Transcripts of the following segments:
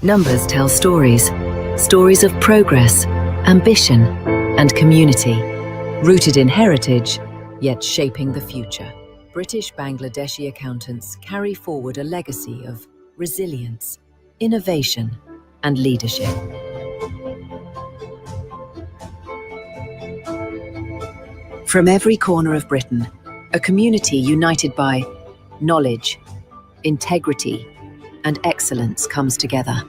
Numbers tell stories, stories of progress, ambition, and community, rooted in heritage, yet shaping the future. British Bangladeshi accountants carry forward a legacy of resilience, innovation, and leadership. From every corner of Britain, a community united by knowledge, integrity, and excellence comes together.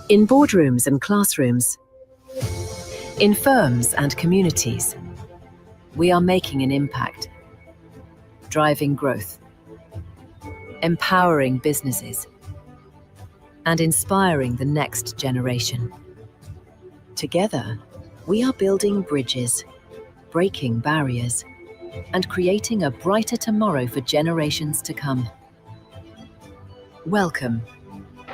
In boardrooms and classrooms, in firms and communities, we are making an impact, driving growth, empowering businesses, and inspiring the next generation. Together, we are building bridges, breaking barriers, and creating a brighter tomorrow for generations to come. Welcome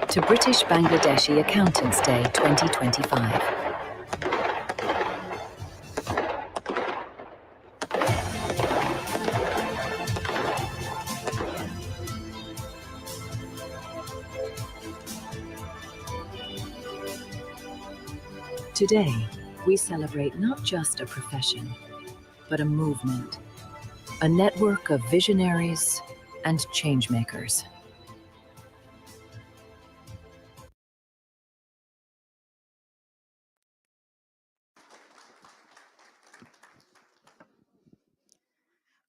to British Bangladeshi Accountants Day 2025. Today, we celebrate not just a profession, but a movement, a network of visionaries and changemakers.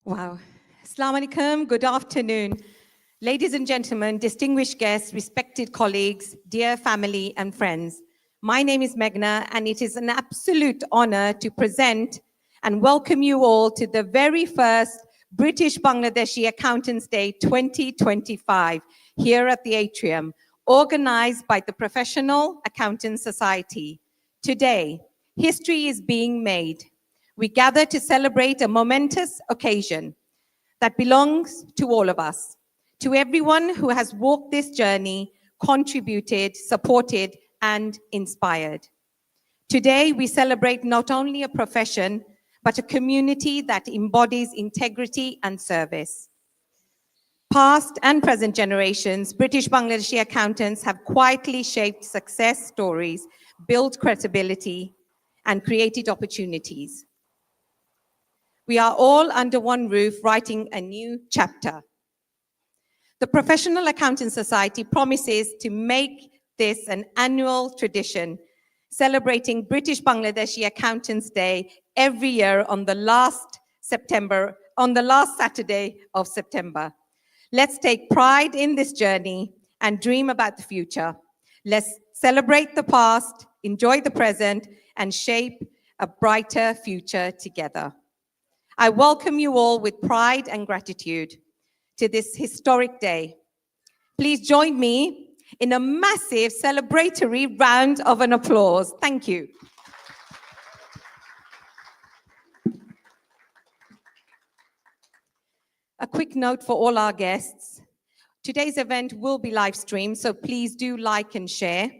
Wow. Assalamu alaikum, good afternoon. Ladies and gentlemen, distinguished guests, respected colleagues, dear family and friends. My name is Meghna, and it is an absolute honor to present and welcome you all to the very first British Bangladeshi Accountants Day 2025 here at the Atrium, organized by the Professional Accountants Society. Today, history is being made. We gather to celebrate a momentous occasion that belongs to all of us, to everyone who has walked this journey, contributed, supported, and inspired. Today, we celebrate not only a profession, but a community that embodies integrity and service. Past and present generations, British Bangladeshi accountants have quietly shaped success stories, built credibility, and created opportunities. We are all under one roof writing a new chapter. The Professional Accountants Society promises to make this an annual tradition, celebrating British Bangladeshi Accountants Day every year on the last Saturday of September. Let's take pride in this journey and dream about the future. Let's celebrate the past, enjoy the present, and shape a brighter future together. I welcome you all with pride and gratitude to this historic day. Please join me in a massive celebratory round of an applause. Thank you. A quick note for all our guests. Today's event will be live streamed, so please do like and share.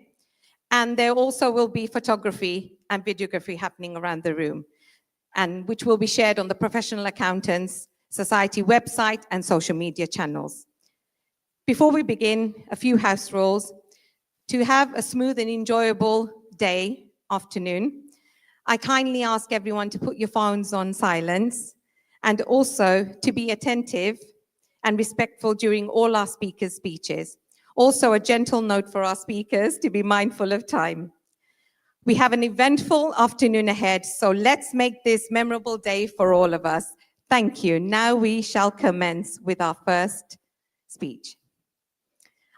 And there also will be photography and videography happening around the room, and which will be shared on the Professional Accountants Society website and social media channels. Before we begin, a few house rules. To have a smooth and enjoyable afternoon, I kindly ask everyone to put your phones on silence and also to be attentive and respectful during all our speakers' speeches. Also, a gentle note for our speakers to be mindful of time. We have an eventful afternoon ahead, so let's make this memorable day for all of us. Thank you. Now we shall commence with our first speech.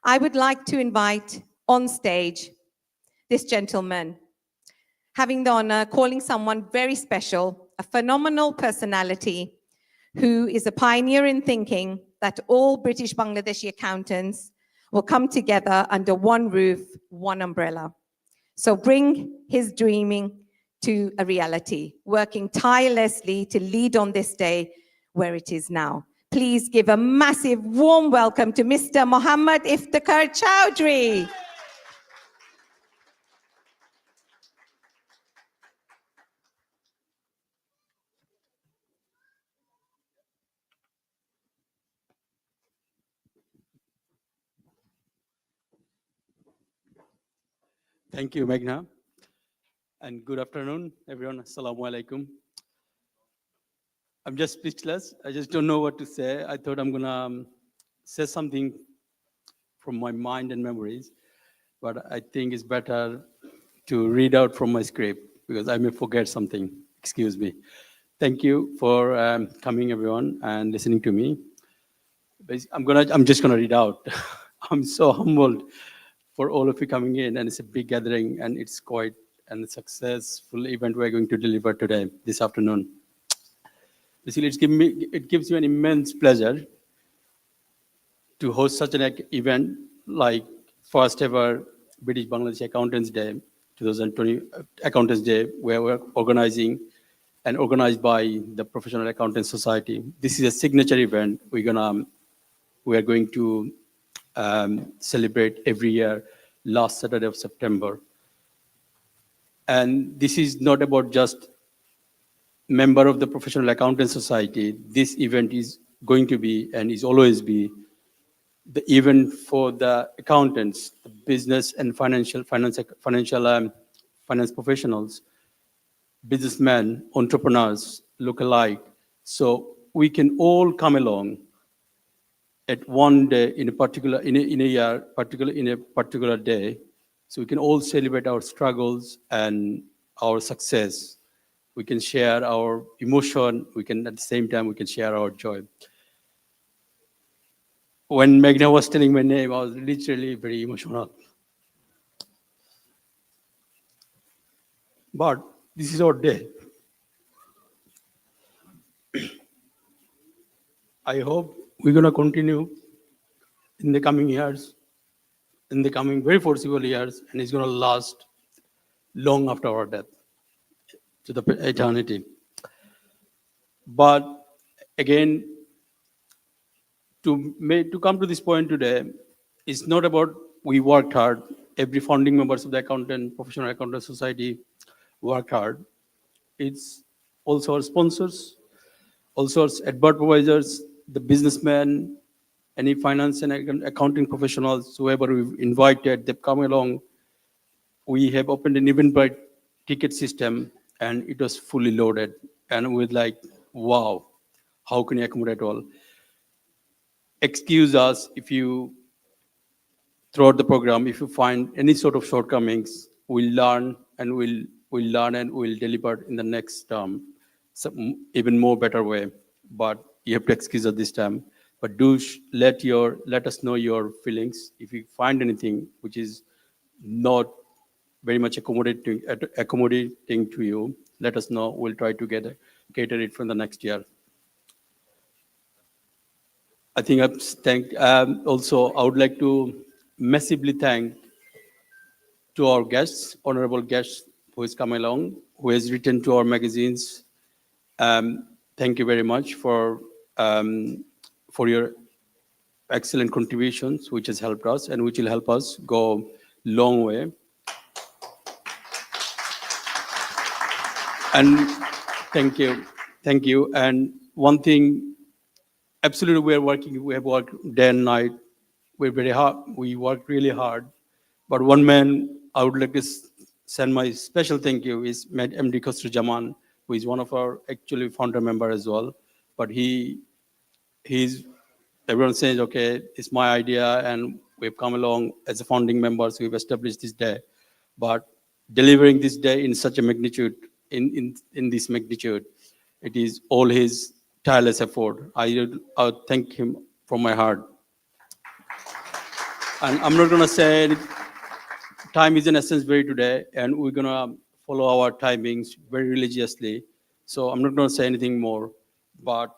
I would like to invite on stage this gentleman, having the honor calling someone very special, a phenomenal personality who is a pioneer in thinking that all British Bangladeshi accountants will come together under one roof, one umbrella. So bring his dreaming to a reality, working tirelessly to lead on this day where it is now. Please give a massive warm welcome to Mr. Mohammad Iftikhar Chowdhury. Thank you, Meghna. And good afternoon, everyone. Assalamu alaikum. I'm just speechless. I just don't know what to say. I thought I'm going to say something from my mind and memories, but I think it's better to read out from my script because I may forget something. Excuse me. Thank you for coming, everyone, and listening to me. I'm just gonna read out. I'm so humbled for all of you coming in, and it's a big gathering, and it's quite a successful event we're going to deliver today, this afternoon. Basically, it gives me an immense pleasure to host such an event like first ever British Bangladeshi Accountants Day, 2020 Accountants Day, where we're organizing and organized by the Professional Accountants Society. This is a signature event we are going to celebrate every year, last Saturday of September. And this is not about just member of the Professional Accountants Society. This event is going to be and is always be the event for the accountants, the business and finance professionals, businessmen, entrepreneurs, look alike. So we can all come along at one day in a particular day, so we can all celebrate our struggles and our success. We can share our emotion. We can at the same time we can share our joy. When Meghna was telling my name, I was literally very emotional. But this is our day. I hope we're going to continue in the coming years, in the coming very foreseeable years, and it's going to last long after our death, to the eternity. But again, to come to this point today, it's not about we worked hard. Every founding members of the Professional Accountant Society worked hard. It's also our sponsors, also our advert providers, the businessmen, any finance and accounting professionals, whoever we've invited, they've come along. We have opened an Eventbrite ticket system, and it was fully loaded. And we're like, wow, how can you accommodate all? Excuse us if you, throughout the program, if you find any sort of shortcomings, we'll learn and we'll deliver in the next term, some even more better way. But you have to excuse us this time. But do let us know your feelings. If you find anything which is not very much accommodating to you, let us know. We'll try to cater it from the next year. I think also I would like to massively thank to our guests, honorable guests who has come along, who has written to our magazines. Thank you very much for your excellent contributions, which has helped us and which will help us go long way. And thank you. And one thing, absolutely, we have worked day and night. We're very hard. We work really hard. But one man I would like to send my special thank you is MD Khosru Jaman, who is one of our actually founder member as well. But everyone says, okay, it's my idea, and we've come along as a founding members. We've established this day, but delivering this day in such a magnitude, in this magnitude, it is all his tireless effort. I thank him from my heart. And I'm not going to say time is in essence very today, and we're going to follow our timings very religiously. So I'm not going to say anything more. But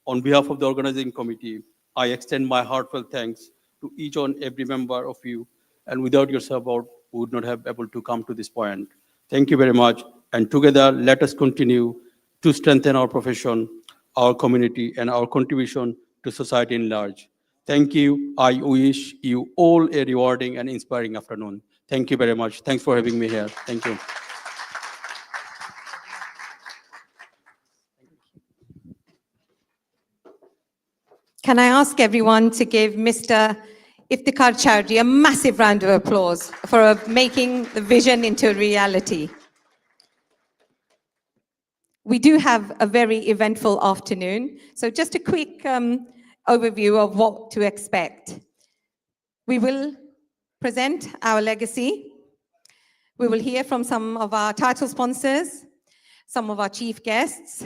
on behalf of the organizing committee, I extend my heartfelt thanks to each and every member of you. And without your support, we would not have able to come to this point. Thank you very much. And together, let us continue to strengthen our profession, our community, and our contribution to society in large. Thank you. I wish you all a rewarding and inspiring afternoon. Thank you very much. Thanks for having me here. Thank you. Can I ask everyone to give Mr. Iftikhar Chowdhury, a massive round of applause for making the vision into a reality. We do have a very eventful afternoon, so just a quick overview of what to expect. We will present our legacy. We will hear from some of our title sponsors, some of our chief guests,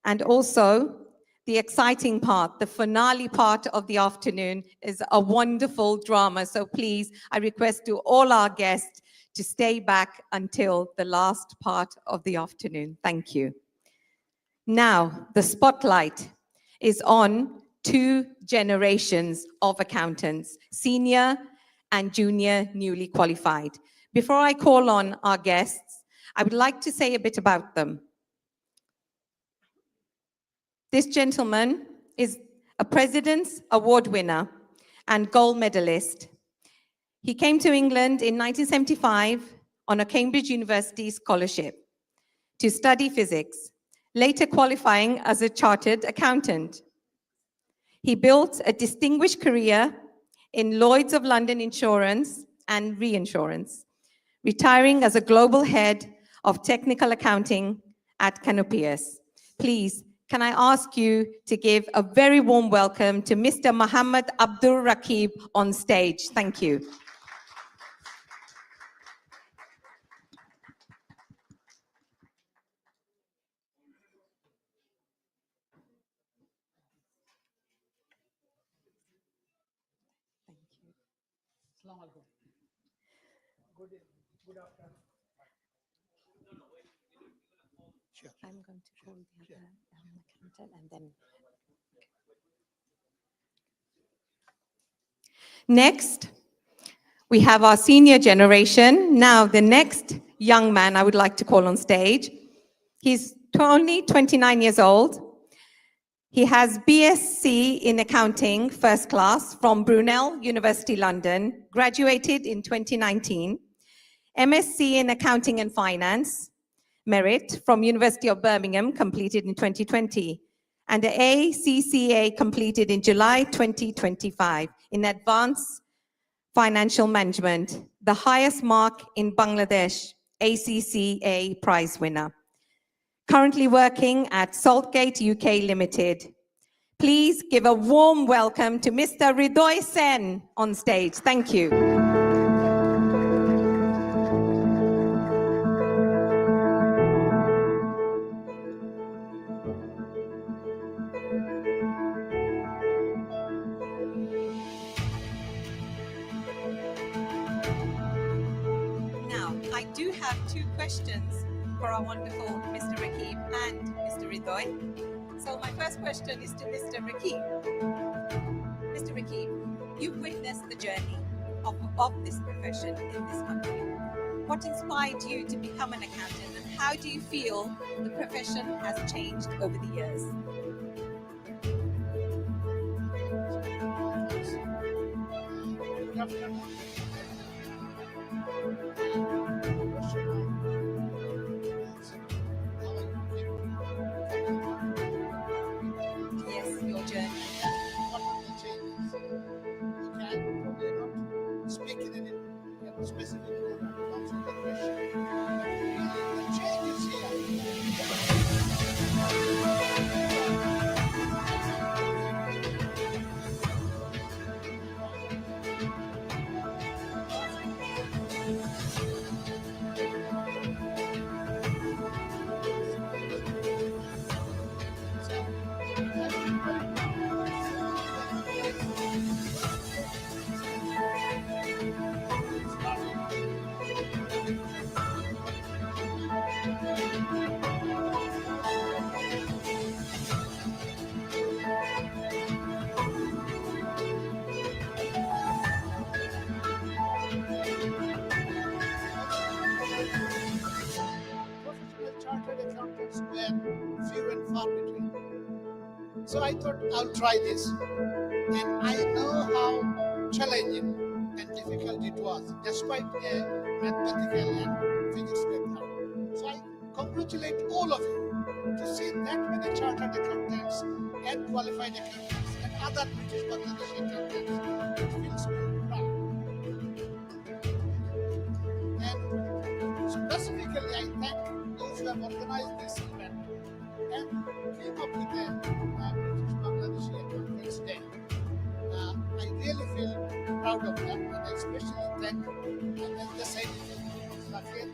and also the exciting part, the finale part of the afternoon is a wonderful drama. So please, I request to all our guests to stay back until the last part of the afternoon. Thank you. Now, the spotlight is on two generations of accountants, senior and junior newly qualified. Before I call on our guests, I would like to say a bit about them. This gentleman is a President's Award winner and gold medalist. He came to England in 1975 on a Cambridge University scholarship to study physics, later qualifying as a chartered accountant. He built a distinguished career in Lloyd's of London Insurance and Reinsurance, retiring as a global head of technical accounting at Canopius. Please, can I ask you to give a very warm welcome to Mr. Muhammad Abdul Rakib on stage. Thank you. Good afternoon. Sure. I'm going to call the other accountant and then. Next, we have our senior generation. Now, the next young man I would like to call on stage. He's only 29 years old. He has BSc in accounting, first class, from Brunel University, London, graduated in 2019. MSc in accounting and finance, merit from University of Birmingham, completed in 2020. And the ACCA completed in July 2025 in advanced financial management, the highest mark in Bangladesh, ACCA prize winner. Currently working at Saltgate UK Limited. Please give a warm welcome to Mr. Hridoy Sen on stage. Thank you. Now, I do have two questions for our wonderful Mr. Rakib and Mr. Hridoy. So my first question is to Mr. Rakib. Mr. Rakib, you've witnessed the journey of this profession in this country. What inspired you to become an accountant, and how do you feel the profession has changed over the years? Good afternoon. Yes, your journey. What are the changes? You can probably not speak in any specific order to answer the question. The changes here. Professional chartered accountants were few and far between. So I thought I'll try this. And I know how challenging and difficult it was, despite a mathematical and physics background. So I congratulate all of you to see that many chartered accountants and qualified accountants and other British Bangladeshi accountants. It feels very proud. And specifically, I thank those who have organized this event and came up with the British Bangladeshi Accountants Day. I really feel proud of them, and I especially thank the Secretary, Zakir,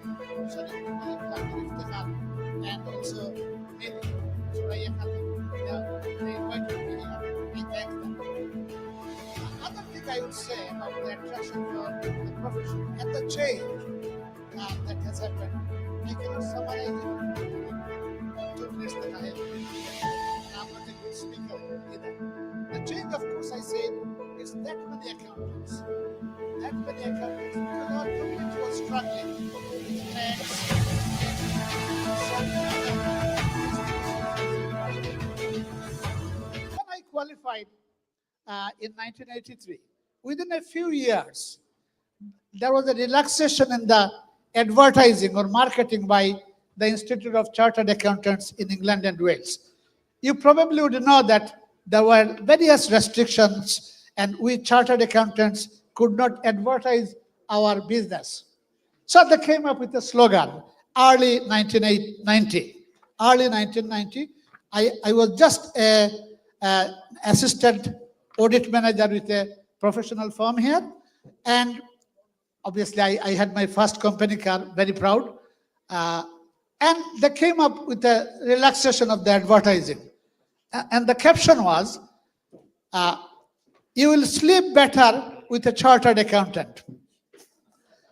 and also Nidhi, Suraya Khatun. They invited me here. I thank them. Another thing I would say about the attraction for the profession and the change that has happened, I cannot summarize it. 2 minutes that I have. I'm not a good speaker either. The change, of course, I said, is that many accountants. That many accountants. Because our community was struggling with tax. When I qualified in 1983, within a few years, there was a relaxation in the advertising or marketing by the Institute of Chartered Accountants in England and Wales. You probably would know that there were various restrictions and we chartered accountants could not advertise our business. So they came up with a slogan, early 1990. Early 1990, I was just an assistant audit manager with a professional firm here. And obviously, I had my first company car, very proud. And they came up with a relaxation of the advertising. And the caption was, you will sleep better with a chartered accountant.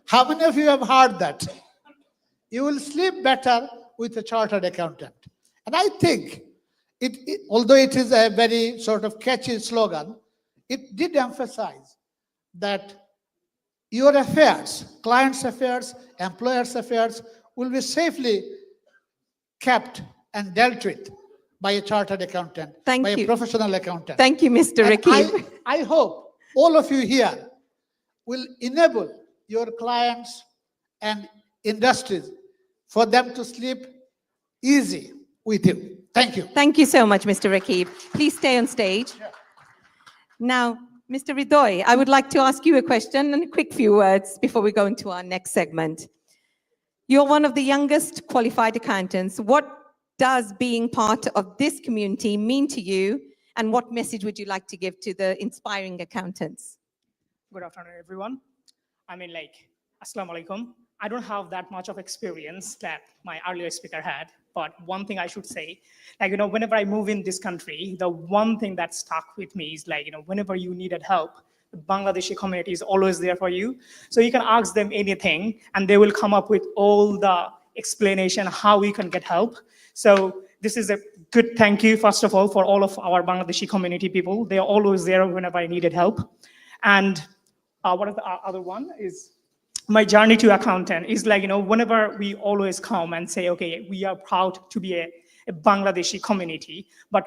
How many of you have heard that? You will sleep better with a chartered accountant. And I think, although it is a very sort of catchy slogan, it did emphasize that your affairs, clients' affairs, employers' affairs, will be safely kept and dealt with by a chartered accountant, by a professional accountant. Thank you, Mr. Rakib. I hope all of you here will enable your clients and industries for them to sleep easy with you. Thank you. Thank you so much, Mr. Rakib. Please stay on stage. Sure. Now, Mr. Ridoy, I would like to ask you a question and a quick few words before we go into our next segment. You're one of the youngest qualified accountants. What does being part of this community mean to you, and what message would you like to give to the inspiring accountants? Good afternoon, everyone. Assalamu alaikum. I don't have that much of experience that my earlier speaker had, but one thing I should say, whenever I move in this country, the one thing that stuck with me is whenever you needed help, the Bangladeshi community is always there for you. So you can ask them anything and they will come up with all the explanation how we can get help. So this is a good thank you, first of all, for all of our Bangladeshi community people. They are always there whenever I needed help. And what is the other one is my journey to accountant is whenever we always come and say, okay, we are proud to be a Bangladeshi community. But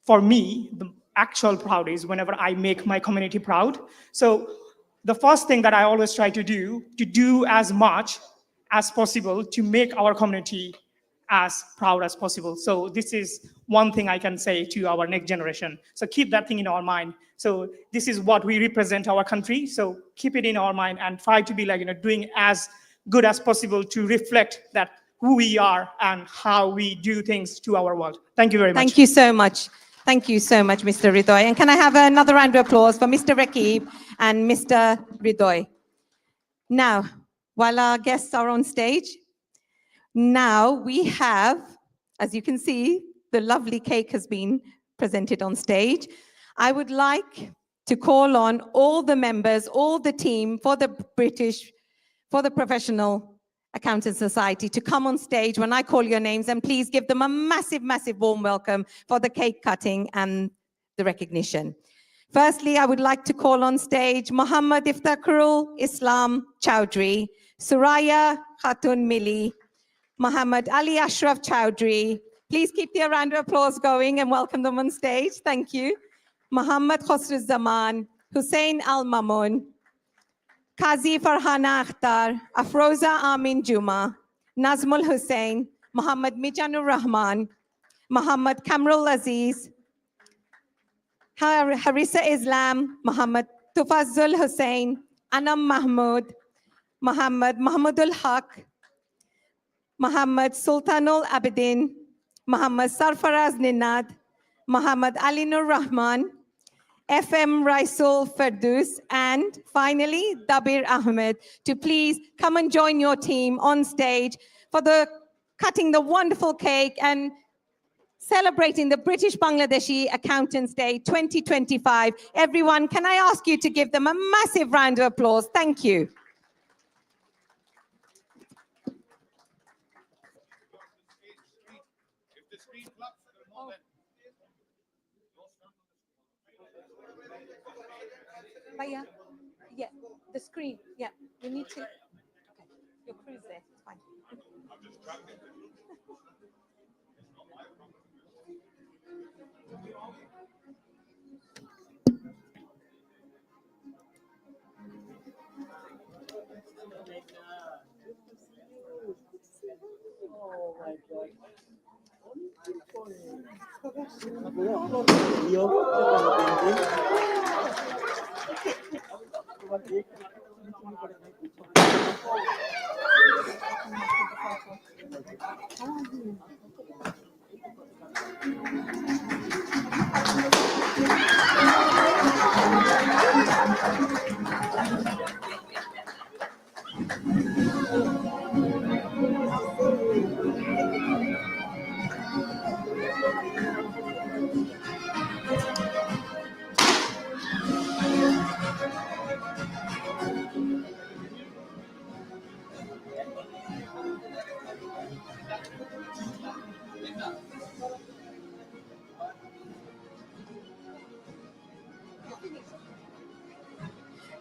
for me, the actual proud is whenever I make my community proud. So the first thing that I always try to do as much as possible to make our community as proud as possible. So this is one thing I can say to our next generation. So keep that thing in our mind. So this is what we represent our country. So keep it in our mind and try to be doing as good as possible to reflect that who we are and how we do things to our world. Thank you very much. Thank you so much. Thank you so much, Mr. Ridoy. And can I have another round of applause for Mr. Rakib and Mr. Ridoy? Now, while our guests are on stage, now we have, as you can see, the lovely cake has been presented on stage. I would like to call on all the members, all the team for the Professional Accountant Society to come on stage when I call your names, and please give them a massive, massive warm welcome for the cake cutting and the recognition. Firstly, I would like to call on stage Muhammad Iftakharul Islam Chowdhury, Suraya Khatun Mili, Muhammad Ali Ashraf Chowdhury. Please keep the round of applause going and welcome them on stage. Thank you. Muhammad Khosru Zaman, Hussein Al Mamun, Qazi Farhana Akhtar, Afroza Amin Juma, Nazmul Hussain, Muhammad Mijanur Rahman, Muhammad Kamrul Aziz, Harissa Islam, Muhammad Tufazzul Hussain, Anam Mahmood, Muhammad Mahmudul Haq, Muhammad Sultanul Abidin, Muhammad Sarfaraz Ninad, Muhammad Ali Nur Rahman, FM Raisul Ferdous, and finally, Dabir Ahmed, to please come and join your team on stage for the cutting the wonderful cake and celebrating the British Bangladeshi Accountants Day 2025. Everyone, can I ask you to give them a massive round of applause? Thank you. Yeah, the screen. Yeah, we need to. Okay, your crew's there. It's fine.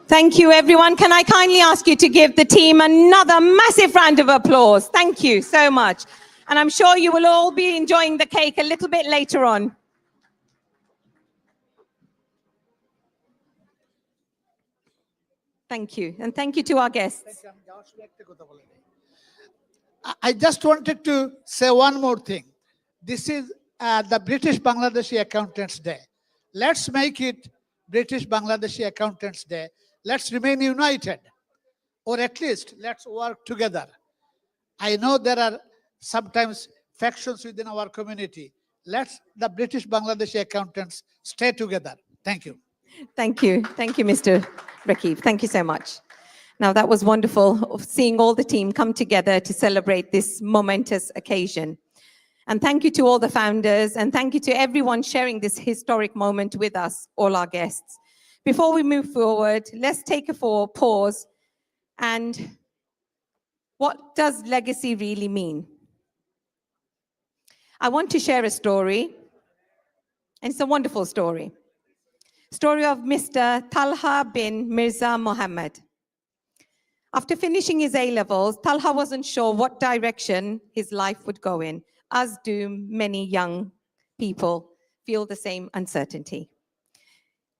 Thank you, everyone. Can I kindly ask you to give the team another massive round of applause? Thank you so much. And I'm sure you will all be enjoying the cake a little bit later on. Thank you. And thank you to our guests. I just wanted to say one more thing. This is the British Bangladeshi Accountants Day. Let's make it British Bangladeshi Accountants Day. Let's remain united, or at least let's work together. I know there are sometimes factions within our community. Let's the British Bangladeshi accountants stay together. Thank you. Thank you. Thank you, Mr. Rakib. Thank you so much. Now, that was wonderful of seeing all the team come together to celebrate this momentous occasion. And thank you to all the founders, and thank you to everyone sharing this historic moment with us, all our guests. Before we move forward, let's take a pause. And what does legacy really mean? I want to share a story, and it's a wonderful story. Story of Mr. Talha bin Mirza Mohammed. After finishing his A-levels, Talha wasn't sure what direction his life would go in, as do many young people feel the same uncertainty.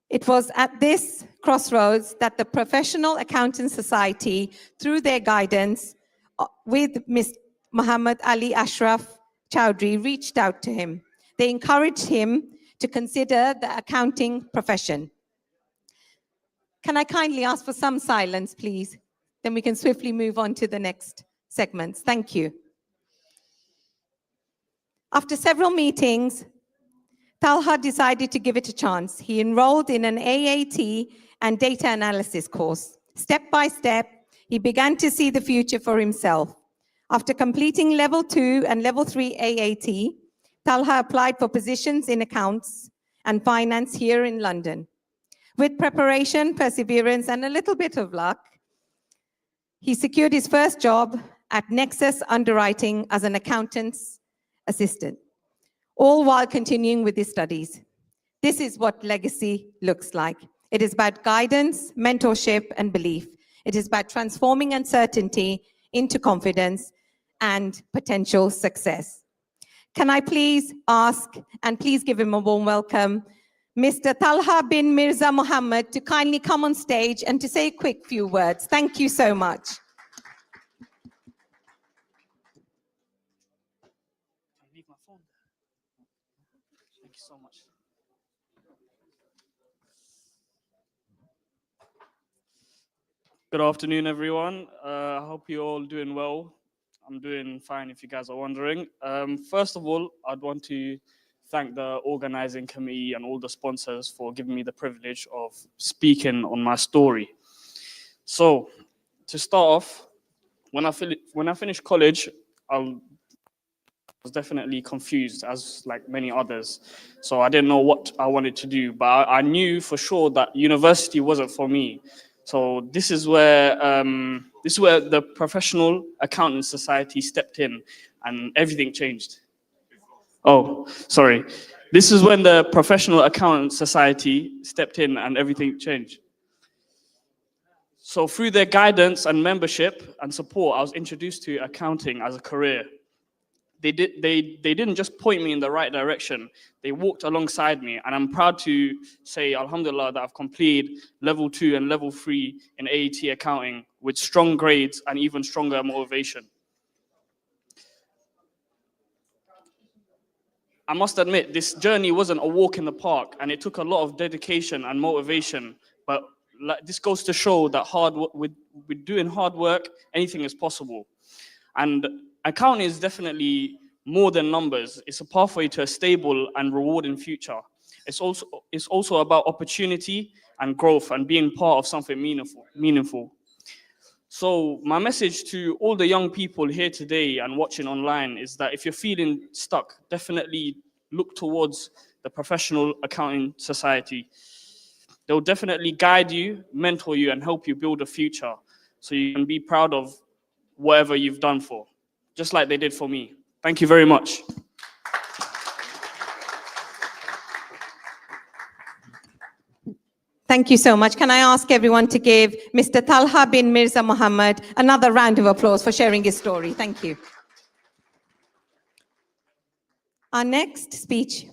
It was at this crossroads that the Professional Accountants Society, through their guidance with Ms. Muhammad Ali Ashraf Chowdhury, reached out to him. They encouraged him to consider the accounting profession. Can I kindly ask for some silence, please? Then we can swiftly move on to the next segments. Thank you. After several meetings, Talha decided to give it a chance. He enrolled in an AAT and data analysis course. Step by step, he began to see the future for himself. After completing level 2 and level 3 AAT, Talha applied for positions in accounts and finance here in London. With preparation, perseverance, and a little bit of luck, he secured his first job at Nexus Underwriting as an accountant's assistant, all while continuing with his studies. This is what legacy looks like. It is about guidance, mentorship, and belief. It is about transforming uncertainty into confidence and potential success. Can I please ask, and please give him a warm welcome, Mr. Talha bin Mirza Mohammed, to kindly come on stage and to say a quick few words. Thank you so much. Leave my phone there. Thank you so much. Good afternoon, everyone. I hope you're all doing well. I'm doing fine if you guys are wondering. First of all, I'd want to thank the organizing committee and all the sponsors for giving me the privilege of speaking on my story. So, to start off, when I finished college, I was definitely confused, as like many others. So I didn't know what I wanted to do, but I knew for sure that university wasn't for me. So this is where the Professional Accountants Society stepped in, and everything changed. Oh, sorry. This is when the Professional Accountants Society stepped in, and everything changed. So through their guidance and membership and support, I was introduced to accounting as a career. They didn't just point me in the right direction. They walked alongside me, and I'm proud to say, alhamdulillah, that I've completed level 2 and level 3 in AET accounting with strong grades and even stronger motivation. I must admit, this journey wasn't a walk in the park, and it took a lot of dedication and motivation. But this goes to show that with doing hard work, anything is possible. And accounting is definitely more than numbers. It's a pathway to a stable and rewarding future. It's also about opportunity and growth and being part of something meaningful. So my message to all the young people here today and watching online is that if you're feeling stuck, definitely look towards the Professional Accounting Society. They'll definitely guide you, mentor you, and help you build a future so you can be proud of whatever you've done for, just like they did for me. Thank you very much. Thank you so much. Can I ask everyone to give Mr. Talha bin Mirza Muhammad another round of applause for sharing his story? Thank you. Our next speech,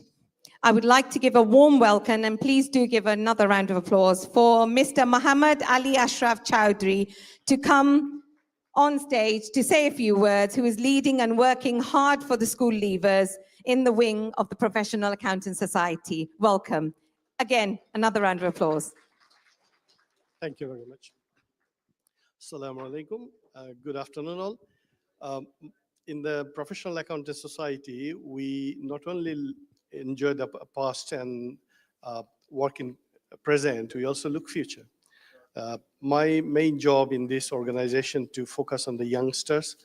I would like to give a warm welcome, and please do give another round of applause for Mr. Muhammad Ali Ashraf Chowdhury to come on stage to say a few words, who is leading and working hard for the school leavers in the wing of the Professional Accountant Society. Welcome. Again, another round of applause. Thank you very much. Assalamu alaikum. Good afternoon all. In the Professional Accountant Society, we not only enjoy the past and work in present, we also look future. My main job in this organization to focus on the youngsters,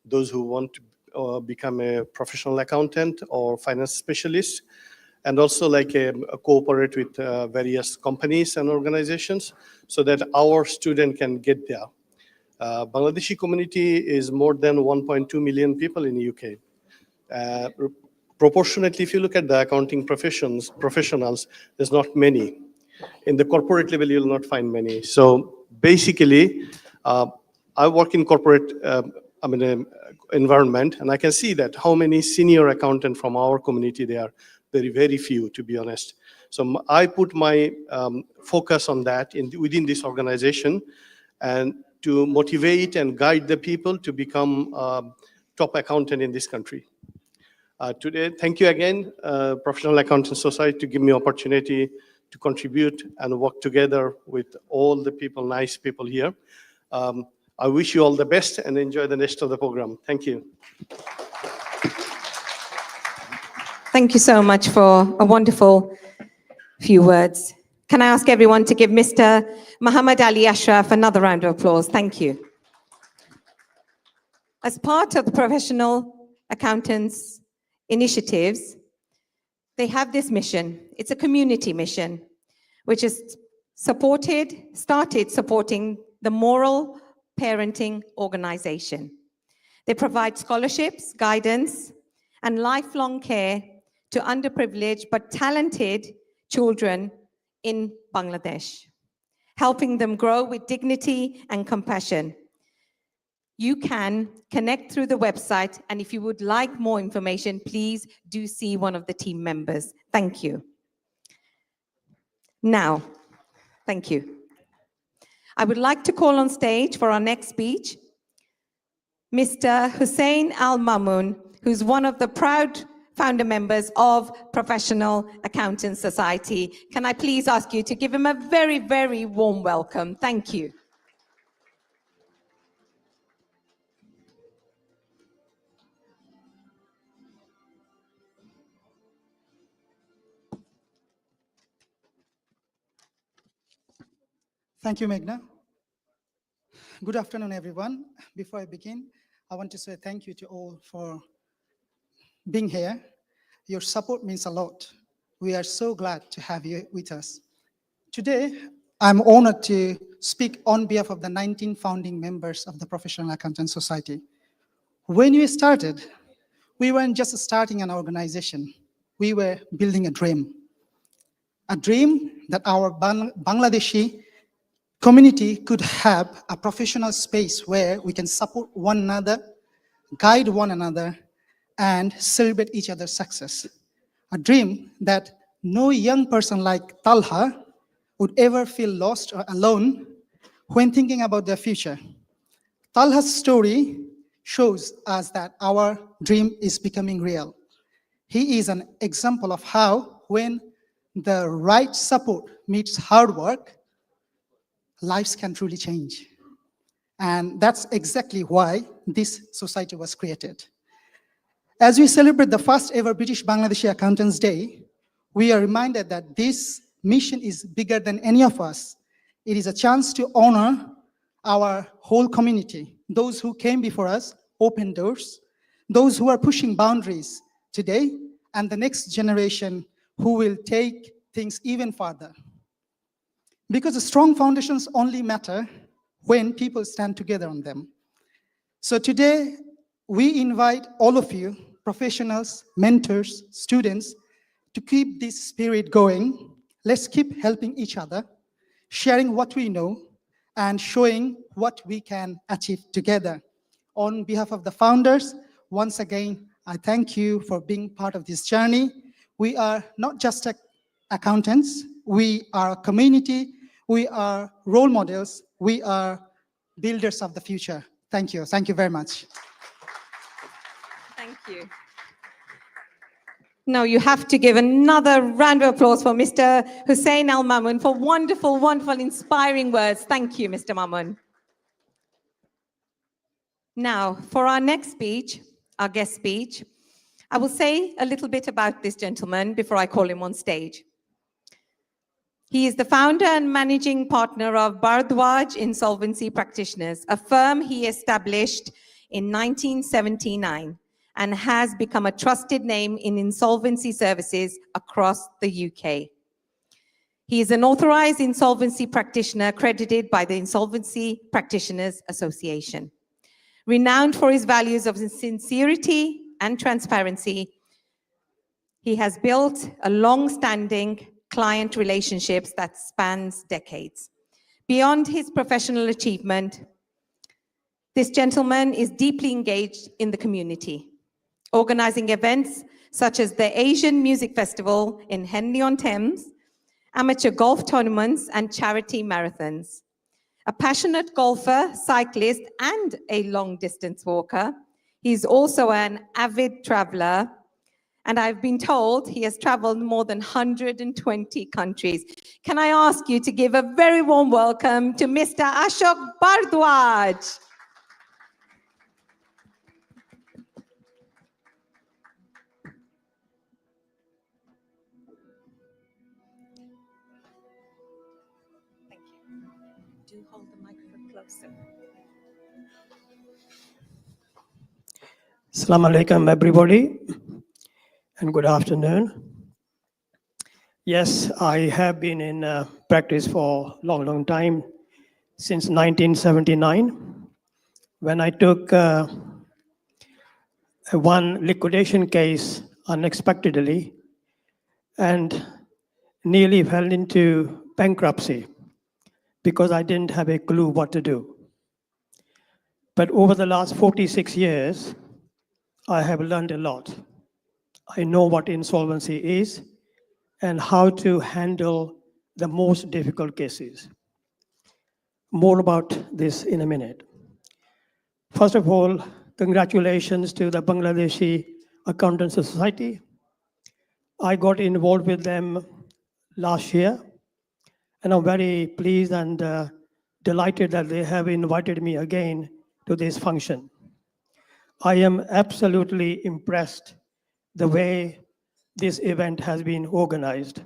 those who want to become a professional accountant or finance specialist, and also cooperate with various companies and organizations so that our student can get there. Bangladeshi community is more than 1.2 million people in the UK. Proportionately, if you look at the accounting professionals, there's not many. In the corporate level, you'll not find many. So basically, I work in corporate environment, and I can see that how many senior accountants from our community there are. Very, very few, to be honest. So I put my focus on that within this organization, and to motivate and guide the people to become top accountant in this country. Today, thank you again, Professional Accountant Society, to give me opportunity to contribute and work together with all the people, nice people here. I wish you all the best and enjoy the rest of the program. Thank you. Thank you so much for a wonderful few words. Can I ask everyone to give Mr. Muhammad Ali Ashraf another round of applause? Thank you. As part of the Professional Accountants initiatives, they have this mission. It's a community mission, which is started supporting the Moral Parenting Organization. They provide scholarships, guidance, and lifelong care to underprivileged but talented children in Bangladesh, helping them grow with dignity and compassion. You can connect through the website, and if you would like more information, please do see one of the team members. Thank you. Now, thank you. I would like to call on stage for our next speech, Mr. Hussein Al-Mamoun, who's one of the proud founder members of Professional Accountants Society. Can I please ask you to give him a very, very warm welcome? Thank you. Thank you, Meghna. Good afternoon, everyone. Before I begin, I want to say thank you to all for being here. Your support means a lot. We are so glad to have you with us. Today, I'm honored to speak on behalf of the 19 founding members of the Professional Accountants Society. When we started, we weren't just starting an organization. We were building a dream that our Bangladeshi community could have a professional space where we can support one another, guide one another, and celebrate each other's success. A dream that no young person like Talha would ever feel lost or alone when thinking about their future. Talha's story shows us that our dream is becoming real. He is an example of how, when the right support meets hard work, lives can truly change. And that's exactly why this society was created. As we celebrate the first ever British Bangladeshi Accountants Day, we are reminded that this mission is bigger than any of us. It is a chance to honor our whole community, those who came before us, opened doors, those who are pushing boundaries today, and the next generation who will take things even further. Because strong foundations only matter when people stand together on them. So today, we invite all of you, professionals, mentors, students, to keep this spirit going. Let's keep helping each other, sharing what we know, and showing what we can achieve together. On behalf of the founders, once again, I thank you for being part of this journey. We are not just accountants, we are a community, we are role models, we are builders of the future. Thank you. Thank you very much. Thank you. Now you have to give another round of applause for Mr. Hussein Al Mamun for wonderful, wonderful, inspiring words. Thank you, Mr. Mamun. Now, for our next speech, our guest speech, I will say a little bit about this gentleman before I call him on stage. He is the founder and managing partner of Bharadwaj Insolvency Practitioners, a firm he established in 1979 and has become a trusted name in insolvency services across the UK. He is an authorized insolvency practitioner accredited by the Insolvency Practitioners Association. Renowned for his values of sincerity and transparency, he has built a long-standing client relationships that spans decades. Beyond his professional achievement, this gentleman is deeply engaged in the community, organizing events such as the Asian Music Festival in Henley-on-Thames, amateur golf tournaments, and charity marathons. A passionate golfer, cyclist, and a long-distance walker, he's also an avid traveler, and I've been told he has traveled more than 120 countries. Can I ask you to give a very warm welcome to Mr. Ashok Bharadwaj? Thank you. Do hold the microphone closer. Assalamu alaikum, everybody, and good afternoon. Yes, I have been in practice for a long, long time, since 1979, when I took one liquidation case unexpectedly and nearly fell into bankruptcy because I didn't have a clue what to do. But over the last 46 years, I have learned a lot. I know what insolvency is and how to handle the most difficult cases. More about this in a minute. First of all, congratulations to the Bangladeshi Accountants Society. I got involved with them last year, and I'm very pleased and delighted that they have invited me again to this function. I am absolutely impressed the way this event has been organized.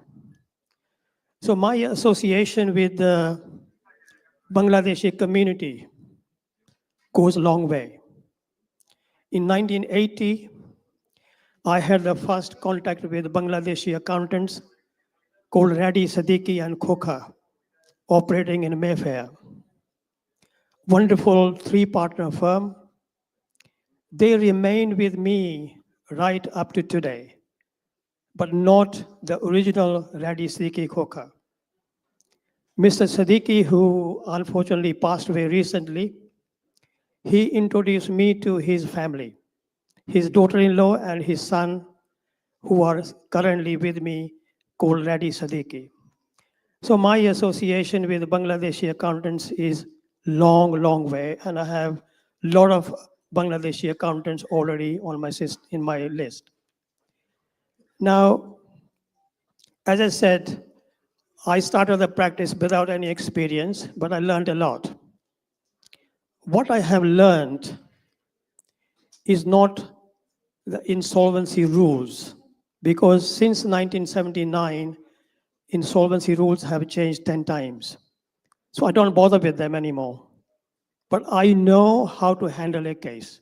So my association with the Bangladeshi community goes a long way. In 1980, I had the first contact with Bangladeshi accountants called Radi, Siddiqui and Khoka, operating in Mayfair. Wonderful three-partner firm. They remain with me right up to today, but not the original Radi, Siddiqui, Khoka. Mr. Siddiqui, who unfortunately passed away recently, he introduced me to his family, his daughter-in-law and his son, who are currently with me, called Radi Siddiqui. So my association with Bangladeshi accountants is long way, and I have a lot of Bangladeshi accountants already on in my list. Now, as I said, I started the practice without any experience, but I learned a lot. What I have learned is not the insolvency rules, because since 1979, insolvency rules have changed 10 times. So I don't bother with them anymore. But I know how to handle a case.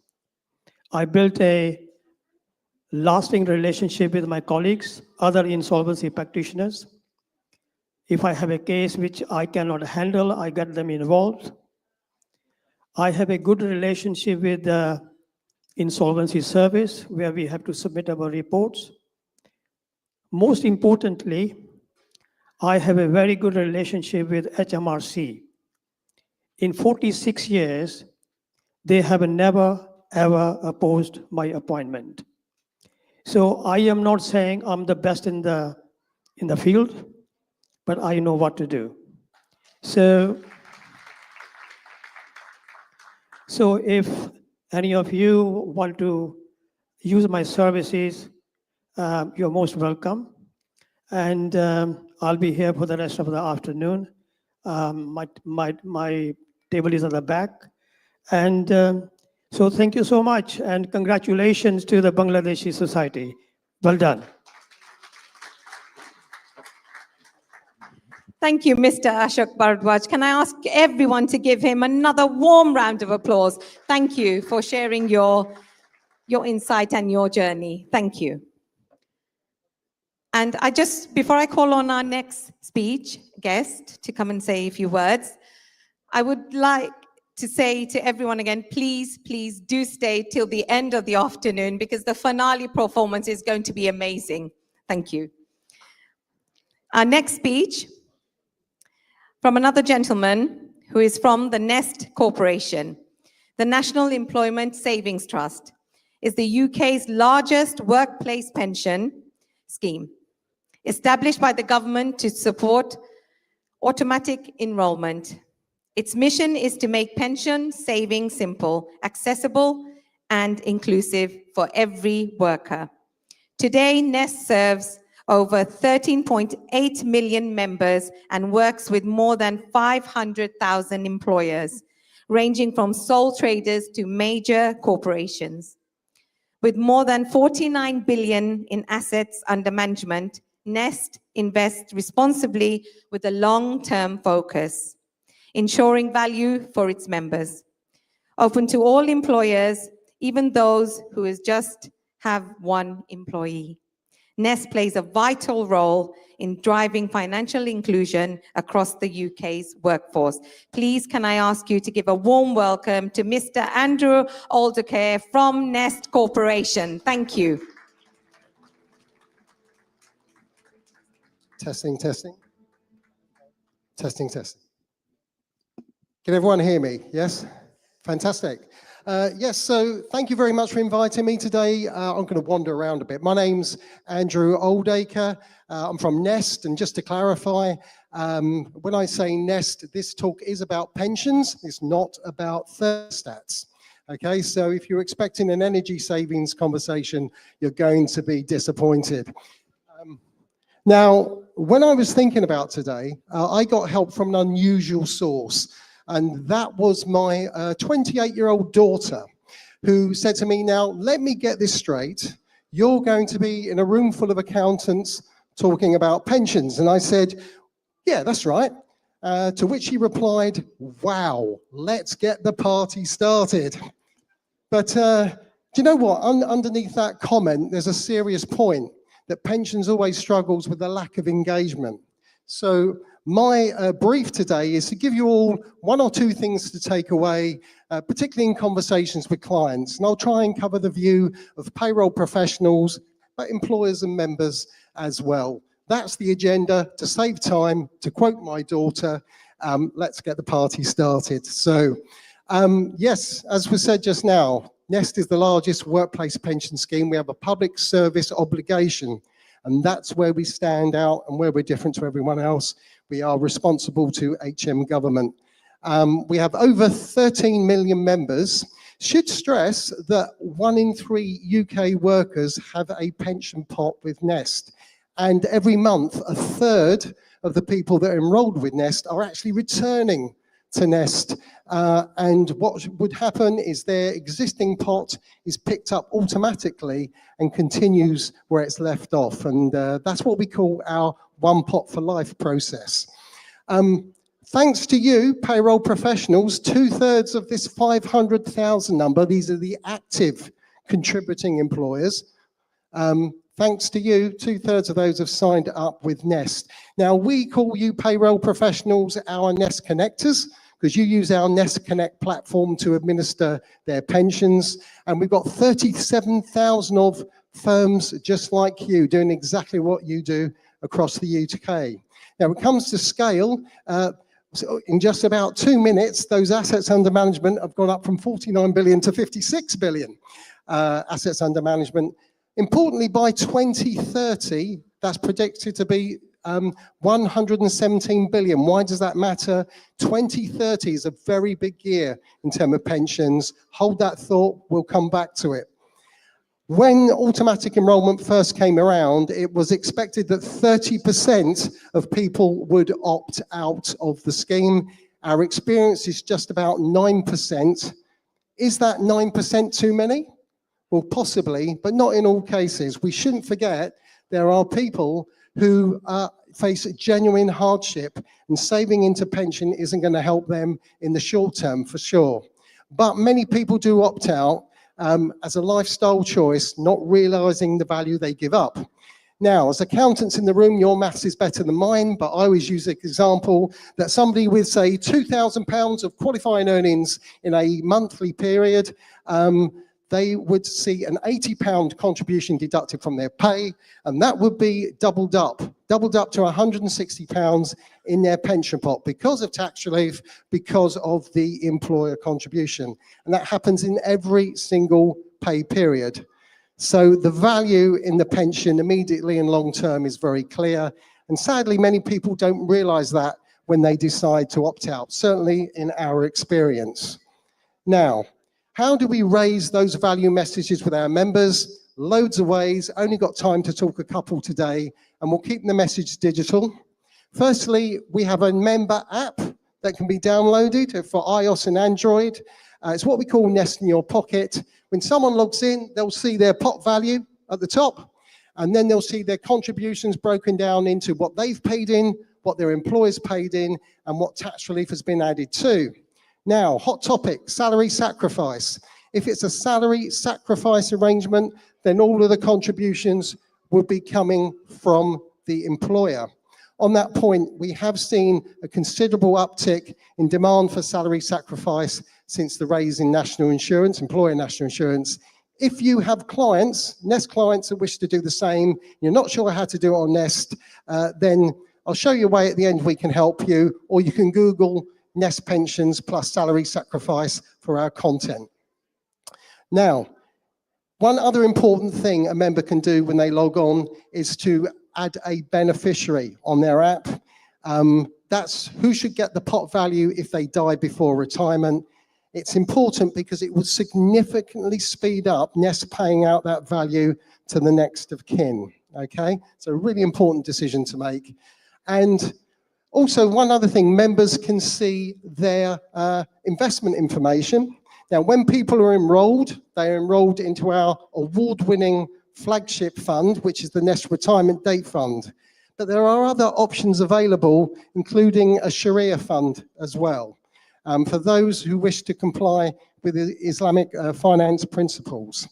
I built a lasting relationship with my colleagues, other insolvency practitioners. If I have a case which I cannot handle, I get them involved. I have a good relationship with the insolvency service where we have to submit our reports. Most importantly, I have a very good relationship with HMRC. In 46 years, they have never, ever opposed my appointment. So I am not saying I'm the best in the field, but I know what to do. So if any of you want to use my services, you're most welcome. And I'll be here for the rest of the afternoon. My table is at the back. And so thank you so much, and congratulations to the Bangladeshi Society. Well done. Thank you, Mr. Ashok Bharadwaj. Can I ask everyone to give him another warm round of applause? Thank you for sharing your insight and your journey. Thank you. And before I call on our next guest to come and say a few words, I would like to say to everyone again, please do stay till the end of the afternoon, because the finale performance is going to be amazing. Thank you. Our next speech from another gentleman who is from the Nest Corporation. The National Employment Savings Trust is the UK's largest workplace pension scheme, established by the government to support automatic enrollment. Its mission is to make pension saving simple, accessible, and inclusive for every worker. Today, Nest serves over 13.8 million members and works with more than 500,000 employers, ranging from sole traders to major corporations. With more than 49 billion in assets under management, Nest invests responsibly with a long-term focus, ensuring value for its members. Open to all employers, even those who just have one employee. Nest plays a vital role in driving financial inclusion across the UK's workforce. Please, can I ask you to give a warm welcome to Mr. Andrew Aldercare from Nest Corporation. Thank you. Testing. Can everyone hear me? Yes? Fantastic. Yes, so thank you very much for inviting me today. I'm going to wander around a bit. My name's Andrew Oldacre. I'm from Nest, and just to clarify, when I say Nest, this talk is about pensions. It's not about thermostats. Okay, so if you're expecting an energy savings conversation, you're going to be disappointed. Now, when I was thinking about today, I got help from an unusual source. And that was my 28-year-old daughter, who said to me, now, let me get this straight. You're going to be in a room full of accountants talking about pensions. And I said, yeah, that's right. To which he replied, "Wow, let's get the party started." But do you know what? Underneath that comment, there's a serious point that pensions always struggles with the lack of engagement. So my brief today is to give you all one or two things to take away, particularly in conversations with clients. And I'll try and cover the view of payroll professionals, but employers and members as well. That's the agenda. To save time, to quote my daughter, let's get the party started. So yes, as was said just now, Nest is the largest workplace pension scheme. We have a public service obligation, and that's where we stand out and where we're different to everyone else. We are responsible to HM government. We have over 13 million members. Should stress that 1 in 3 UK workers have a pension pot with Nest. And every month, a third of the people that are enrolled with Nest are actually returning to Nest. And what would happen is their existing pot is picked up automatically and continues where it's left off. And that's what we call our One Pot for Life process. Thanks to you, payroll professionals, 2/3 of this 500,000 number, these are the active contributing employers. Thanks to you, 2/3 of those have signed up with Nest. Now, we call you payroll professionals our Nest connectors, because you use our Nest Connect platform to administer their pensions. And we've got 37,000 of firms just like you doing exactly what you do across the UK. Now, when it comes to scale, so in just about 2 minutes, those assets under management have gone up from 49 billion to 56 billion assets under management. Importantly, by 2030, that's predicted to be 117 billion. Why does that matter? 2030 is a very big year in terms of pensions. Hold that thought, we'll come back to it. When automatic enrolment first came around, it was expected that 30% of people would opt out of the scheme. Our experience is just about 9%. Is that 9% too many? Well, possibly, but not in all cases. We shouldn't forget there are people who face genuine hardship, and saving into pension isn't going to help them in the short term, for sure. But many people do opt out as a lifestyle choice, not realizing the value they give up. Now, as accountants in the room, your maths is better than mine, but I always use the example that somebody with, say, £2,000 of qualifying earnings in a monthly period, they would see an £80 contribution deducted from their pay, and that would be doubled up to £160 in their pension pot because of tax relief, because of the employer contribution. And that happens in every single pay period. So the value in the pension immediately and long term is very clear. And sadly, many people don't realize that when they decide to opt out, certainly in our experience. Now, how do we raise those value messages with our members? Loads of ways, only got time to talk a couple today, and we'll keep the message digital. Firstly, we have a member app that can be downloaded for iOS and Android. It's what we call Nest in Your Pocket. When someone logs in, they'll see their pot value at the top, and then they'll see their contributions broken down into what they've paid in, what their employers paid in, and what tax relief has been added to. Now, hot topic, salary sacrifice. If it's a salary sacrifice arrangement, then all of the contributions would be coming from the employer. On that point, we have seen a considerable uptick in demand for salary sacrifice since the raise in national insurance, employer national insurance. If you have clients, Nest clients that wish to do the same, you're not sure how to do it on Nest, then I'll show you a way at the end we can help you, or you can Google Nest pensions plus salary sacrifice for our content. Now, one other important thing a member can do when they log on is to add a beneficiary on their app. That's who should get the pot value if they die before retirement. It's important because it will significantly speed up Nest paying out that value to the next of kin, okay? So a really important decision to make. And also, one other thing, members can see their investment information. Now, when people are enrolled, they are enrolled into our award-winning flagship fund, which is the Nest Retirement Date Fund. But there are other options available, including a Sharia fund as well, for those who wish to comply with the Islamic finance principles.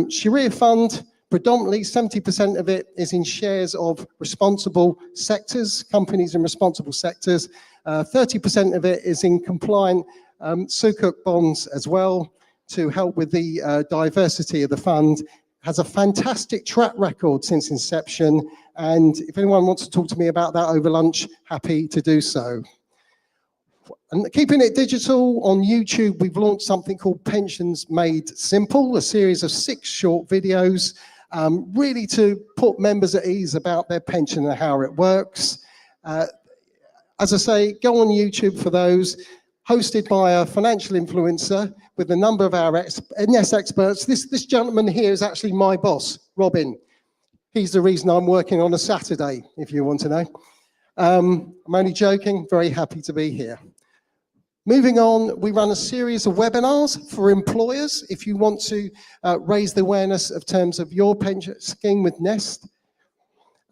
Sharia fund, predominantly 70% of it is in shares of responsible sectors, companies in responsible sectors. 30% of it is in compliant sukuk bonds as well to help with the diversity of the fund. Has a fantastic track record since inception. And if anyone wants to talk to me about that over lunch, happy to do so. And keeping it digital, on YouTube, we've launched something called Pensions Made Simple, a series of 6 short videos, really to put members at ease about their pension and how it works. As I say, go on YouTube for those, hosted by a financial influencer with a number of our NS experts. This gentleman here is actually my boss, Robin. He's the reason I'm working on a Saturday, if you want to know. I'm only joking, very happy to be here. Moving on, we run a series of webinars for employers if you want to raise the awareness of terms of your pension scheme with Nest.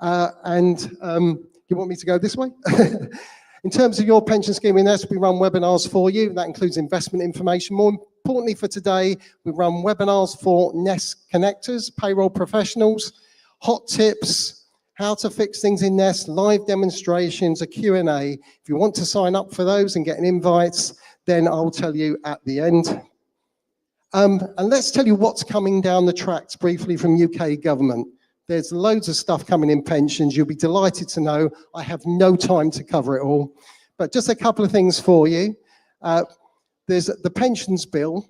You want me to go this way? In terms of your pension scheme with Nest, we run webinars for you. That includes investment information. More importantly for today, we run webinars for Nest connectors, payroll professionals, hot tips, how to fix things in Nest, live demonstrations, a Q&A. If you want to sign up for those and get invites, then I'll tell you at the end. And let's tell you what's coming down the tracks briefly from UK government. There's loads of stuff coming in pensions. You'll be delighted to know I have no time to cover it all. But just a couple of things for you. There's the pensions bill.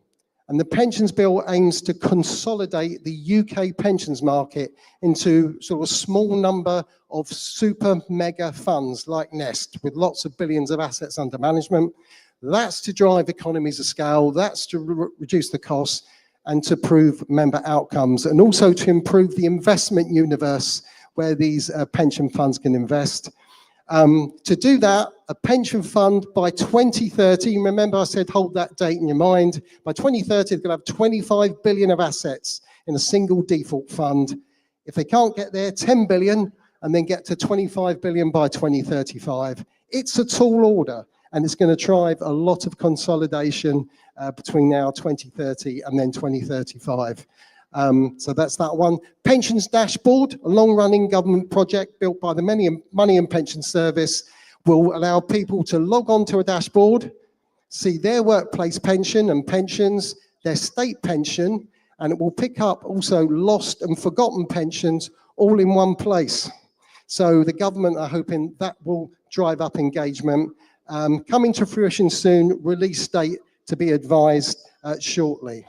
And the pensions bill aims to consolidate the UK pensions market into sort of a small number of super mega funds like Nest with lots of billions of assets under management. That's to drive economies of scale. That's to reduce the costs and to improve member outcomes, and also to improve the investment universe where these pension funds can invest. To do that, a pension fund by 2030, remember I said hold that date in your mind, by 2030 they're going to have 25 billion of assets in a single default fund. If they can't get there, 10 billion, and then get to 25 billion by 2035. It's a tall order, and it's going to drive a lot of consolidation between now 2030 and then 2035. So that's that one. Pensions Dashboard, a long-running government project built by the Money and Pension Service, will allow people to log on to a dashboard, see their workplace pension and pensions, their state pension, and it will pick up also lost and forgotten pensions all in one place. So the government are hoping that will drive up engagement. Coming to fruition soon, release date to be advised shortly.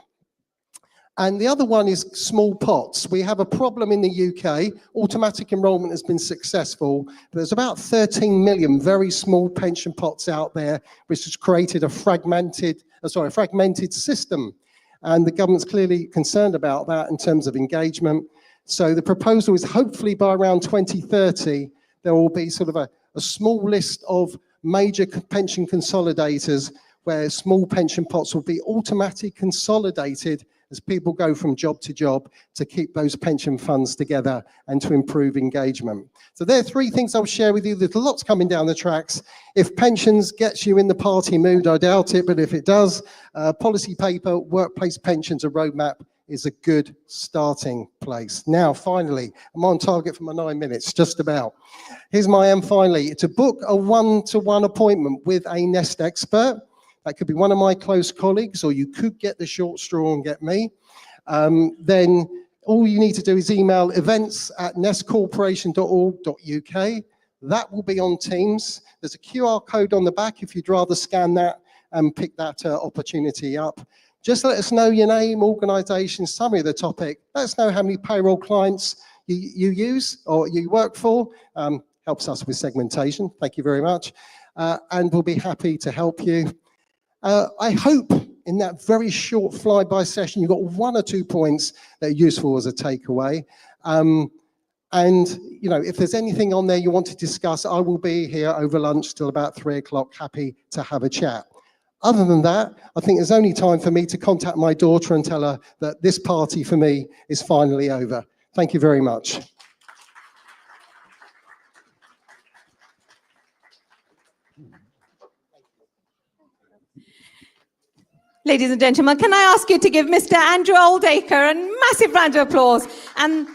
And the other one is small pots. We have a problem in the UK. Automatic enrolment has been successful, but there's about 13 million very small pension pots out there, which has created a fragmented system. And the government's clearly concerned about that in terms of engagement. So the proposal is hopefully by around 2030, there will be sort of a small list of major pension consolidators where small pension pots will be automatically consolidated as people go from job to job to keep those pension funds together and to improve engagement. So there are 3 things I'll share with you. There's lots coming down the tracks. If pensions gets you in the party mood, I doubt it, but if it does, policy paper, workplace pensions, a roadmap is a good starting place. Now, finally, I'm on target for my 9 minutes, just about. Here's my aim finally. To book a one-to-one appointment with a Nest expert. That could be one of my close colleagues, or you could get the short straw and get me. Then all you need to do is email events@nestcorporation.org.uk. That will be on Teams. There's a QR code on the back if you'd rather scan that and pick that opportunity up. Just let us know your name, organisation, summary of the topic. Let us know how many payroll clients you use or you work for. Helps us with segmentation. Thank you very much. And we'll be happy to help you. I hope in that very short flyby session, you got 1 or 2 points that are useful as a takeaway. And, you know, if there's anything on there you want to discuss, I will be here over lunch till about 3 o'clock, happy to have a chat. Other than that, I think there's only time for me to contact my daughter and tell her that this party for me is finally over. Thank you very much. Ladies and gentlemen, can I ask you to give Mr. Andrew Oldacre a massive round of applause? And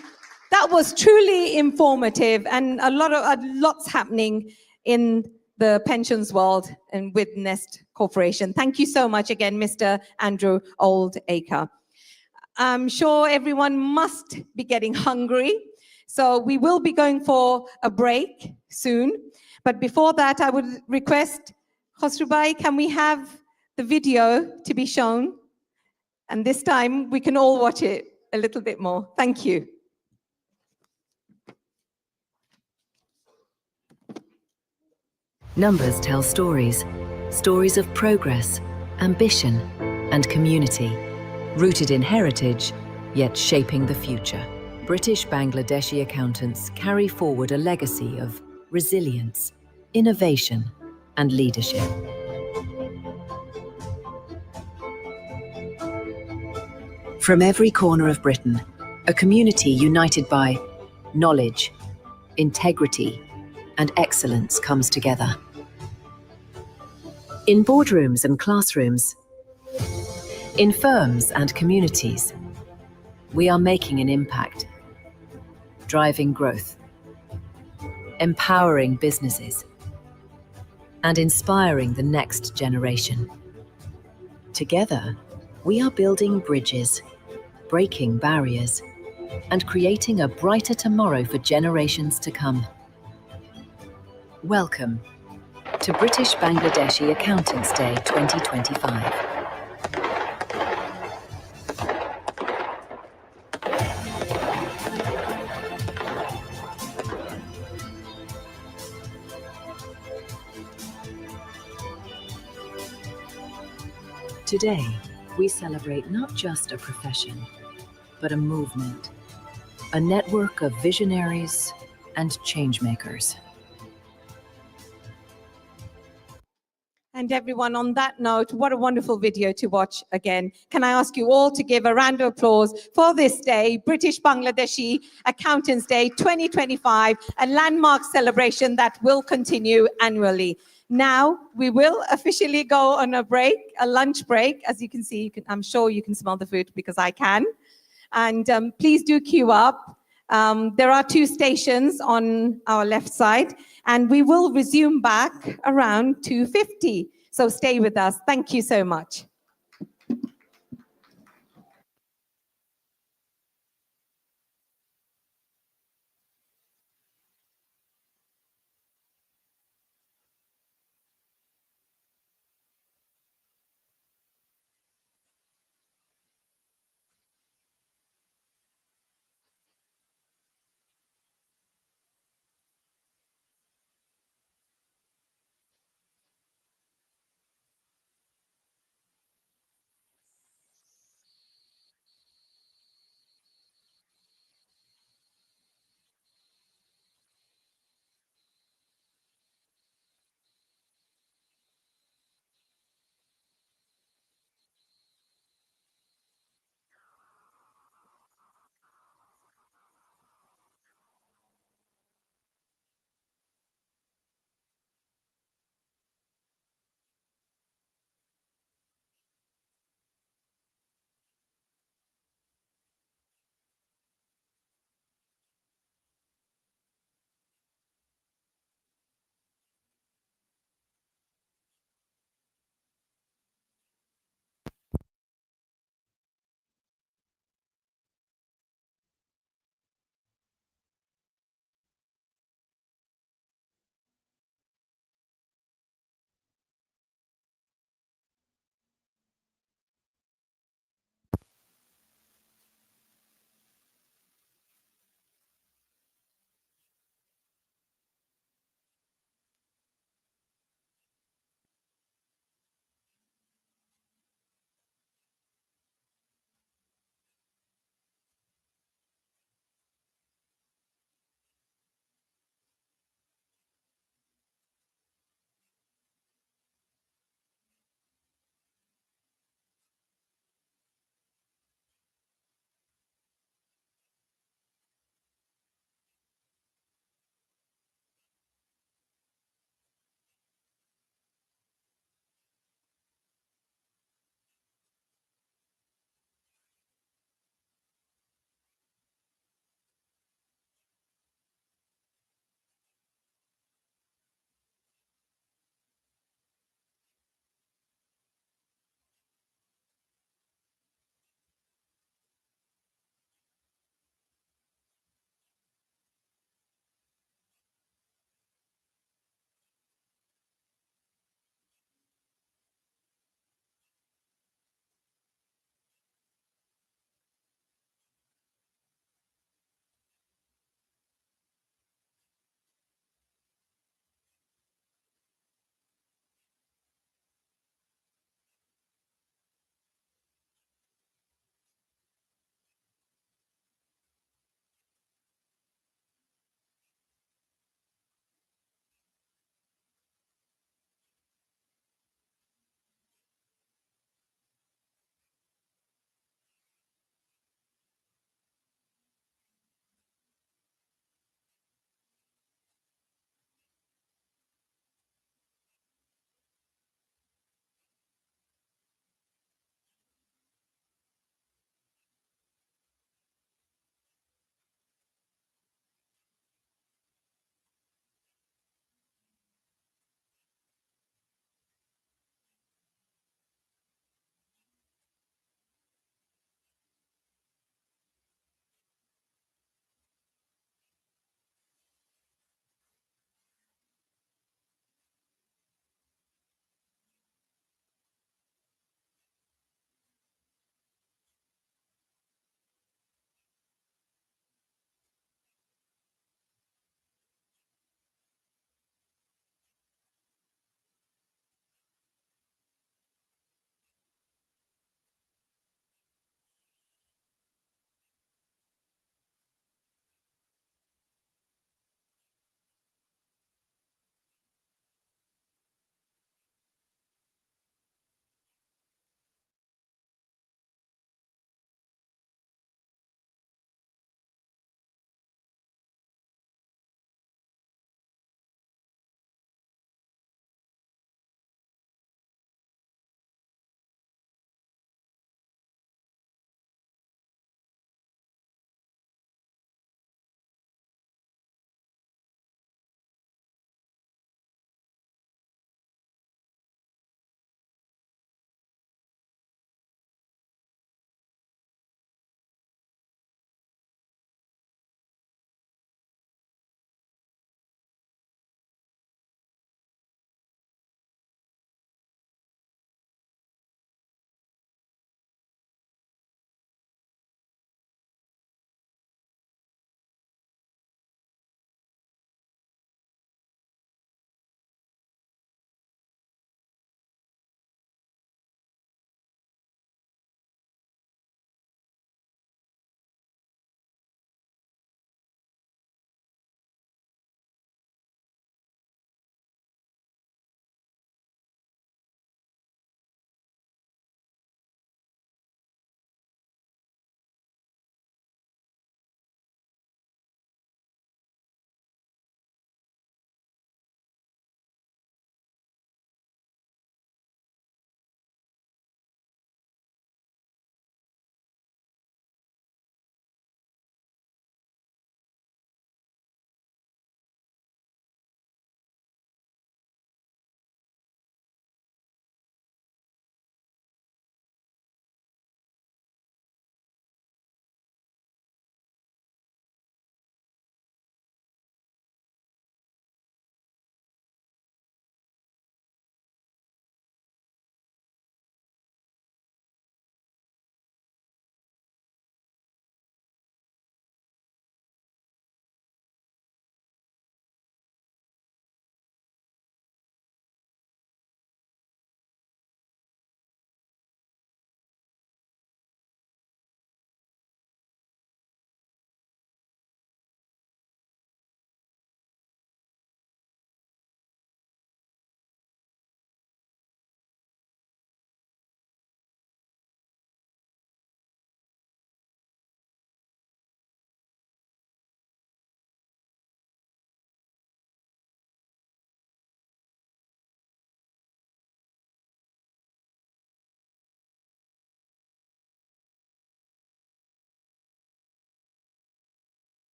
that was truly informative and lots happening in the pensions world and with Nest Corporation. Thank you so much again, Mr. Andrew Oldacre. I'm sure everyone must be getting hungry, so we will be going for a break soon. But before that, I would request, Khosrubai, can we have the video to be shown? And this time we can all watch it a little bit more. Thank you. Numbers tell stories, stories of progress, ambition, and community, rooted in heritage, yet shaping the future. British Bangladeshi accountants carry forward a legacy of resilience, innovation, and leadership. From every corner of Britain, a community united by knowledge, integrity, and excellence comes together. In boardrooms and classrooms, in firms and communities, we are making an impact, driving growth, empowering businesses, and inspiring the next generation. Together, we are building bridges, breaking barriers, and creating a brighter tomorrow for generations to come. Welcome to British Bangladeshi Accountants Day 2025. Today, we celebrate not just a profession, but a movement, a network of visionaries and changemakers. And everyone, on that note, what a wonderful video to watch again. Can I ask you all to give a round of applause for this day, British Bangladeshi Accountants Day 2025, a landmark celebration that will continue annually. Now, we will officially go on a break, a lunch break. As you can see, I'm sure you can smell the food because I can. And please do queue up. There are 2 stations on our left side, and we will resume back around 2:50. So stay with us. Thank you so much.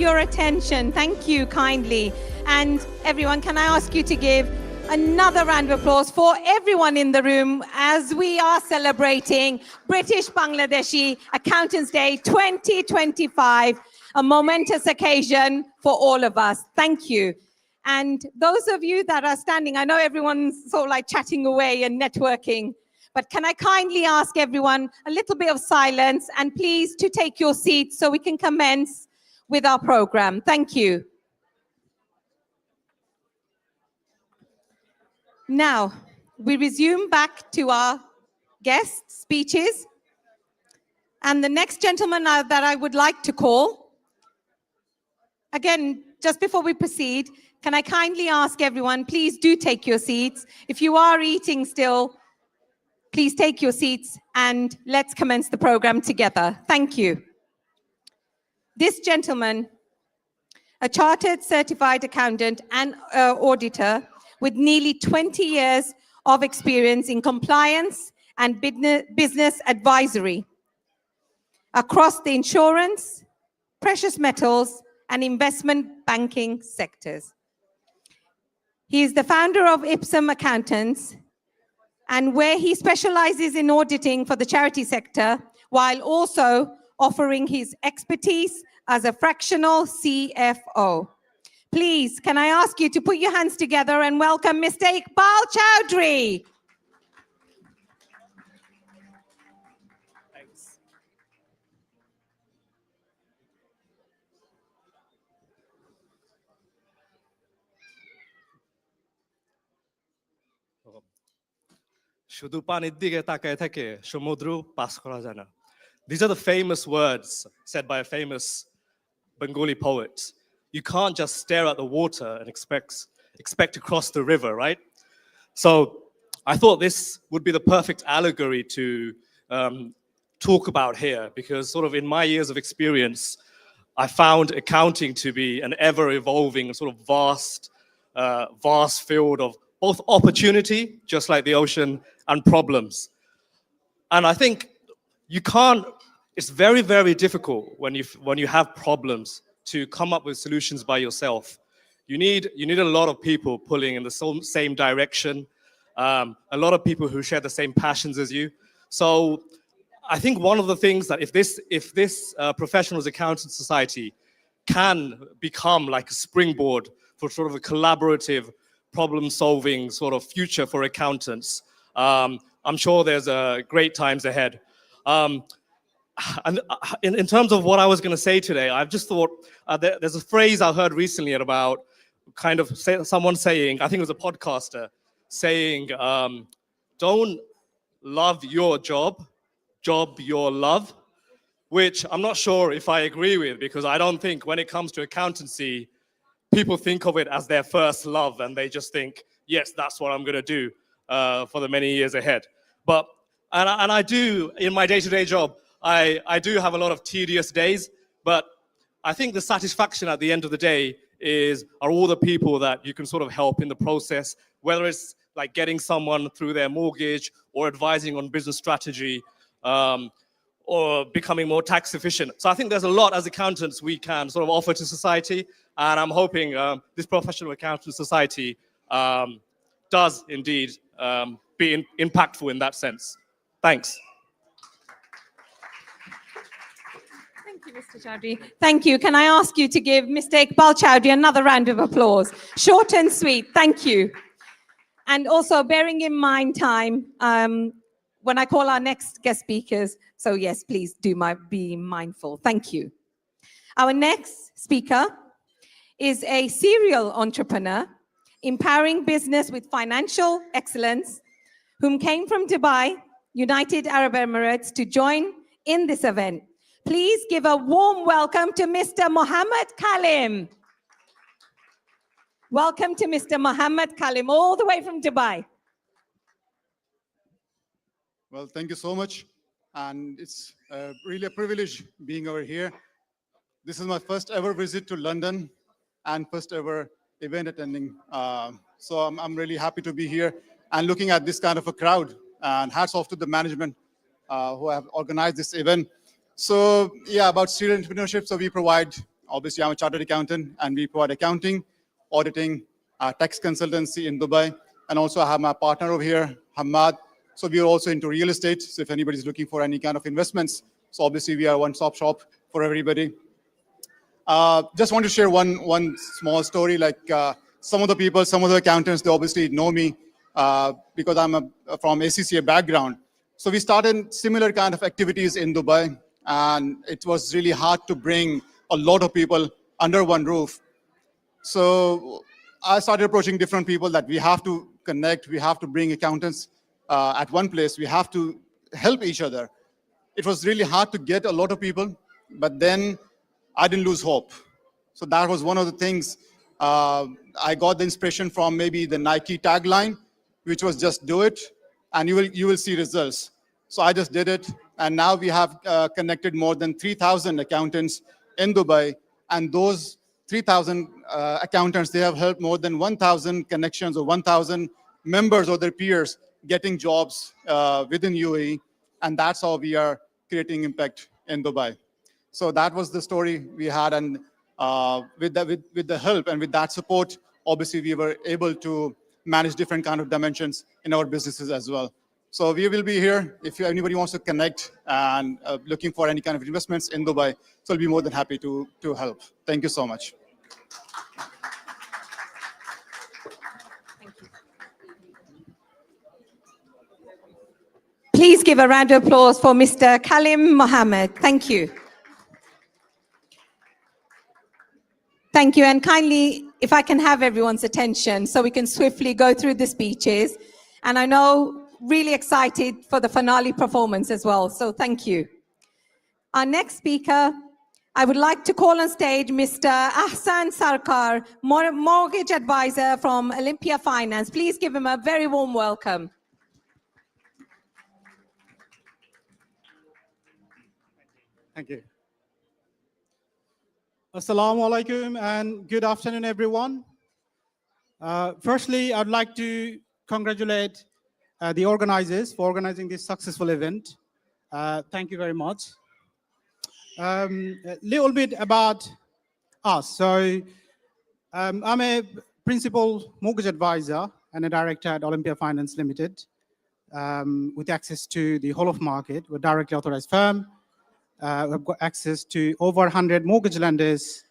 your attention. Thank you kindly. And everyone, can I ask you to give another round of applause for everyone in the room as we are celebrating British Bangladeshi Accountants Day 2025, a momentous occasion for all of us. Thank you. And those of you that are standing, I know everyone's sort of like chatting away and networking, but can I kindly ask everyone a little bit of silence and please to take your seats so we can commence with our program. Thank you. Now, we resume back to our guest speeches. And the next gentleman that I would like to call, again, just before we proceed, can I kindly ask everyone, please do take your seats. If you are eating still, please take your seats and let's commence the program together. Thank you. This gentleman, a chartered certified accountant and auditor with nearly 20 years of experience in compliance and business advisory across the insurance, precious metals, and investment banking sectors. He is the founder of Ipsum Accountants, and where he specializes in auditing for the charity sector, while also offering his expertise as a fractional CFO. Please, can I ask you to put your hands together and welcome Mr. Iqbal Chowdhury. Thanks. শুধু পানির দিকে তাকায় থেকে সমুদ্র pass করা যায় না. These are the famous words said by a famous Bengali poet. You can't just stare at the water and expect to cross the river, right? So I thought this would be the perfect allegory to talk about here, because sort of in my years of experience, I found accounting to be an ever-evolving sort of vast field of both opportunity, just like the ocean, and problems. And I think it's very, very difficult when you have problems to come up with solutions by yourself. You need a lot of people pulling in the same direction, a lot of people who share the same passions as you. So I think one of the things that if this professionals accountant society can become like a springboard for sort of a collaborative problem-solving sort of future for accountants, I'm sure there's great times ahead. And in terms of what I was going to say today, I've just thought there's a phrase I heard recently about kind of someone saying, I think it was a podcaster, saying, don't love your job your love, which I'm not sure if I agree with, because I don't think when it comes to accountancy, people think of it as their first love and they just think, yes, that's what I'm going to do for the many years ahead. But, and I do, in my day-to-day job, I do have a lot of tedious days, but I think the satisfaction at the end of the day are all the people that you can sort of help in the process, whether it's like getting someone through their mortgage or advising on business strategy, or becoming more tax efficient. So I think there's a lot as accountants we can sort of offer to society, and I'm hoping this professional accountant society does indeed be impactful in that sense. Thanks. Thank you, Mr. Chowdhury. Thank you. Can I ask you to give Mr. Iqbal Chowdhury another round of applause? Short and sweet. Thank you. And also bearing in mind time, when I call our next guest speakers, so yes, please do be mindful. Thank you. Our next speaker is a serial entrepreneur, empowering business with financial excellence, whom came from Dubai, United Arab Emirates, to join in this event. Please give a warm welcome to Mr. Mohammed Kalim. Welcome to Mr. Mohammed Kalim, all the way from Dubai. Well, thank you so much. And it's really a privilege being over here. This is my first ever visit to London and first ever event attending. So I'm really happy to be here and looking at this kind of a crowd. And hats off to the management who have organized this event. So yeah, about serial entrepreneurship. So we provide Obviously, I'm a chartered accountant, and we provide accounting, auditing, tax consultancy in Dubai. And also I have my partner over here, Hamad. So we are also into real estate. So if anybody's looking for any kind of investments, so obviously we are a one-stop shop for everybody. Just want to share one small story. Like some of the accountants, they obviously know me because I'm from ACCA background. So we started similar kind of activities in Dubai, and it was really hard to bring a lot of people under one roof. So I started approaching different people that we have to connect, we have to bring accountants at one place, we have to help each other. It was really hard to get a lot of people, but then I didn't lose hope. So that was one of the things. I got the inspiration from maybe the Nike tagline, which was just do it, and you will see results. So I just did it, and now we have connected more than 3,000 accountants in Dubai, and those 3,000 accountants, they have helped more than 1,000 connections or 1,000 members or their peers getting jobs within UAE, and that's how we are creating impact in Dubai. So that was the story we had, and with the help and with that support, obviously we were able to manage different kind of dimensions in our businesses as well. So we will be here if anybody wants to connect and looking for any kind of investments in Dubai. So I'll be more than happy to help. Thank you so much. Please give a round of applause for Mr. Kalim Mohammed. Thank you. Thank you, and kindly, if I can have everyone's attention so we can swiftly go through the speeches. And I know, really excited for the finale performance as well, so thank you. Our next speaker, I would like to call on stage Mr. Ahsan Sarkar, mortgage advisor from Olympia Finance. Please give him a very warm welcome. Thank you. Assalamu alaikum and good afternoon, everyone. Firstly, I'd like to congratulate the organizers for organizing this successful event. Thank you very much. A little bit about us. So I'm a principal mortgage advisor and a director at Olympia Finance Limited with access to the whole of market. We're a directly authorized firm. We've got access to over 100 mortgage lenders,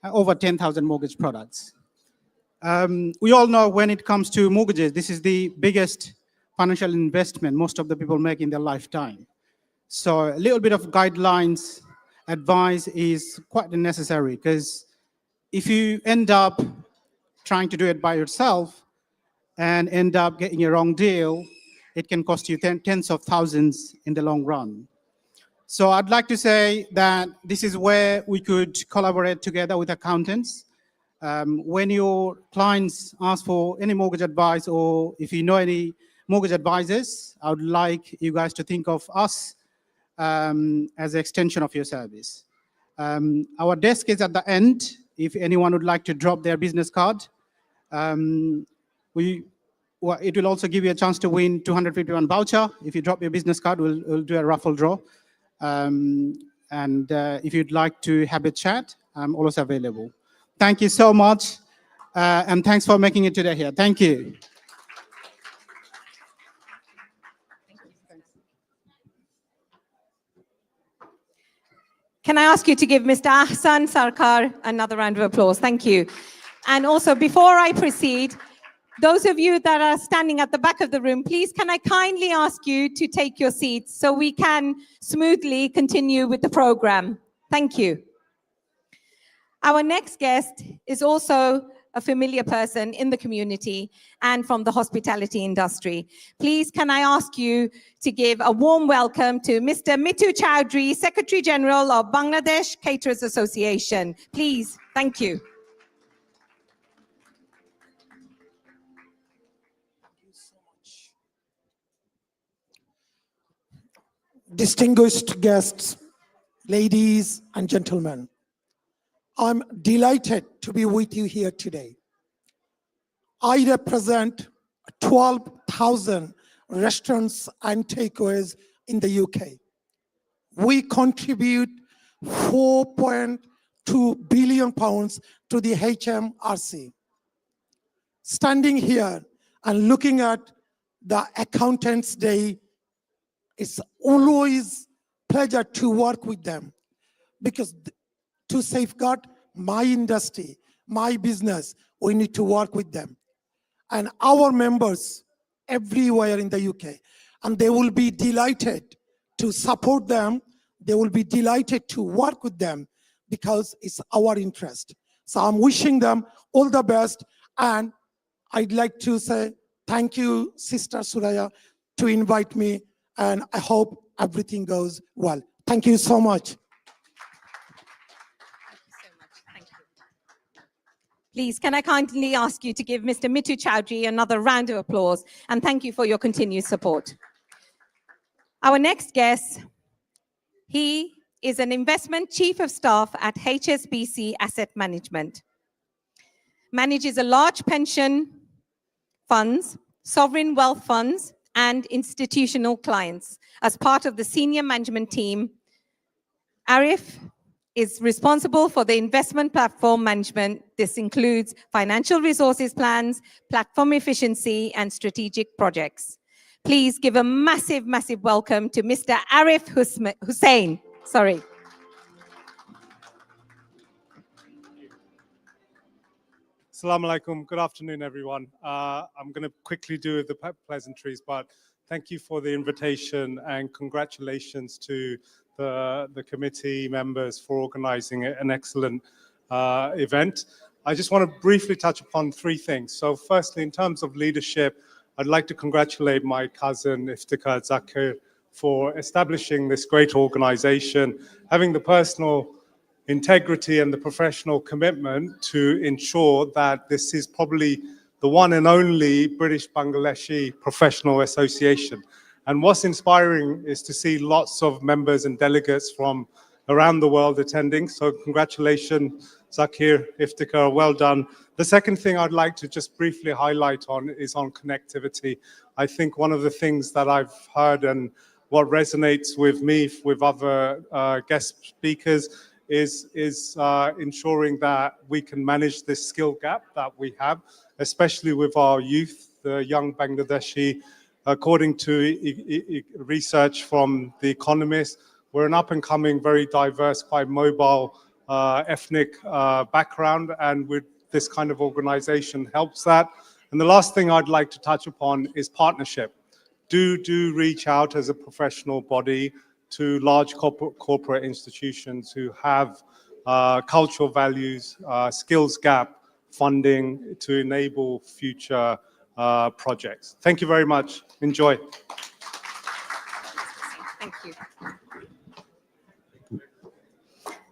over 10,000 mortgage products. We all know when it comes to mortgages, this is the biggest financial investment most of the people make in their lifetime. So a little bit of guidelines, advice is quite necessary, because if you end up trying to do it by yourself and end up getting a wrong deal, it can cost you tens of thousands in the long run. So I'd like to say that this is where we could collaborate together with accountants. When your clients ask for any mortgage advice, or if you know any mortgage advisors, I would like you guys to think of us as an extension of your service. Our desk is at the end. If anyone would like to drop their business card, it will also give you a chance to win 251 voucher. If you drop your business card, we'll do a raffle draw. If you'd like to have a chat, I'm always available. Thank you so much, and thanks for making it today here. Thank you. Can I ask you to give Mr. Ahsan Sarkar another round of applause? Thank you. And also, before I proceed, those of you that are standing at the back of the room, please can I kindly ask you to take your seats so we can smoothly continue with the program. Thank you. Our next guest is also a familiar person in the community and from the hospitality industry. Please can I ask you to give a warm welcome to Mr. Mitu Chowdhury, Secretary General of Bangladesh Caterers Association. Please, thank you. Distinguished guests, ladies and gentlemen, I'm delighted to be with you here today. I represent 12,000 restaurants and takeaways in the UK. We contribute 2 billion pounds to the HMRC. Standing here and looking at the Accountants Day, it's always pleasure to work with them, because to safeguard my industry, my business, we need to work with them. And our members everywhere in the UK, and they will be delighted to support them. They will be delighted to work with them because it's our interest. So I'm wishing them all the best, and I'd like to say thank you, Sister Suraya, to invite me, and I hope everything goes well. Thank you so much. Please, can I kindly ask you to give Mr. Mittu Chowdhury another round of applause, and thank you for your continued support. Our next guest, he is an investment chief of staff at HSBC Asset Management. Manages a large pension funds, sovereign wealth funds, and institutional clients. As part of the senior management team, Arif is responsible for the investment platform management. This includes financial resources plans, platform efficiency, and strategic projects. Please give a massive, massive welcome to Mr. Arif Hussain. Sorry. Assalamu alaikum. Good afternoon, everyone. I'm going to quickly do the pleasantries, but thank you for the invitation and congratulations to the committee members for organizing an excellent event. I just want to briefly touch upon three things. So firstly, in terms of leadership, I'd like to congratulate my cousin Iftikhar Zakir for establishing this great organization, having the personal integrity and the professional commitment to ensure that this is probably the one and only British Bangladeshi professional association. And what's inspiring is to see lots of members and delegates from around the world attending. So congratulations, Zakir, Iftikhar, well done. The second thing I'd like to just briefly highlight on is on connectivity. I think one of the things that I've heard and what resonates with me, with other guest speakers, is ensuring that we can manage this skill gap that we have, especially with our youth, the young Bangladeshi. According to research from The Economist, we're an up-and-coming, very diverse, quite mobile ethnic background, and with this kind of organization helps that. And the last thing I'd like to touch upon is partnership. Do reach out as a professional body to large corporate institutions who have cultural values, skills gap funding to enable future projects. Thank you very much. Enjoy. Thank you.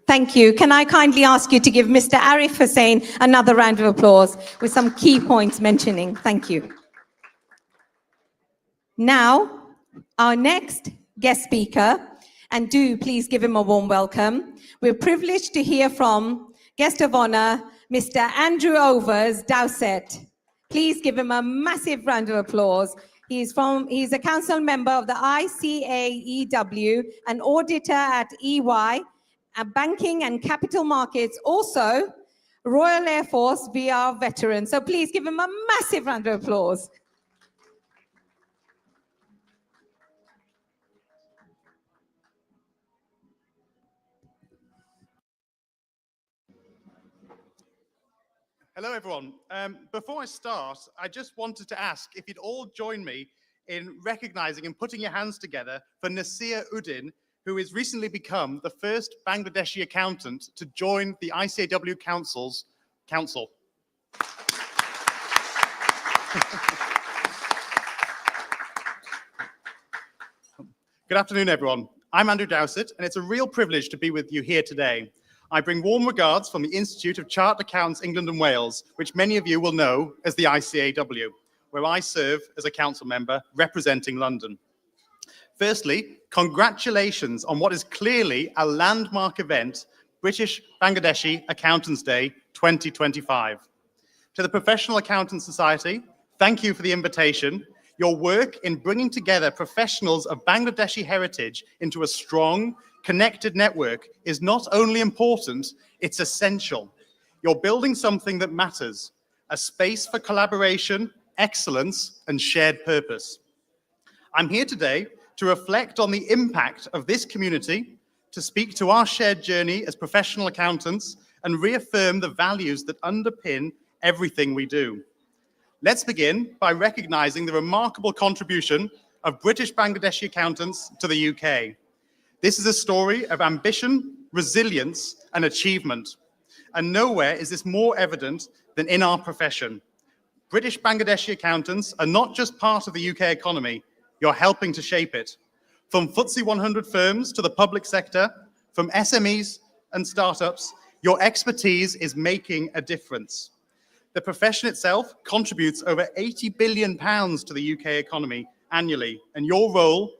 Thank you. Can I kindly ask you to give Mr. Arif Hussain another round of applause with some key points mentioning. Thank you. Now, our next guest speaker, and do please give him a warm welcome. We're privileged to hear from guest of honor, Mr. Andrew Overs Dowsett. Please give him a massive round of applause. He's a council member of the ICAEW, an auditor at EY, banking and capital markets, also Royal Air Force VR veteran. So please give him a massive round of applause. Hello, everyone. Before I start, I just wanted to ask if you'd all join me in recognizing and putting your hands together for Nasir Uddin, who has recently become the first Bangladeshi accountant to join the ICAW Council. Good afternoon, everyone. I'm Andrew Dowsett, and it's a real privilege to be with you here today. I bring warm regards from the Institute of Chartered Accountants England and Wales, which many of you will know as the ICAW, where I serve as a council member representing London. Firstly, congratulations on what is clearly a landmark event, British Bangladeshi Accountants Day 2025. To the Professional Accountants Society, thank you for the invitation. Your work in bringing together professionals of Bangladeshi heritage into a strong, connected network is not only important, it's essential. You're building something that matters, a space for collaboration, excellence, and shared purpose. I'm here today to reflect on the impact of this community, to speak to our shared journey as professional accountants, and reaffirm the values that underpin everything we do. Let's begin by recognizing the remarkable contribution of British Bangladeshi accountants to the UK. This is a story of ambition, resilience, and achievement. And nowhere is this more evident than in our profession. British Bangladeshi accountants are not just part of the UK economy, you're helping to shape it. From FTSE 100 firms to the public sector, from SMEs and startups, your expertise is making a difference. The profession itself contributes over £80 billion to the UK economy annually, and your role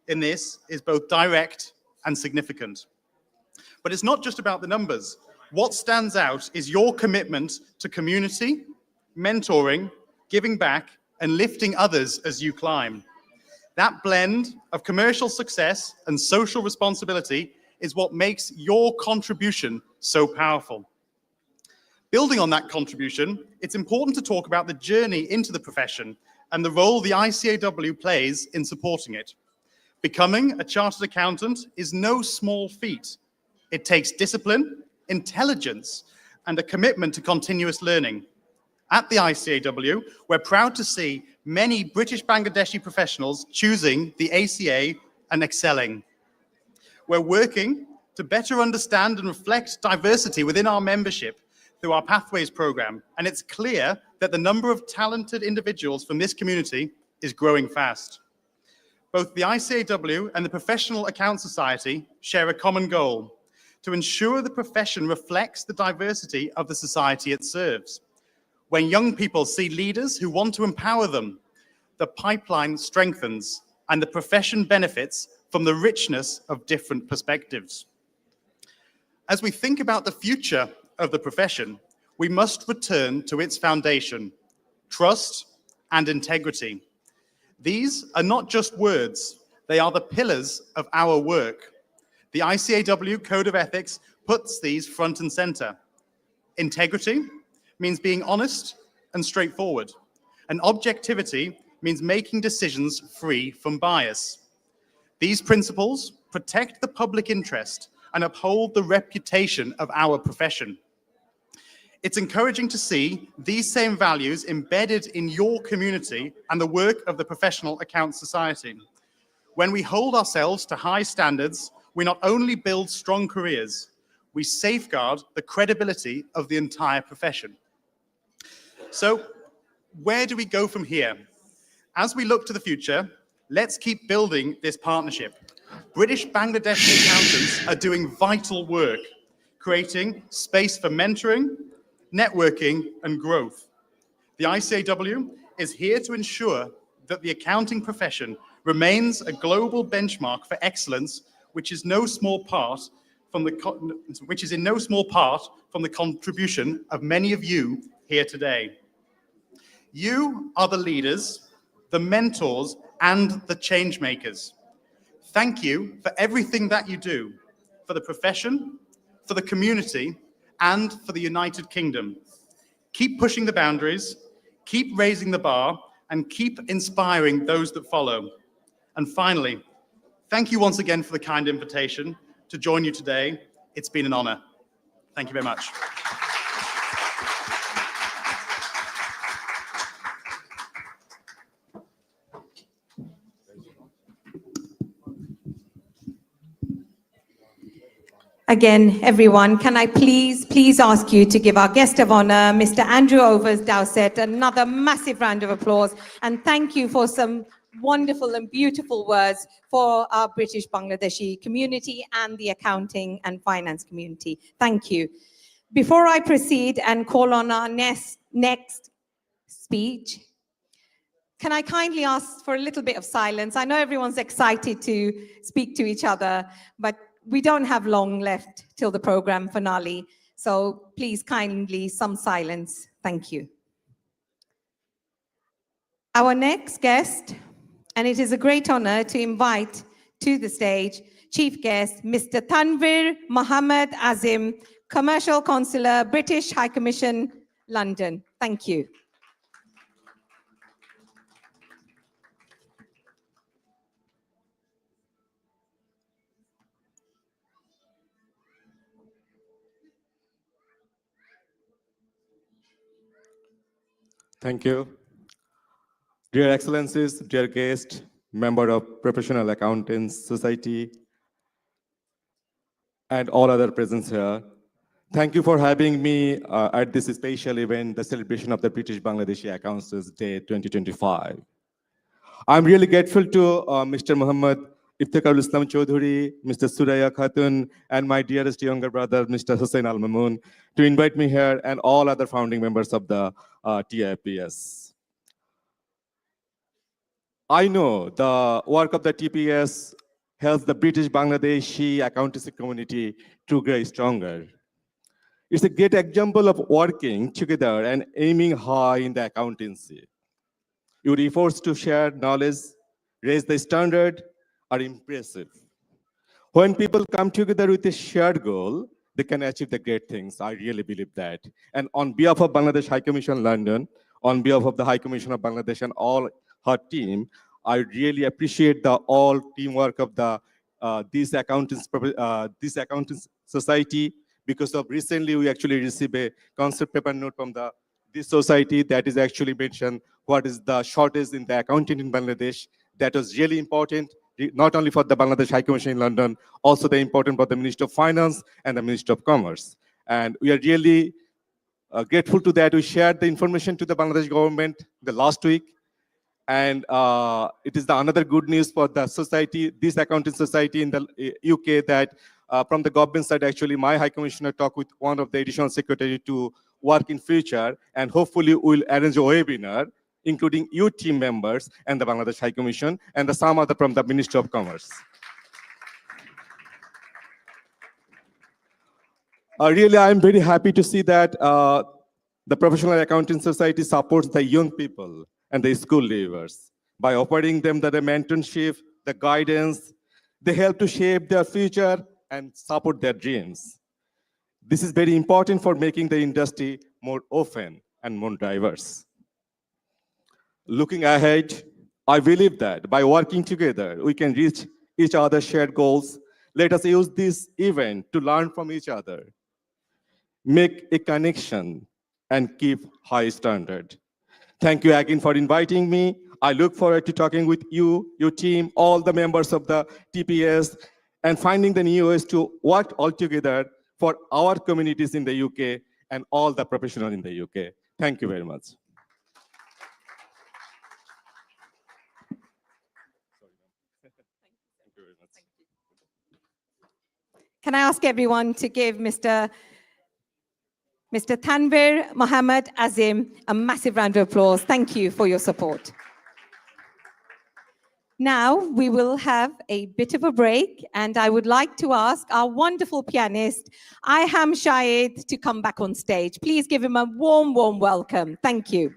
in this is both direct and significant. But it's not just about the numbers. What stands out is your commitment to community, mentoring, giving back, and lifting others as you climb. That blend of commercial success and social responsibility is what makes your contribution so powerful. Building on that contribution, it's important to talk about the journey into the profession and the role the ICAW plays in supporting it. Becoming a chartered accountant is no small feat. It takes discipline, intelligence, and a commitment to continuous learning. At the ICAW, we're proud to see many British Bangladeshi professionals choosing the ACA and excelling. We're working to better understand and reflect diversity within our membership through our Pathways program, and it's clear that the number of talented individuals from this community is growing fast. Both the ICAW and the Professional Account Society share a common goal: to ensure the profession reflects the diversity of the society it serves. When young people see leaders who want to empower them, the pipeline strengthens and the profession benefits from the richness of different perspectives. As we think about the future of the profession, we must return to its foundation: trust and integrity. These are not just words, they are the pillars of our work. The ICAW Code of Ethics puts these front and center. Integrity means being honest and straightforward, and objectivity means making decisions free from bias. These principles protect the public interest and uphold the reputation of our profession. It's encouraging to see these same values embedded in your community and the work of the Professional Account Society. When we hold ourselves to high standards, we not only build strong careers, we safeguard the credibility of the entire profession. So, where do we go from here? As we look to the future, let's keep building this partnership. British Bangladeshi accountants are doing vital work, creating space for mentoring, networking, and growth. The ICAW is here to ensure that the accounting profession remains a global benchmark for excellence, which is in no small part from the contribution of many of you here today. You are the leaders, the mentors, and the change makers. Thank you for everything that you do, for the profession, for the community, and for the United Kingdom. Keep pushing the boundaries, keep raising the bar, and keep inspiring those that follow. And finally, thank you once again for the kind invitation to join you today. It's been an honor. Thank you very much. Again, everyone, can I please ask you to give our guest of honor, Mr. Andrew Overs Dowsett, another massive round of applause, and thank you for some wonderful and beautiful words for our British Bangladeshi community and the accounting and finance community. Thank you. Before I proceed and call on our next speech, can I kindly ask for a little bit of silence? I know everyone's excited to speak to each other, but we don't have long left till the program finale, so please kindly some silence. Thank you. Our next guest, and it is a great honor to invite to the stage chief guest, Mr. Tanvir Mohammed Azim, Commercial Consular, British High Commission, London. Thank you. Thank you. Dear Excellencies, dear guest, member of Professional Accountants Society, and all other presents here. Thank you for having me at this special event, the celebration of the British Bangladeshi Accountants Day 2025. I'm really grateful to Mr. Muhammad Iftikharul Islam Chaudhuri, Mr. Suraya Khatun, and my dearest younger brother, Mr. Hussein Al Mamoon, to invite me here and all other founding members of the TIPS. I know the work of the TPS helps the British Bangladeshi accountancy community to grow stronger. It's a great example of working together and aiming high in the accountancy. Your efforts to share knowledge, raise the standard are impressive. When people come together with a shared goal, they can achieve the great things. I really believe that. And on behalf of Bangladesh High Commission London, on behalf of the High Commission of Bangladesh and all her team, I really appreciate the all teamwork of the this accountants society, because of recently we actually received a concept paper note from this society that is actually mentioned what is the shortage in the accounting in Bangladesh. That was really important, not only for the Bangladesh High Commission in London, also the important for the Minister of Finance and the Minister of Commerce. And we are really grateful to that. We shared the information to the Bangladesh government the last week. And it is another good news for the society, this accounting society in the UK, that from the government side, actually, my High Commissioner talked with one of the additional secretary to work in future, and hopefully we'll arrange a webinar, including you team members and the Bangladesh High Commission, and some other from the Ministry of Commerce. Really, I'm very happy to see that the Professional Accounting Society supports the young people and the school leavers by offering them the mentorship, the guidance. They help to shape their future and support their dreams. This is very important for making the industry more open and more diverse. Looking ahead, I believe that by working together, we can reach each other's shared goals. Let us use this event to learn from each other, make a connection, and keep high standard. Thank you again for inviting me. I look forward to talking with you, your team, all the members of the TPS, and finding the new ways to work all together for our communities in the UK and all the professionals in the UK. Thank you very much. Can I ask everyone to give Mr. Tanvir Mohammed Azim a massive round of applause. Thank you for your support. Now we will have a bit of a break, and I would like to ask our wonderful pianist, Iham Shahid, to come back on stage. Please give him a warm, warm welcome. Thank you.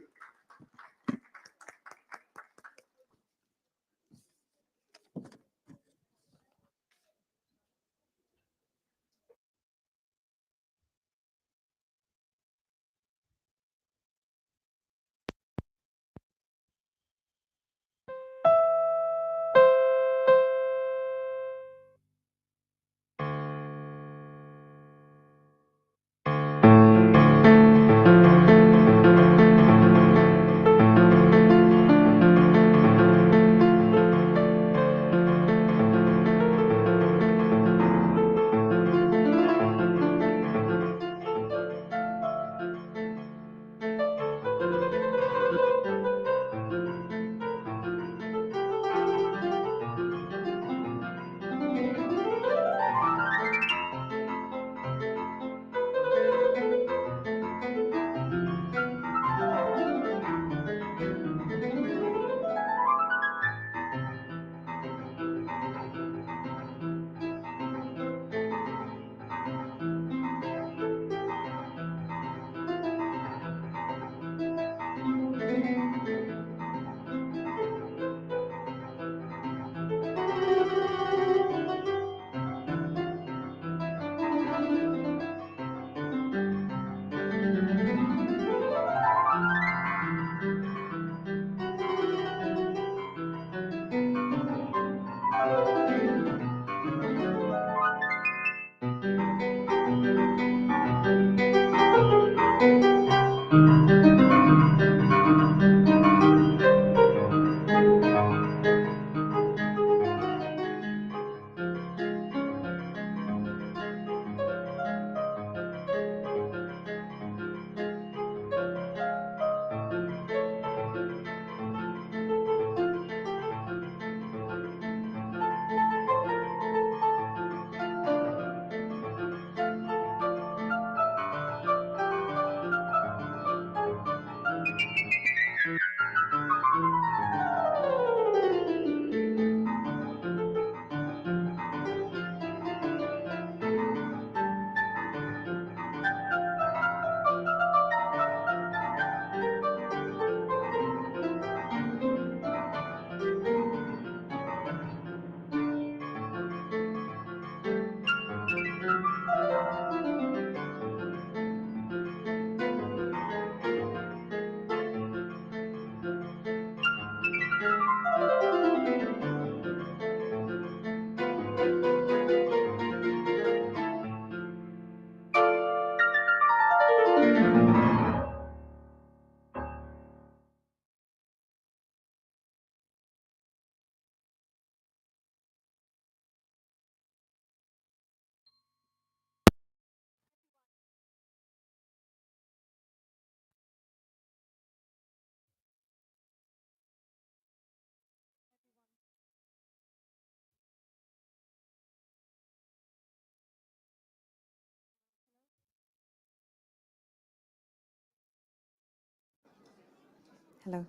Hello.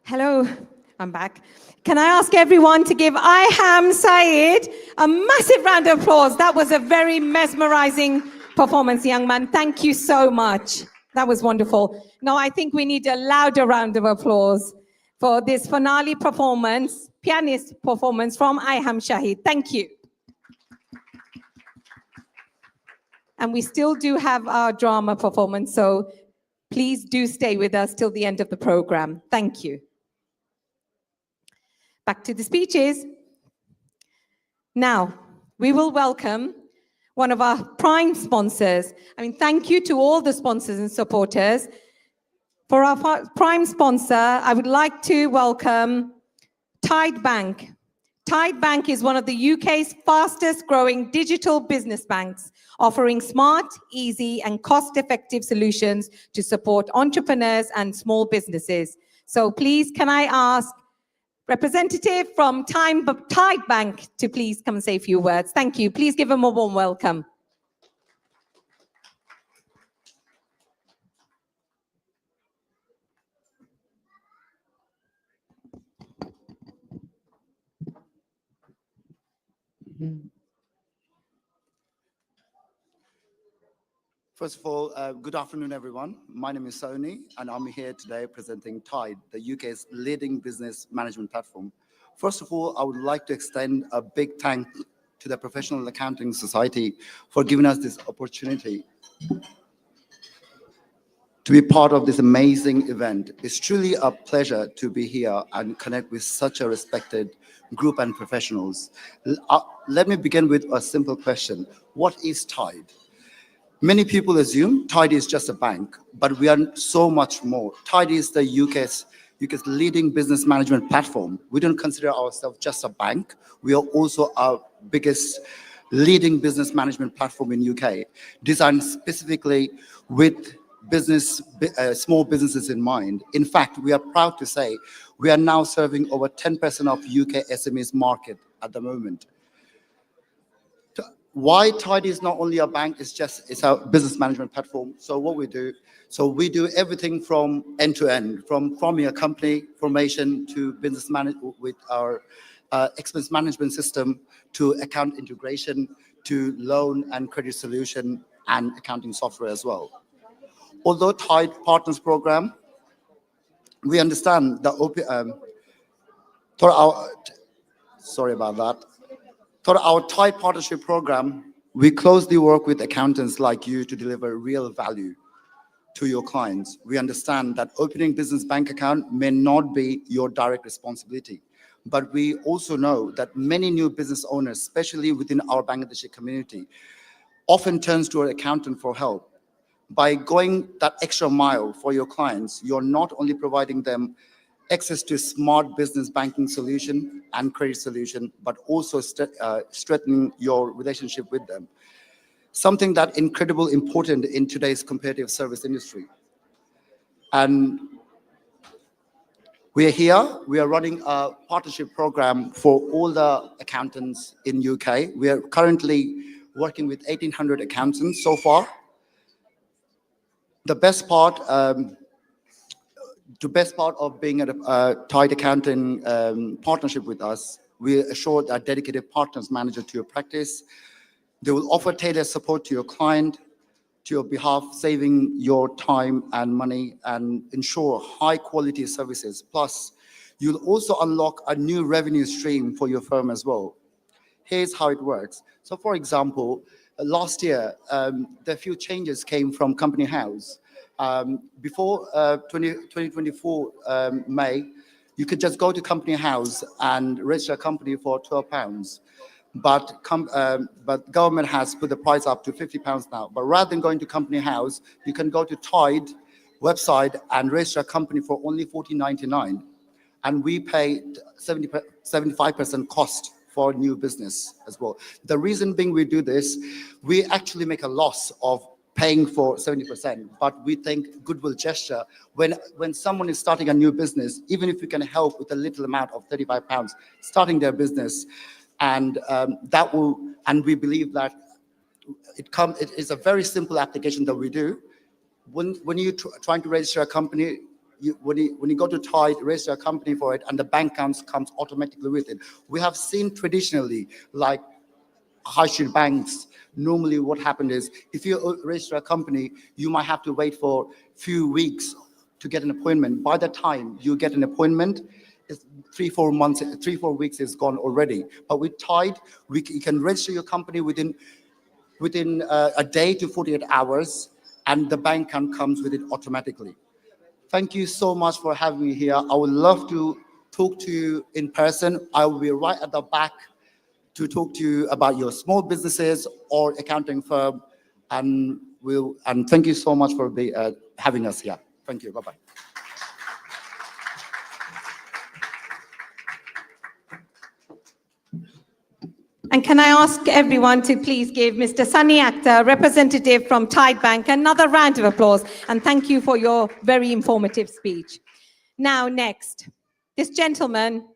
Hello, I'm back. Can I ask everyone to give Iham Saeed a massive round of applause? That was a very mesmerizing performance, young man. Thank you so much. That was wonderful. Now, I think we need a louder round of applause for this finale performance, pianist performance from Iham Shahid. Thank you. And we still do have our drama performance, so please do stay with us till the end of the program. Thank you. Back to the speeches. Now, we will welcome one of our prime sponsors. Thank you to all the sponsors and supporters. For our prime sponsor, I would like to welcome Tide Bank. Tide Bank is one of the UK's fastest growing digital business banks, offering smart, easy, and cost-effective solutions to support entrepreneurs and small businesses. So please, can I ask representative from Tide Bank to please come and say a few words. Thank you. Please give them a warm welcome. First of all, good afternoon, everyone. My name is Sony, and I'm here today presenting Tide, the UK's leading business management platform. First of all, I would like to extend a big thank to the Professional Accounting Society for giving us this opportunity to be part of this amazing event. It's truly a pleasure to be here and connect with such a respected group and professionals. Let me begin with a simple question. What is Tide? Many people assume Tide is just a bank, but we are so much more. Tide is the UK's leading business management platform. We don't consider ourselves just a bank. We are also our biggest leading business management platform in UK, designed specifically with small businesses in mind. In fact, we are proud to say we are now serving over 10% of UK SMEs market at the moment. Why Tide is not only a bank, it's our business management platform. So what we do everything from end to end, from forming a company formation to business management with our expense management system, to account integration, to loan and credit solution and accounting software as well. Although Tide Partners Program, we understand the For our Tide Partnership Program, we closely work with accountants like you to deliver real value to your clients. We understand that opening business bank account may not be your direct responsibility, but we also know that many new business owners, especially within our Bangladeshi community, often turns to an accountant for help. By going that extra mile for your clients, you're not only providing them access to smart business banking solution and credit solution, but also strengthening your relationship with them. Something that's incredibly important in today's competitive service industry. And we are here, we are running a partnership program for all the accountants in UK. We are currently working with 1,800 accountants so far. The best part of being a Tide Accounting partnership with us, we assured a dedicated partners manager to your practice. They will offer tailored support to your client, to your behalf, saving your time and money and ensure high quality services. Plus, you'll also unlock a new revenue stream for your firm as well. Here's how it works. So for example, last year, the few changes came from Company House. Before 2024 May, you could just go to Company House and register a company for £12. But government has put the price up to £50 now. But rather than going to Company House, you can go to Tide website and register a company for only £14.99. And we pay 75% cost for new business as well. The reason being we do this, we actually make a loss of paying for 70%, but we think goodwill gesture, when someone is starting a new business, even if you can help with a little amount of £35, starting their business, and we believe that it is a very simple application that we do. When you're trying to register a company, when you go to Tide, register a company for it, and the bank accounts comes automatically with it. We have seen traditionally, like high street banks, normally what happened is if you register a company, you might have to wait for a few weeks to get an appointment. By the time you get an appointment, it's 3-4 weeks is gone already. But with Tide, you can register your company within a day to 48 hours, and the bank account comes with it automatically. Thank you so much for having me here. I would love to talk to you in person. I will be right at the back to talk to you about your small businesses or accounting firm, and thank you so much for having us here. Thank you. Bye-bye. And can I ask everyone to please give Mr. Sunny Akhtar, representative from Tide Bank, another round of applause. And thank you for your very informative speech. Now, next, this gentleman,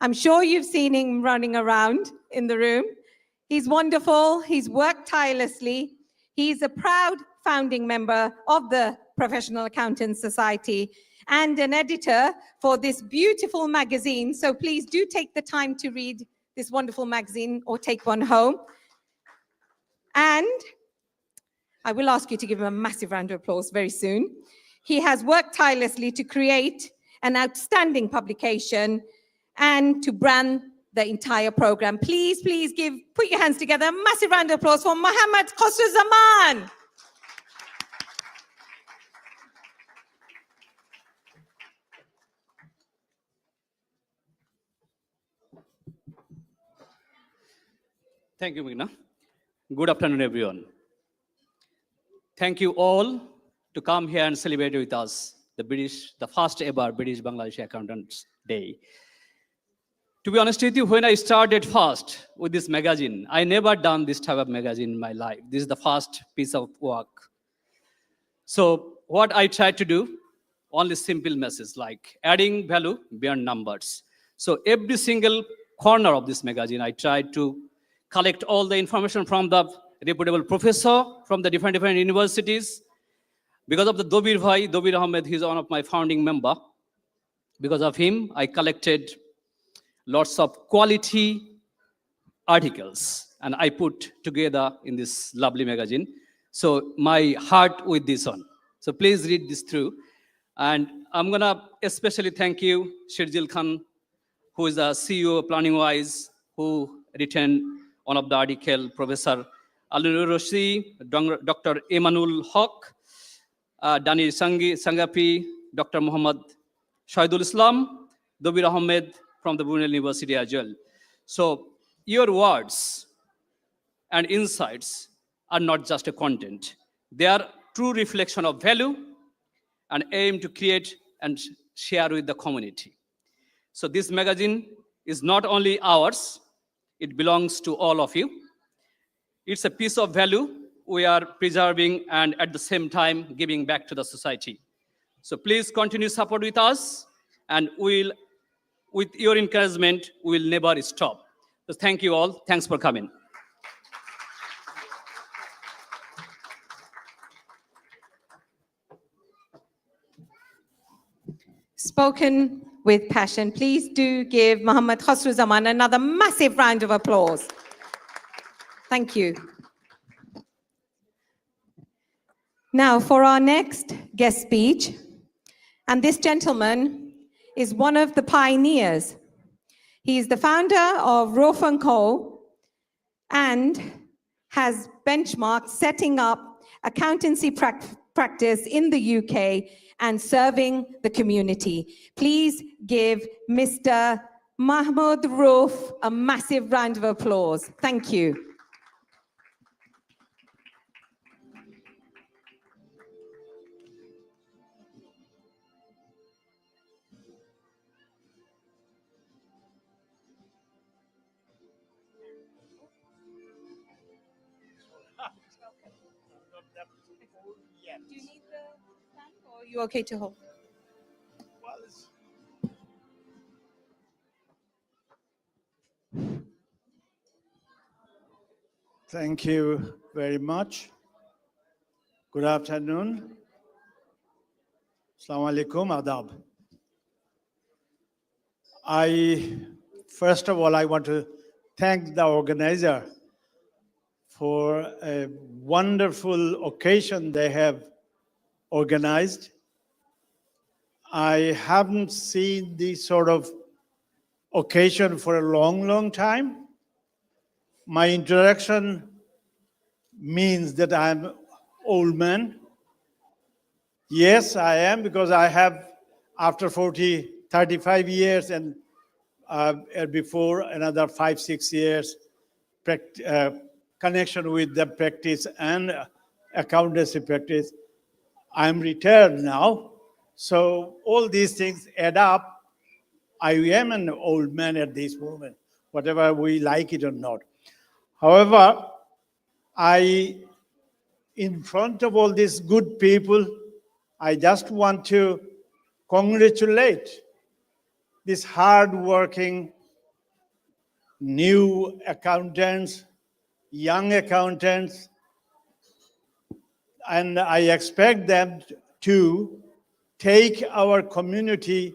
I'm sure you've seen him running around in the room. He's wonderful. He's worked tirelessly. He's a proud founding member of the Professional Accountants Society and an editor for this beautiful magazine. So please do take the time to read this wonderful magazine or take one home. And I will ask you to give him a massive round of applause very soon. He has worked tirelessly to create an outstanding publication and to brand the entire program. Please put your hands together. A massive round of applause for Mohammad Khosrow Zaman. Thank you, Meghna. Good afternoon, everyone. Thank you all to come here and celebrate with us the first ever British Bangladeshi Accountants Day. To be honest with you, when I started first with this magazine, I never done this type of magazine in my life. This is the first piece of work. So what I tried to do, only simple message like adding value beyond numbers. So every single corner of this magazine, I tried to collect all the information from the reputable professor from the different universities. Because of the Dobir Ahmed, he's one of my founding member. Because of him, I collected lots of quality articles and I put together in this lovely magazine. So my heart with this one. So please read this through. And I'm gonna especially thank you, Shirjil Khan, who is the CEO of Planning Wise, who written one of the article, Professor Alun Roshi, Dr. Emanul Haq, Dani Sangapi, Dr. Muhammad Shahidul Islam, Dobir Ahmed from the Brunel University as well. So your words and insights are not just a content. They are true reflection of value and aim to create and share with the community. So this magazine is not only ours, it belongs to all of you. It's a piece of value we are preserving and at the same time giving back to the society. So please continue support with us and with your encouragement, we will never stop. So thank you all. Thanks for coming. Spoken with passion. Please do give Mohammad Khosrow Zaman another massive round of applause. Thank you. Now for our next guest speech, and this gentleman is one of the pioneers. He is the founder of Rof & Co. and has benchmarked setting up accountancy practice in the UK and serving the community. Please give Mr. Mahmoud Rof a massive round of applause. Thank you. Do you need the stand or are you okay to hold? Thank you very much. Good afternoon. Assalamu alaikum, adab. First of all, I want to thank the organizer for a wonderful occasion they have organized. I haven't seen this sort of occasion for a long, long time. My introduction means that I'm old man. Yes, I am, because I have, after 35 years and before another 5-6 years connection with the practice and accountancy practice, I'm retired now. So all these things add up. I am an old man at this moment, whatever we like it or not. However, in front of all these good people, I just want to congratulate these hard-working new accountants, young accountants, and I expect them to take our community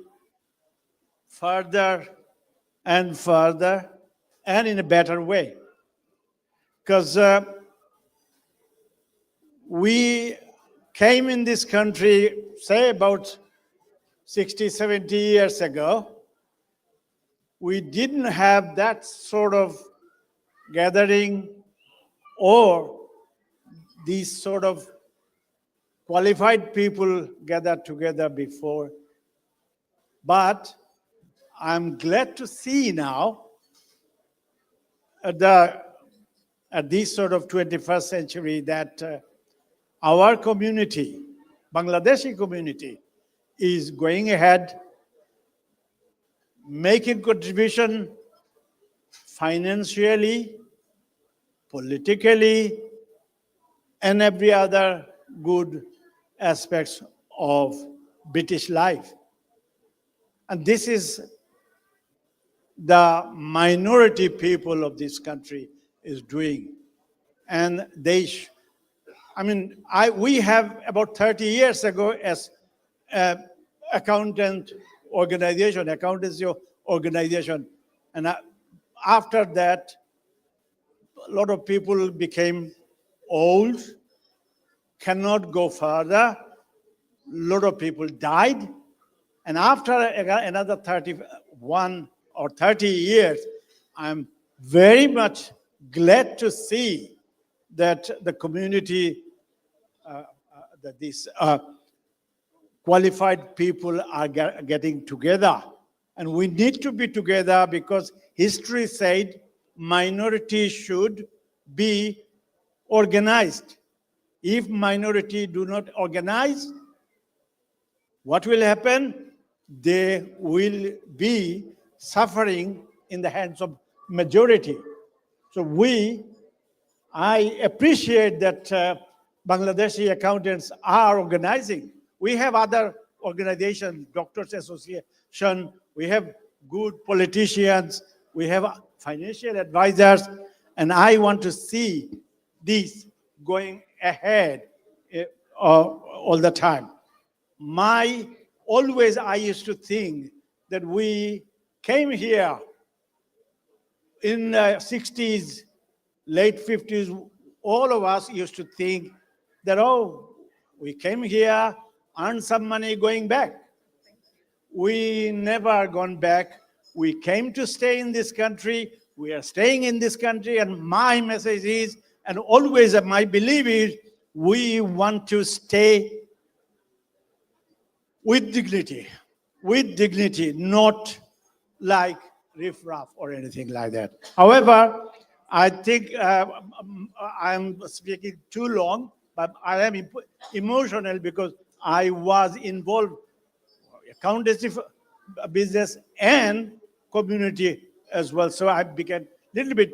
further and further and in a better way. Because we came in this country, say about 60, 70 years ago. We didn't have that sort of gathering or these sort of qualified people gathered together before. But I'm glad to see now at this sort of 21st century that our community, Bangladeshi community, is going ahead, making contribution financially, politically, and every other good aspects of British life. And this is the minority people of this country is doing. And we have about 30 years ago as accountancy organization. And after that, a lot of people became old, cannot go further. A lot of people died. And after another 31 or 30 years, I'm very much glad to see that the community, that these qualified people are getting together. And we need to be together because history said minorities should be organized. If minority do not organize, what will happen? They will be suffering in the hands of majority. So I appreciate that Bangladeshi accountants are organizing. We have other organizations, Doctors Association, we have good politicians, we have financial advisors, and I want to see this going ahead all the time. Always I used to think that we came here in the 60s, late 50s, all of us used to think that, oh, we came here, earned some money, going back. We never gone back. We came to stay in this country. We are staying in this country, and my message is, and always my belief is, we want to stay with dignity, not like riffraff or anything like that. However, I think I'm speaking too long, but I am emotional because I was involved in accountancy business and community as well. So I became a little bit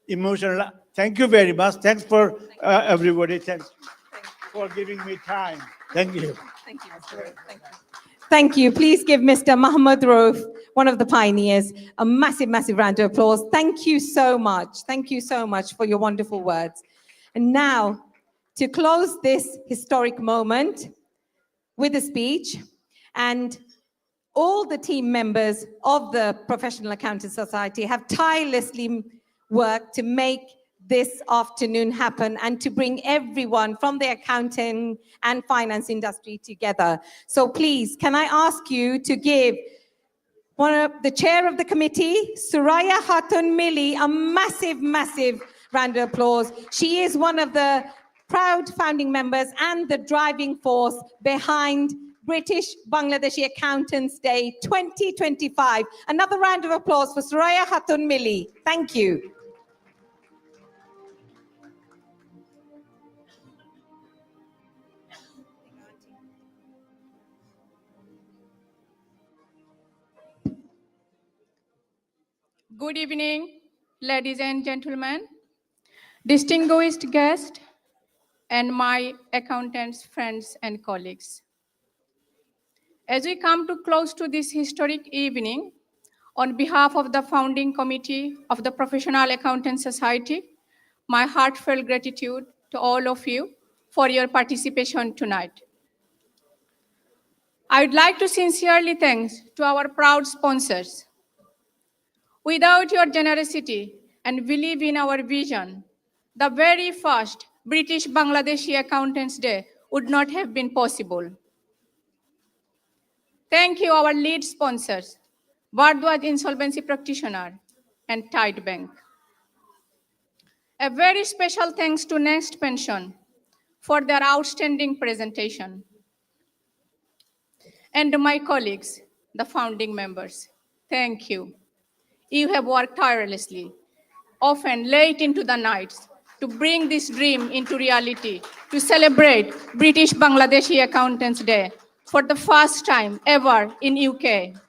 emotional. Thank you very much. Thanks for everybody. Thanks for giving me time. Thank you. Thank you, Mr. Rauf. Thank you. Thank you. Please give Mr. Mohammed Rauf, one of the pioneers, a massive, massive round of applause. Thank you so much. Thank you so much for your wonderful words. And now, to close this historic moment with a speech, And all the team members of the Professional Accountants Society have tirelessly worked to make this afternoon happen and to bring everyone from the accounting and finance industry together. So please, can I ask you to give the chair of the committee, Suraya Hatun Mili, a massive, massive round of applause. She is one of the proud founding members and the driving force behind British Bangladeshi Accountants Day 2025. Another round of applause for Suraya Hatun Mili. Thank you. Good evening, ladies and gentlemen, distinguished guests, and my accountants, friends, and colleagues. As we come to close to this historic evening, on behalf of the founding committee of the Professional Accountants Society, my heartfelt gratitude to all of you for your participation tonight. I would like to sincerely thank to our proud sponsors. Without your generosity and belief in our vision, the very first British Bangladeshi Accountants Day would not have been possible. Thank you, our lead sponsors, Bardwaj Insolvency Practitioner and Tide Bank. A very special thanks to Next Pension for their outstanding presentation. And to my colleagues, the founding members, thank you. You have worked tirelessly, often late into the nights, to bring this dream into reality, to celebrate British Bangladeshi Accountants Day for the first time ever in UK.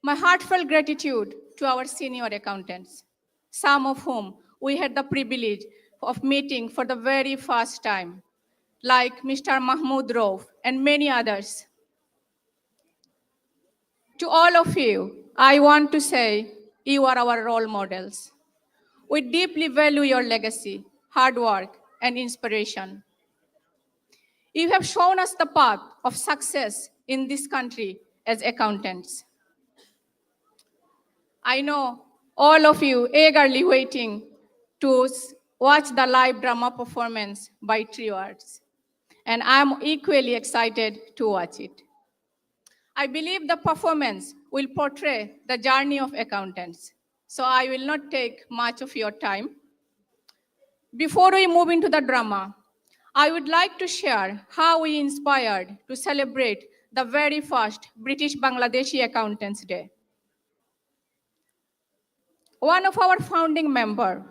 My heartfelt gratitude to our senior accountants, some of whom we had the privilege of meeting for the very first time, like Mr. Mahmoud Rauf and many others. To all of you, I want to say you are our role models. We deeply value your legacy, hard work, and inspiration. You have shown us the path of success in this country as accountants. I know all of you eagerly waiting to watch the live drama performance by Treewords, and I'm equally excited to watch it. I believe the performance will portray the journey of accountants, so I will not take much of your time. Before we move into the drama, I would like to share how we inspired to celebrate the very first British Bangladeshi Accountants Day. One of our founding members,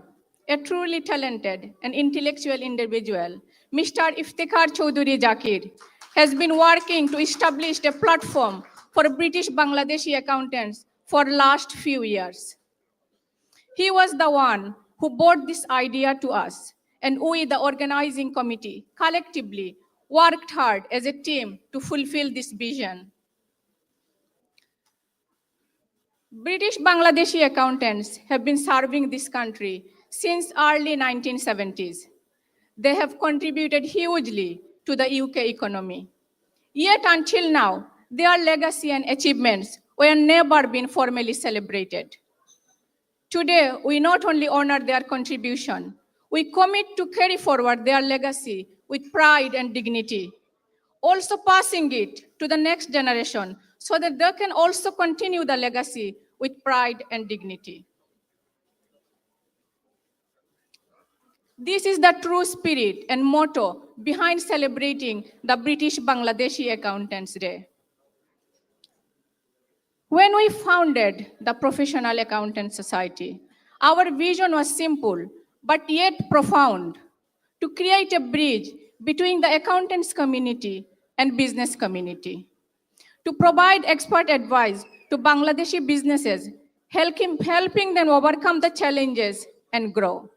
a truly talented and intellectual individual, Mr. Iftikhar Choudhury Zakir, has been working to establish a platform for British Bangladeshi accountants for the last few years. He was the one who brought this idea to us, and we, the organizing committee, collectively worked hard as a team to fulfill this vision. British Bangladeshi accountants have been serving this country since early 1970s. They have contributed hugely to the UK economy. Yet until now, their legacy and achievements were never been formally celebrated. Today, we not only honor their contribution, we commit to carry forward their legacy with pride and dignity, also passing it to the next generation so that they can also continue the legacy with pride and dignity. This is the true spirit and motto behind celebrating the British Bangladeshi Accountants Day. When we founded the Professional Accountants Society, our vision was simple but yet profound: to create a bridge between the accountants community and business community, to provide expert advice to Bangladeshi businesses, helping them overcome the challenges and grow,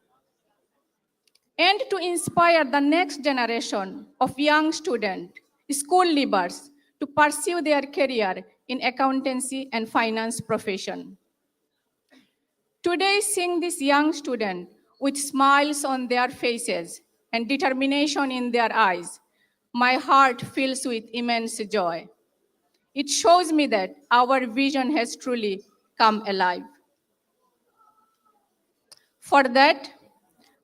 and to inspire the next generation of young students, school leavers, to pursue their career in accountancy and finance profession. Today, seeing these young students with smiles on their faces and determination in their eyes, my heart fills with immense joy. It shows me that our vision has truly come alive. For that,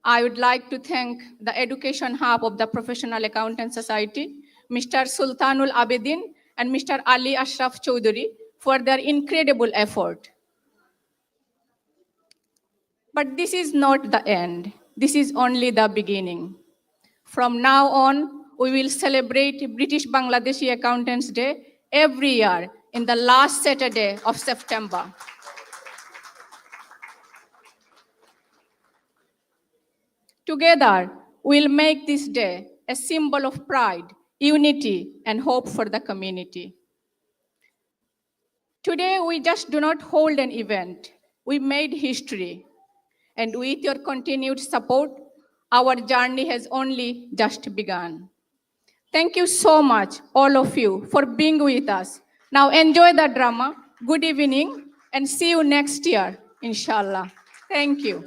I would like to thank the Education Hub of the Professional Accountants Society, Mr. Sultanul Abedin and Mr. Ali Ashraf Chowdhury for their incredible effort. But this is not the end. This is only the beginning. From now on, we will celebrate British Bangladeshi Accountants Day every year in the last Saturday of September. Together, we'll make this day a symbol of pride, unity, and hope for the community. Today, we just do not hold an event. We made history. And with your continued support, our journey has only just begun. Thank you so much, all of you, for being with us. Now enjoy the drama. Good evening, and see you next year, inshallah. Thank you.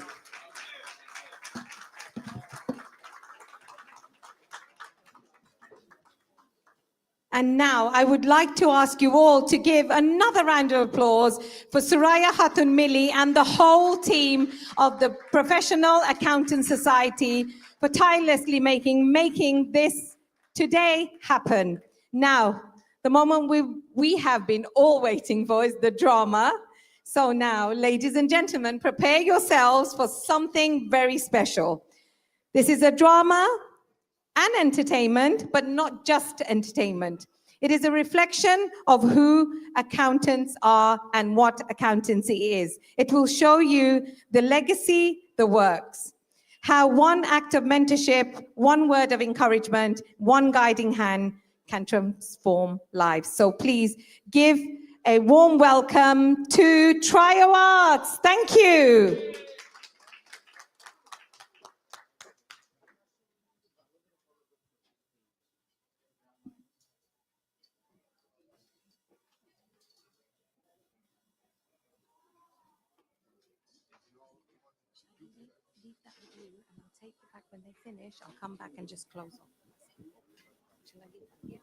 And now I would like to ask you all to give another round of applause for Suraya Hatun Mili and the whole team of the Professional Accountants Society for tirelessly making this today happen. Now, the moment we have been all waiting for is the drama. So now, ladies and gentlemen, prepare yourselves for something very special. This is a drama and entertainment, but not just entertainment. It is a reflection of who accountants are and what accountancy is. It will show you the legacy, the works, how one act of mentorship, one word of encouragement, one guiding hand can transform lives. So please give a warm welcome to Trio Arts. Thank you. Leave that with you, and I'll take it back when they finish. I'll come back and just close off. Shall I leave that here?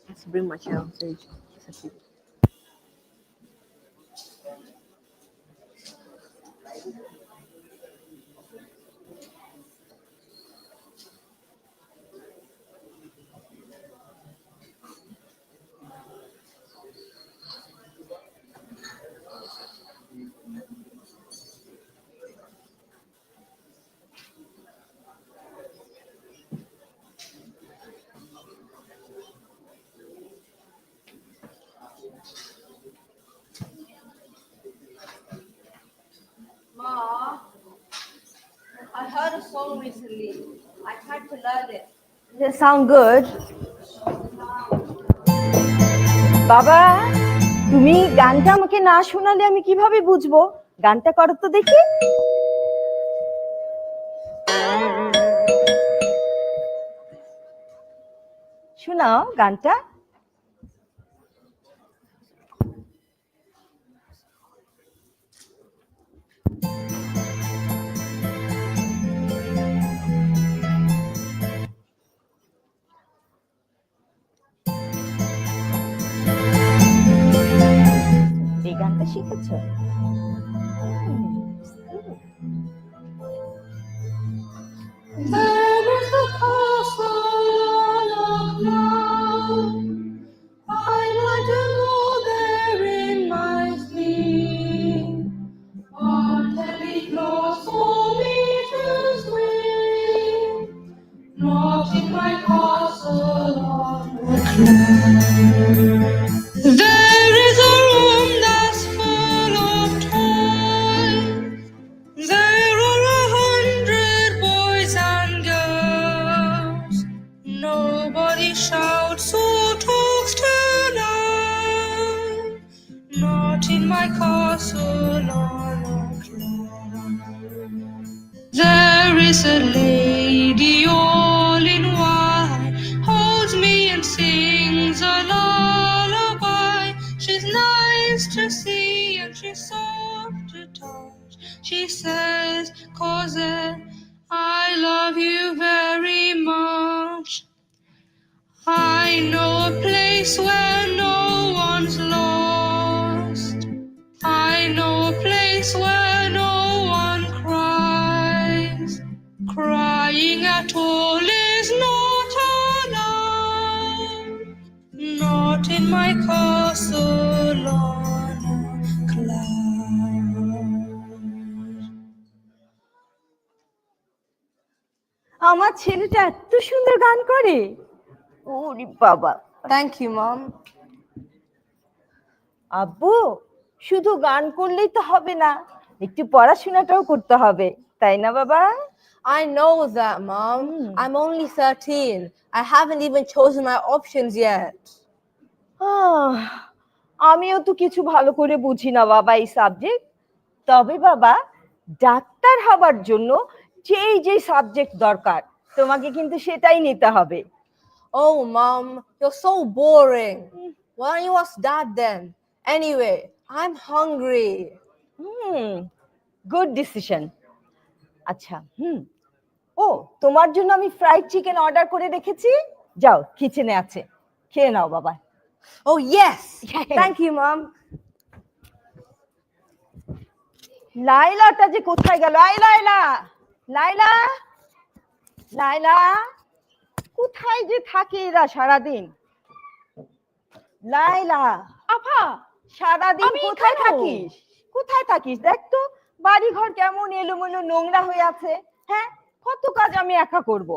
Let's bring my chair on stage. Ma, I heard a song recently. I tried to learn it. Does it sound good? বাবা, তুমি গানটা আমাকে না শোনালে আমি কিভাবে বুঝবো? গানটা করো তো দেখি। শোনাও গানটা। এই গানটা শিখেছো? There is a castle of love. I'd like to go there in my sleep. But heavy clothes for me to swim. Not in my castle on the cloud. There is a room that's full of toys. There are 100 boys and girls. Nobody shouts or talks tonight. Not in my castle on a cloud. There is a lady all in white, holds me and sings a lullaby. She's nice to see and she's soft to touch. She says, Cosette, I love you very much. I know a place where no one's lost. I know a place where no one cries. Crying at all is not allowed. Not in my castle on a cloud. আমার ছেলেটা এত সুন্দর গান করে, ওরে বাবা, Thank you, Mom. আব্বু শুধু গান করলেই তো হবে না, একটু পড়াশোনাটাও করতে হবে, তাই না বাবা? I know that, Mom. I'm only 13. I haven't even chosen my options yet. আমিও তো কিছু ভালো করে বুঝি না বাবা এই সাবজেক্ট। তবে বাবা, ডাক্তার হবার জন্য যেই যেই সাবজেক্ট দরকার তোমাকে কিন্তু সেটাই নিতে হবে। Oh, Mom, you're so boring. Why don't you ask Dad then? Anyway, I'm hungry. Good decision. আচ্ছা, ও তোমার জন্য আমি ফ্রাইড চিকেন অর্ডার করে রেখেছি, যাও কিচেনে আছে, খেয়ে নাও বাবা। Oh, yes. Thank you, Mom. লাইলাটা যে কোথায় গেল? আই লাইলা, লাইলা, লাইলা, কোথায় যে থাকে এরা সারাদিন? লাইলা, আপা, সারাদিন কোথায় থাকিস? কোথায় থাকিস? দেখ তো বাড়ি ঘর কেমন এলোমেলো নোংরা হয়ে আছে। হ্যাঁ, কত কাজ আমি একা করব।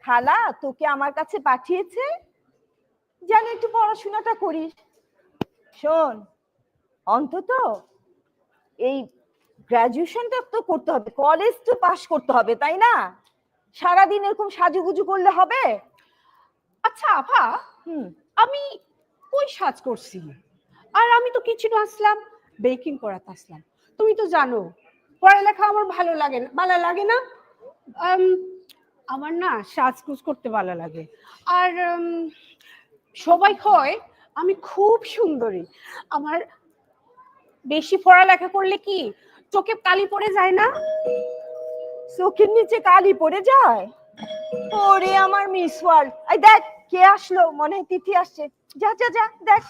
খালা তোকে আমার কাছে পাঠিয়েছে যেন একটু পড়াশোনাটা করিস। শোন, অন্তত এই গ্রাজুয়েশনটা তো করতে হবে, কলেজ তো পাশ করতে হবে, তাই না? সারাদিন এরকম সাজুগুজু করলে হবে? আচ্ছা আপা, আমি কই সাজ করছি? আর আমি তো কিচেনে আসলাম, বেকিং করাতে আসলাম। তুমি তো জানো পড়ালেখা আমার ভালো লাগে না। আমার না সাজগুজ করতে ভালো লাগে। আর সবাই কয় আমি খুব সুন্দরী। আমার বেশি পড়ালেখা করলে কি চোখে কালি পড়ে যায় না? চোখের নিচে কালি পড়ে যায়? ওরে আমার মিস ওয়ার্ল্ড, এই দেখ কে আসলো, মনে হয় তিথি আসছে। যা যা যা দেখ।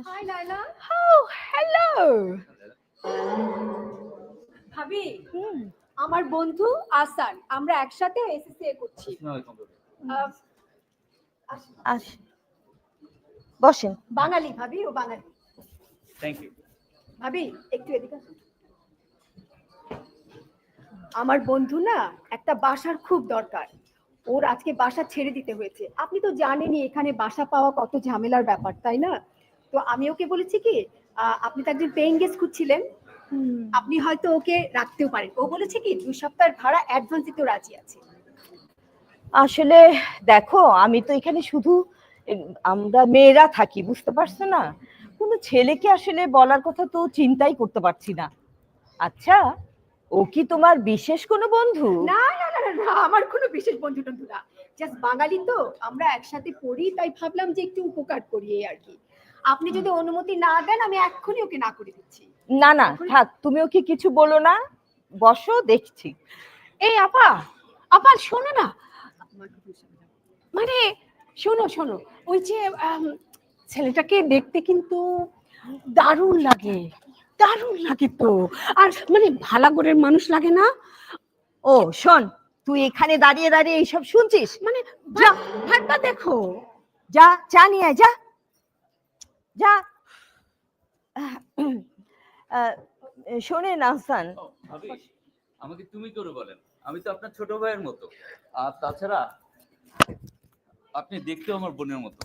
হাই লাইলা। Oh, hello. ভাবি, আমার বন্ধু আসান, আমরা একসাথে এসএসসি করছি। বসেন। বাঙালি ভাবি, ও বাঙালি। থ্যাংক ইউ ভাবি একটু এদিকে আসুন। আমার বন্ধু না একটা বাসার খুব দরকার, ওর আজকে বাসা ছেড়ে দিতে হয়েছে। আপনি তো জানেনই এখানে বাসা পাওয়া কত ঝামেলার ব্যাপার, তাই না? তো আমি ওকে বলেছি কি আপনি তো একজন পেইং গেস্ট খুঁজছিলেন, আপনি হয়তো ওকে রাখতেও পারেন। ও বলেছে কি 2 সপ্তাহের ভাড়া অ্যাডভান্স দিতেও রাজি আছে। আসলে দেখো, আমি তো এখানে শুধু আমরা মেয়েরা থাকি, বুঝতে পারছো না? কোনো ছেলেকে আসলে বলার কথা তো চিন্তাই করতে পারছি না। আচ্ছা, ও কি তোমার বিশেষ কোনো বন্ধু? না না না না, আমার কোনো বিশেষ বন্ধু টন্ধু না, জাস্ট বাঙালি তো আমরা একসাথে পড়ি, তাই ভাবলাম যে একটু উপকার করি এই আর কি। আপনি যদি অনুমতি না দেন আমি এক্ষুনি ওকে না করে দিচ্ছি। না না থাক, তুমি ওকে কিছু বলো না, বসো দেখছি। এই আপা, আপা শোনো না, মানে শোনো, ওই যে ছেলেটাকে দেখতে কিন্তু দারুণ লাগে তো, আর মানে ভালাগড়ের মানুষ লাগে না? ও শোন, তুই এখানে দাঁড়িয়ে দাঁড়িয়ে এইসব শুনছিস? মানে ভাবটা দেখো, যা চা নিয়ে আয়, যা যা। শোনেন আহসান, ভাবি আমাকে তুমি করে বলেন, আমি তো আপনার ছোট ভাইয়ের মতো। আর তাছাড়া আপনি দেখতেও আমার বোনের মতো।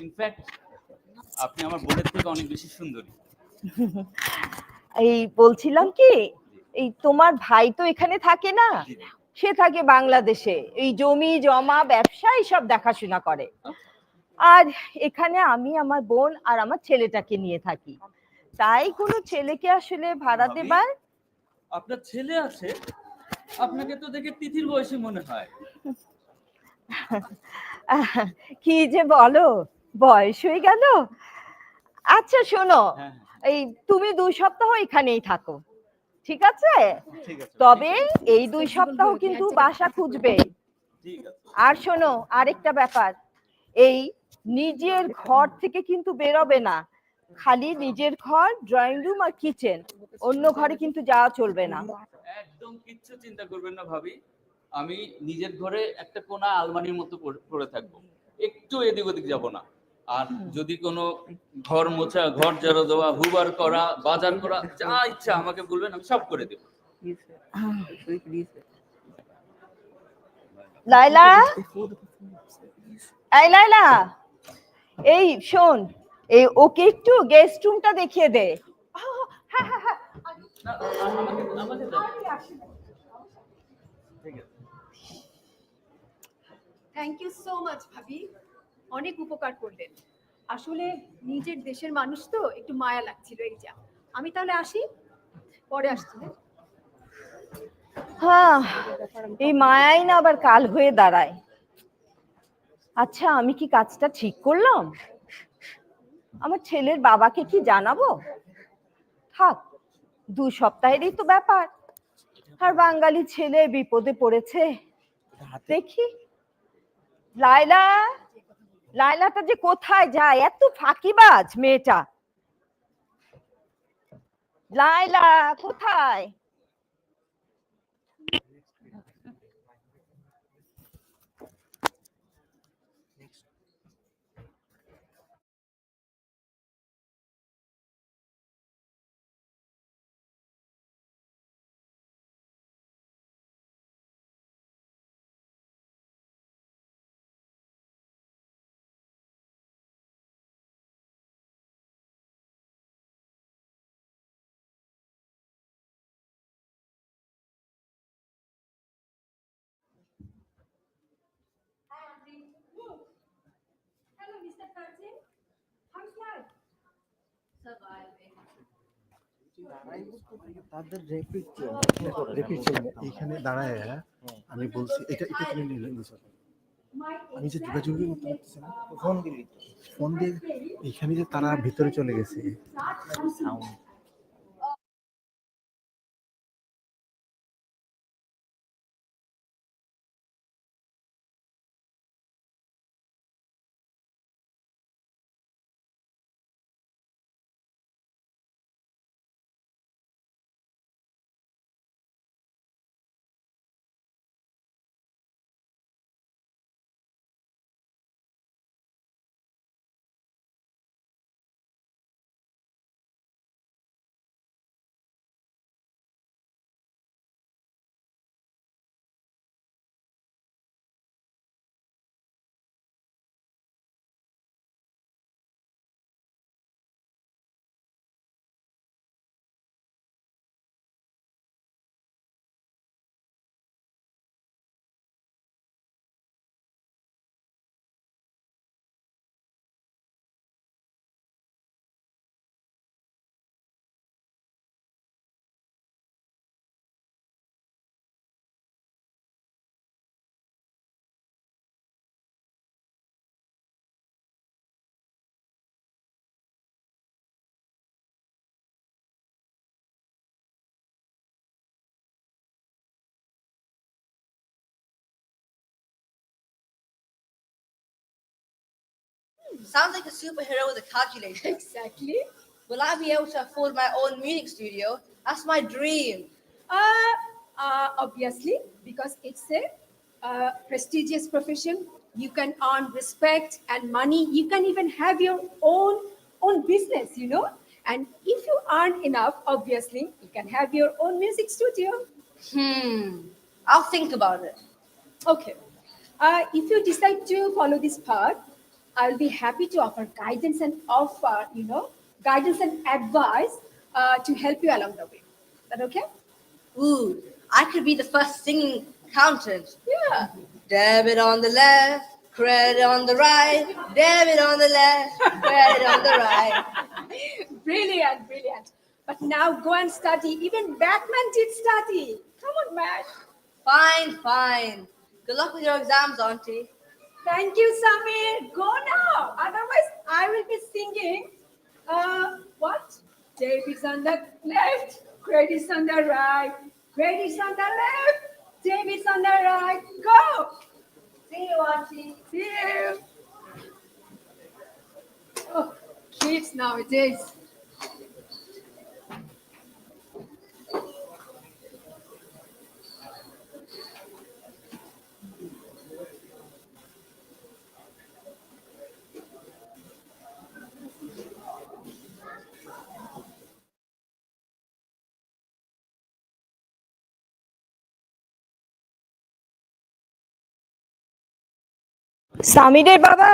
ইনফ্যাক্ট আপনি আমার বোনের থেকে অনেক বেশি সুন্দরী। এই বলছিলাম কি, এই তোমার ভাই তো এখানে থাকে না, সে থাকে বাংলাদেশে, এই জমি জমা ব্যবসা এইসব দেখাশোনা করে। আর এখানে আমি আমার বোন আর আমার ছেলেটাকে নিয়ে থাকি, তাই কোনো ছেলেকে আসলে ভাড়া দেবার। আপনার ছেলে আছে? আপনাকে তো দেখে তিথির বয়সী মনে হয়। কি যে বলো, বয়স হয়ে গেল। আচ্ছা শোনো, এই তুমি 2 সপ্তাহ এখানেই থাকো, ঠিক আছে? তবে এই 2 সপ্তাহ কিন্তু বাসা খুঁজবে। আর শোনো আরেকটা ব্যাপার, এই নিজের ঘর থেকে কিন্তু বেরোবে না, খালি নিজের ঘর, ড্রয়িং রুম আর কিচেন, অন্য ঘরে কিন্তু যাওয়া চলবে না। একদম কিচ্ছু চিন্তা করবেন না ভাবি, আমি নিজের ঘরে একটা কোণা আলমারির মতো পড়ে থাকবো, একটু এদিক ওদিক যাব না। আর যদি কোনো ঘর মোছা, ঘর ঝাড়ু দেওয়া, হুবার করা, বাজার করা, যা ইচ্ছা আমাকে বলবেন, আমি সব করে দেব। লাইলা, এই লাইলা, এই শোন, এই ওকে একটু গেস্ট রুমটা দেখিয়ে দে। হ্যাঁ হ্যাঁ হ্যাঁ, থ্যাংক ইউ সো মাচ ভাবি, অনেক উপকার করলেন। আসলে নিজের দেশের মানুষ তো একটু মায়া লাগছিল, এই যা। আমি তাহলে আসি, পরে আসছি। হ্যাঁ, এই মায়াই না আবার কাল হয়ে দাঁড়ায়। আচ্ছা, আমি কি কাজটা ঠিক করলাম? আমার ছেলের বাবাকে কি জানাবো? থাক, 2 সপ্তাহেরই তো ব্যাপার। আর বাঙালি ছেলে বিপদে পড়েছে, দেখি। লাইলা, লাইলাটা যে কোথায় যায়, এত ফাঁকিবাজ মেয়েটা। লাইলা কোথায়? Hello, Mr. Tarjin. How's life? তাদের রেপিড এইখানে দাঁড়ায় আমি বলছি এটা এটা তুমি নিলে আমি যে যোগাযোগই করতে পারতেছি না, ফোন দিয়ে এইখানে যে তারা ভিতরে চলে গেছে। Sounds like a superhero with a calculator. Exactly. Will I be able to afford my own music studio? That's my dream. Obviously, because it's a prestigious profession. You can earn respect and money. You can even have your own business, you know. And if you earn enough, obviously, you can have your own music studio. I'll think about it. Okay. If you decide to follow this path, I'll be happy to offer guidance and guidance and advice to help you along the way. Is that okay? Ooh, I could be the first singing accountant. Yeah. Debit on the left, credit on the right. Debit on the left, credit on the right. Brilliant, brilliant. But now go and study. Even Batman did study. Come on, man. Fine, fine. Good luck with your exams, Auntie. Thank you, Samir. Go now. Otherwise, I will be singing. What? Debit's on the left, credit's on the right. Credit's on the left, debit's on the right. Go. See you, Auntie. See you. Oh, kids nowadays. সামিরের বাবা,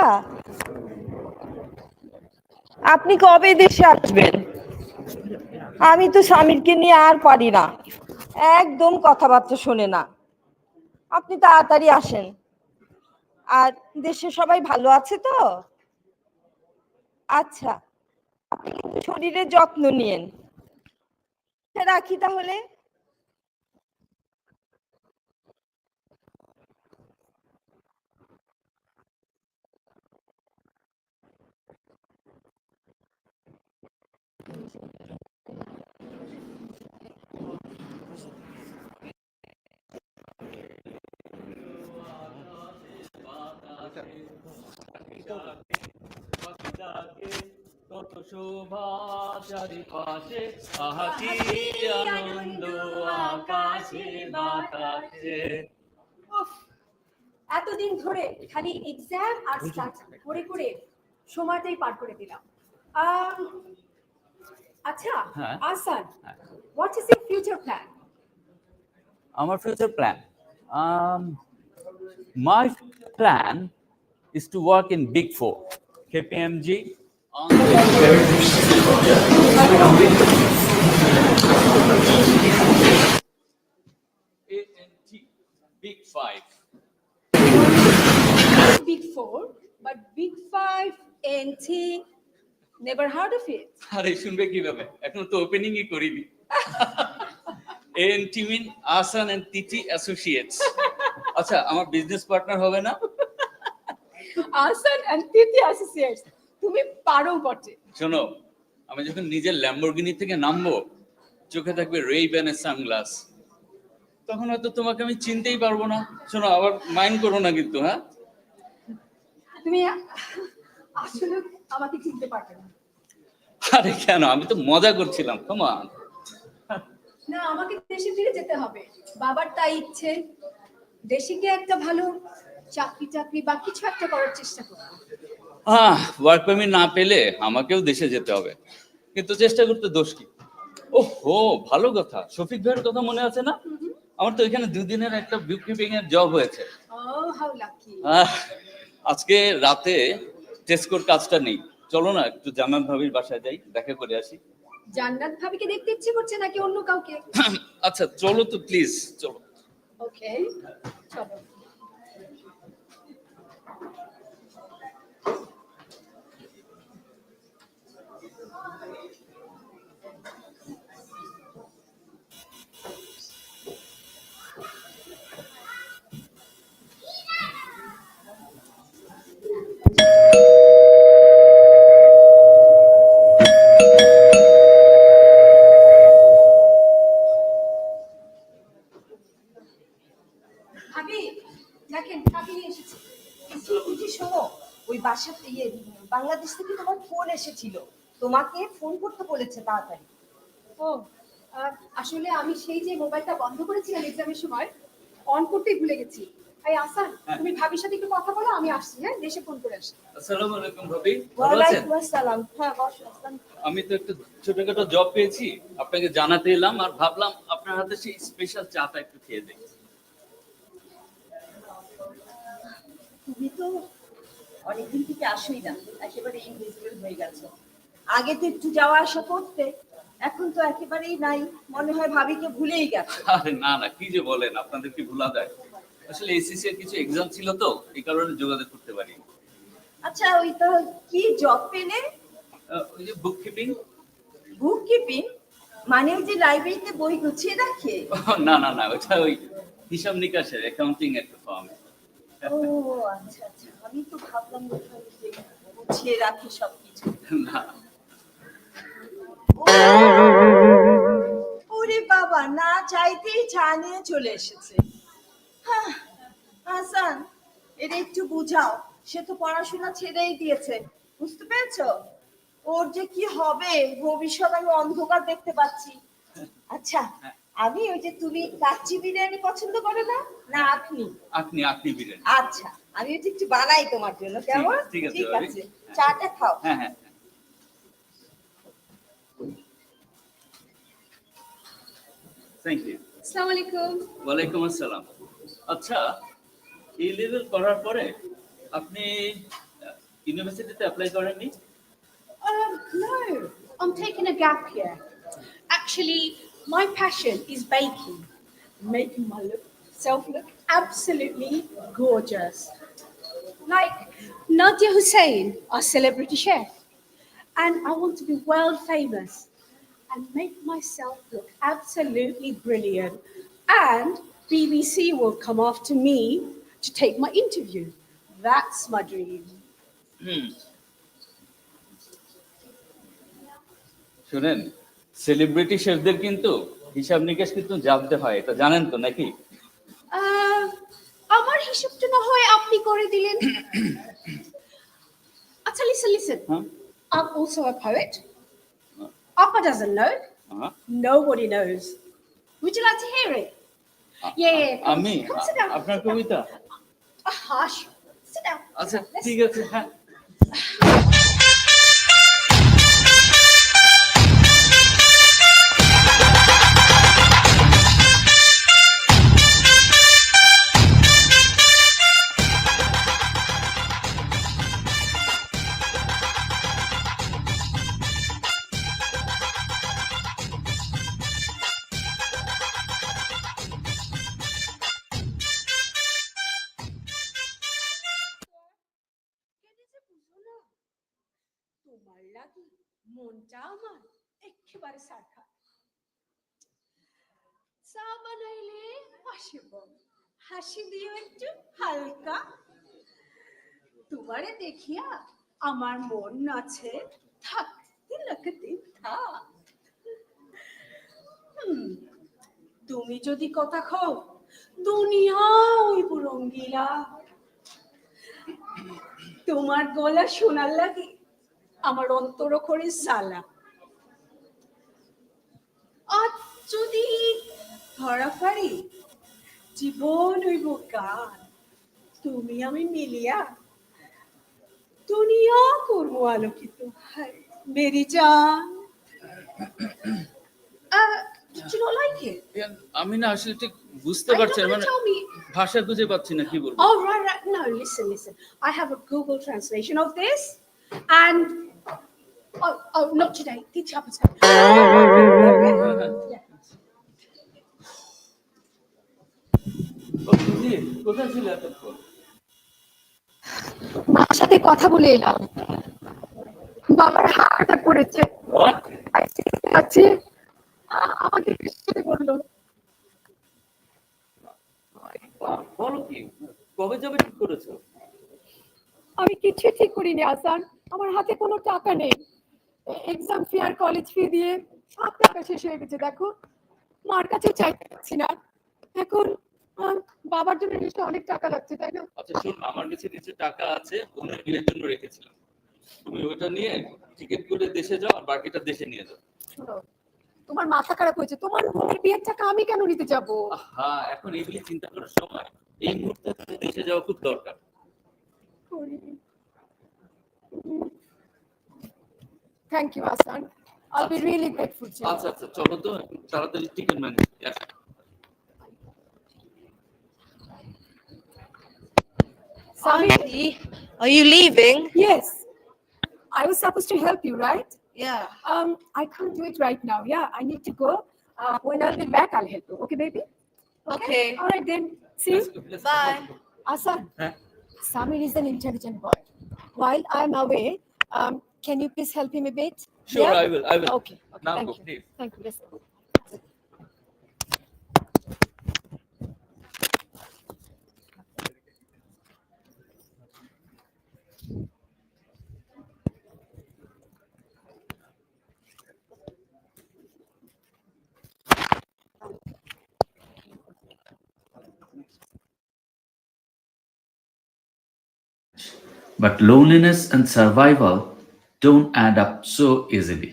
আপনি কবে দেশে আসবেন? আমি তো সামিরকে নিয়ে আর পারি না, একদম কথাবার্তা শোনে না। আপনি তাড়াতাড়ি আসেন। আর দেশে সবাই ভালো আছে তো? আচ্ছা, আপনি কিন্তু শরীরের যত্ন নিয়েন। রাখি তাহলে। কত শোভা চারিপাশে, আহা কি আনন্দ আকাশে বাতাসে। উফ, এতদিন ধরে খালি এক্সাম আর স্টাডি করে করে সময়টাই পার করে দিলাম। আচ্ছা, হ্যাঁ। আসান, what is your future plan? আমার future plan, my plan is to work in Big Four, KPMG, ANT, Big Five. Big Four, but Big Five, NT, never heard of it. আরে শুনবে কিভাবে, এখন তো ওপেনিংই করিনি। ANT mean Asan and Titi Associates. আচ্ছা, আমার business partner হবে না? আসান and Titi Associates, তুমি পারো বটে। শোনো, আমি যখন নিজের ল্যাম্বরগিনি থেকে নামবো, চোখে থাকবে রেইব্যানের সানগ্লাস, তখন হয়তো তোমাকে আমি চিনতেই পারবো না। শোনো, আবার মাইন্ড করো না কিন্তু, হ্যাঁ? তুমি আসলে আমাকে চিনতে পারবে না। আরে কেন, আমি তো মজা করছিলাম, কাম অন। না, আমাকে দেশে ফিরে যেতে হবে, বাবার তাই ইচ্ছে। দেশে গিয়ে একটা ভালো চাকরি বা কিছু একটা করার চেষ্টা করব। ওয়ার্ক পারমিট না পেলে আমাকেও দেশে যেতে হবে, কিন্তু চেষ্টা করতে দোষ কি? ওহো, ভালো কথা, শফিক ভাইয়ের কথা মনে আছে না? আমার তো এখানে 2 দিনের একটা বুককিপিং এর জব হয়েছে। Oh, how lucky. আজকে রাতে টেস্কোর কাজটা নেই, চলো না একটু জান্নাত ভাবির বাসায় যাই, দেখা করে আসি। জান্নাত ভাবিকে দেখতে ইচ্ছে করছে নাকি অন্য কাউকে? আচ্ছা চলো তো প্লিজ, চলো। ওকে, চলো। ভাবি, দেখেন ভাবি এসেছে। শোনো, ওই বাসাতে বাংলাদেশ থেকে তোমার ফোন এসেছিল, তোমাকে ফোন করতে বলেছে তাড়াতাড়ি। ও, আসলে আমি সেই যে মোবাইলটা বন্ধ করেছিলাম এক্সামের সময়, অন করতেই ভুলে গেছি। এই আসান, তুমি ভাবির সাথে একটু কথা বলো, আমি আসছি। হ্যাঁ, দেশে ফোন করে আসি। আসসালামু আলাইকুম ভাবি, ভালো আছেন? ওয়ালাইকুম আসসালাম। হ্যাঁ, বসো আসসালাম। আমি তো একটা ছোটখাটো জব পেয়েছি, আপনাকে জানাতে এলাম, আর ভাবলাম আপনার হাতে সেই স্পেশাল চাটা একটু খেয়ে দেখি। তুমি তো অনেকদিন থেকে আসোই না, একেবারে ইনভিজিবল হয়ে গেছো। আগে তো একটু যাওয়া আসা করতে, এখন তো একেবারেই নাই, মনে হয় ভাবিকে ভুলেই গেছে। আরে না না, কি যে বলেন, আপনাদের কি ভোলা যায়? আসলে এসএসসি এর কিছু এক্সাম ছিল তো, এই কারণে যোগাযোগ করতে পারি। আচ্ছা, ওই তো কি জব পেলে? ওই যে বুককিপিং। বুককিপিং মানে ওই যে লাইব্রেরিতে বই গুছিয়ে রাখে? না না না, ওটা ওই হিসাব নিকাশের অ্যাকাউন্টিং একটা ফার্ম। ও আচ্ছা আচ্ছা, আমি তো ভাবলাম গুছিয়ে রাখে সবকিছু। না। ওরে বাবা, না চাইতেই চা নিয়ে চলে এসেছে। হাসান, এটা একটু বুঝাও, সে তো পড়াশোনা ছেড়েই দিয়েছে, বুঝতে পেরেছো? ওর যে কি হবে ভবিষ্যৎ আমি অন্ধকার দেখতে পাচ্ছি। আচ্ছা, আমি ওই যে তুমি কাচ্চি বিরিয়ানি পছন্দ করো না? না আপনি? আপনি বিরিয়ানি। আচ্ছা, আমি ওই যে একটু বানাই তোমার জন্য, কেমন? ঠিক আছে, ঠিক আছে, চাটা খাও। হ্যাঁ হ্যাঁ। Thank you. আসসালামু আলাইকুম। ওয়ালাইকুম আসসালাম। আচ্ছা, এই লেভেল করার পরে আপনি ইউনিভার্সিটিতে অ্যাপ্লাই করেননি? No, I'm taking a gap year. Actually, my passion is baking, making myself look absolutely gorgeous. Like Nadia Hussain, our celebrity chef. And I want to be world famous and make myself look absolutely brilliant. And BBC will come after me to take my interview. That's my dream. শুনেন, celebrity শেফদের কিন্তু হিসাব নিকাশ কিন্তু জানতে হয়, এটা জানেন তো নাকি? আমার হিসাবটা না হয় আপনি করে দিলেন। আচ্ছা, listen. I'm also a poet. Appa doesn't know. Nobody knows. Would you like to hear it? Yeah. আমি আপনার কবিতা? Hush. Sit down. আচ্ছা, ঠিক আছে, হ্যাঁ। তোমার লাগি মনটা আমার একেবারে সারখা। চা বানাইলে আসিব, হাসি দিও একটু হালকা। তোমারে দেখিয়া আমার মন নাচে, থাকতে লাগতে থাক। তুমি যদি কথা খাও, দুনিয়া হইব রঙ্গিলা। তোমার গলা শোনার লাগে আমার অন্তর করে জ্বালা। আজ যদি ধরা পারি, জীবন হইব গান। তুমি আমি মিলিয়া দুনিয়া করবো আলোকিত। হায় মেরি জান। Did you not like it? আমি না আসলে ঠিক বুঝতে পারছি না, মানে ভাষা খুঁজে পাচ্ছি না কি বলবো। Oh, right. No, listen. I have a Google translation of this, and not today. Did you happen to? কোথায় ছিল এতক্ষণ? মার সাথে কথা বলে এলাম। বাবার হার্ট অ্যাটাক করেছে। আছে আমাকে বললো। বলো কি, কবে যাবে ঠিক করেছো? আমি কিছু ঠিক করিনি আসান, আমার হাতে কোনো টাকা নেই। এক্সাম ফি আর কলেজ ফি দিয়ে সব টাকা শেষ হয়ে গেছে। দেখো, মার কাছে চাইতে পারছি না। এখন বাবার জন্য নিশ্চয় অনেক টাকা লাগছে, তাই না? আচ্ছা শোন, আমার কাছে কিছু টাকা আছে, বোনের বিয়ের জন্য রেখেছিলাম। তুমি ওটা নিয়ে টিকিট করে দেশে যাও, আর বাকিটা দেশে নিয়ে যাও। শোনো, তোমার মাথা খারাপ হয়েছে। তোমার বোনের বিয়ের টাকা আমি কেন নিতে যাব? হ্যাঁ, এখন এগুলি চিন্তা করার সময়। এই মুহূর্তে দেশে যাওয়া খুব দরকার। Thank you Asan, I'll be really grateful to you. আচ্ছা, চলো তো তাড়াতাড়ি ticket manage. Auntie, are you leaving? Yes. I was supposed to help you, right? Yeah. I can't do it right now. Yeah, I need to go. When I'll be back, I'll help you. Okay, baby? Okay. All right then. See? Bye. Asan, Samir is an intelligent boy. While I'm away, can you please help him a bit? Sure, Yeah? I will. Okay. Now Thank go, you. please. Thank you. Let's go. But loneliness and survival don't add up so easily.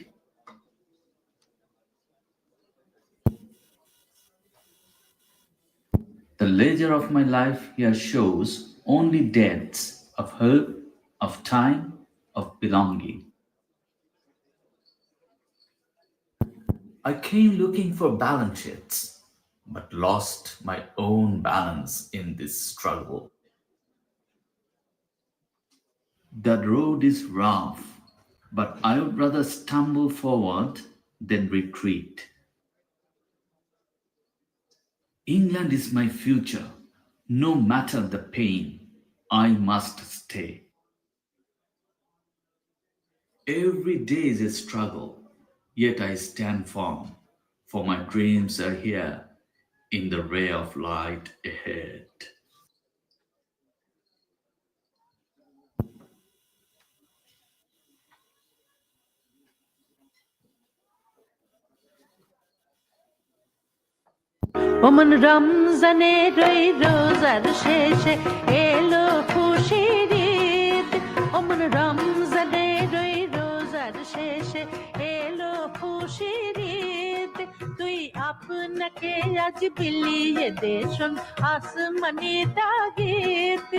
The ledger of my life here shows only debts of hope, of time, of belonging. I came looking for balance sheets, but lost my own balance in this struggle. The road is rough, but I would rather stumble forward than retreat. England is my future. No matter the pain, I must stay. Every day is a struggle, yet I stand firm, for my dreams are here in the ray of light ahead. ওমন রমজানের ওই রোজার শেষে এলো খুশির ঈদ ওমন রমজানের ওই রোজার শেষে এলো খুশির ঈদ তুই আপনাকে আজ বিলিয়ে দে শোন আসমানি তাগিদ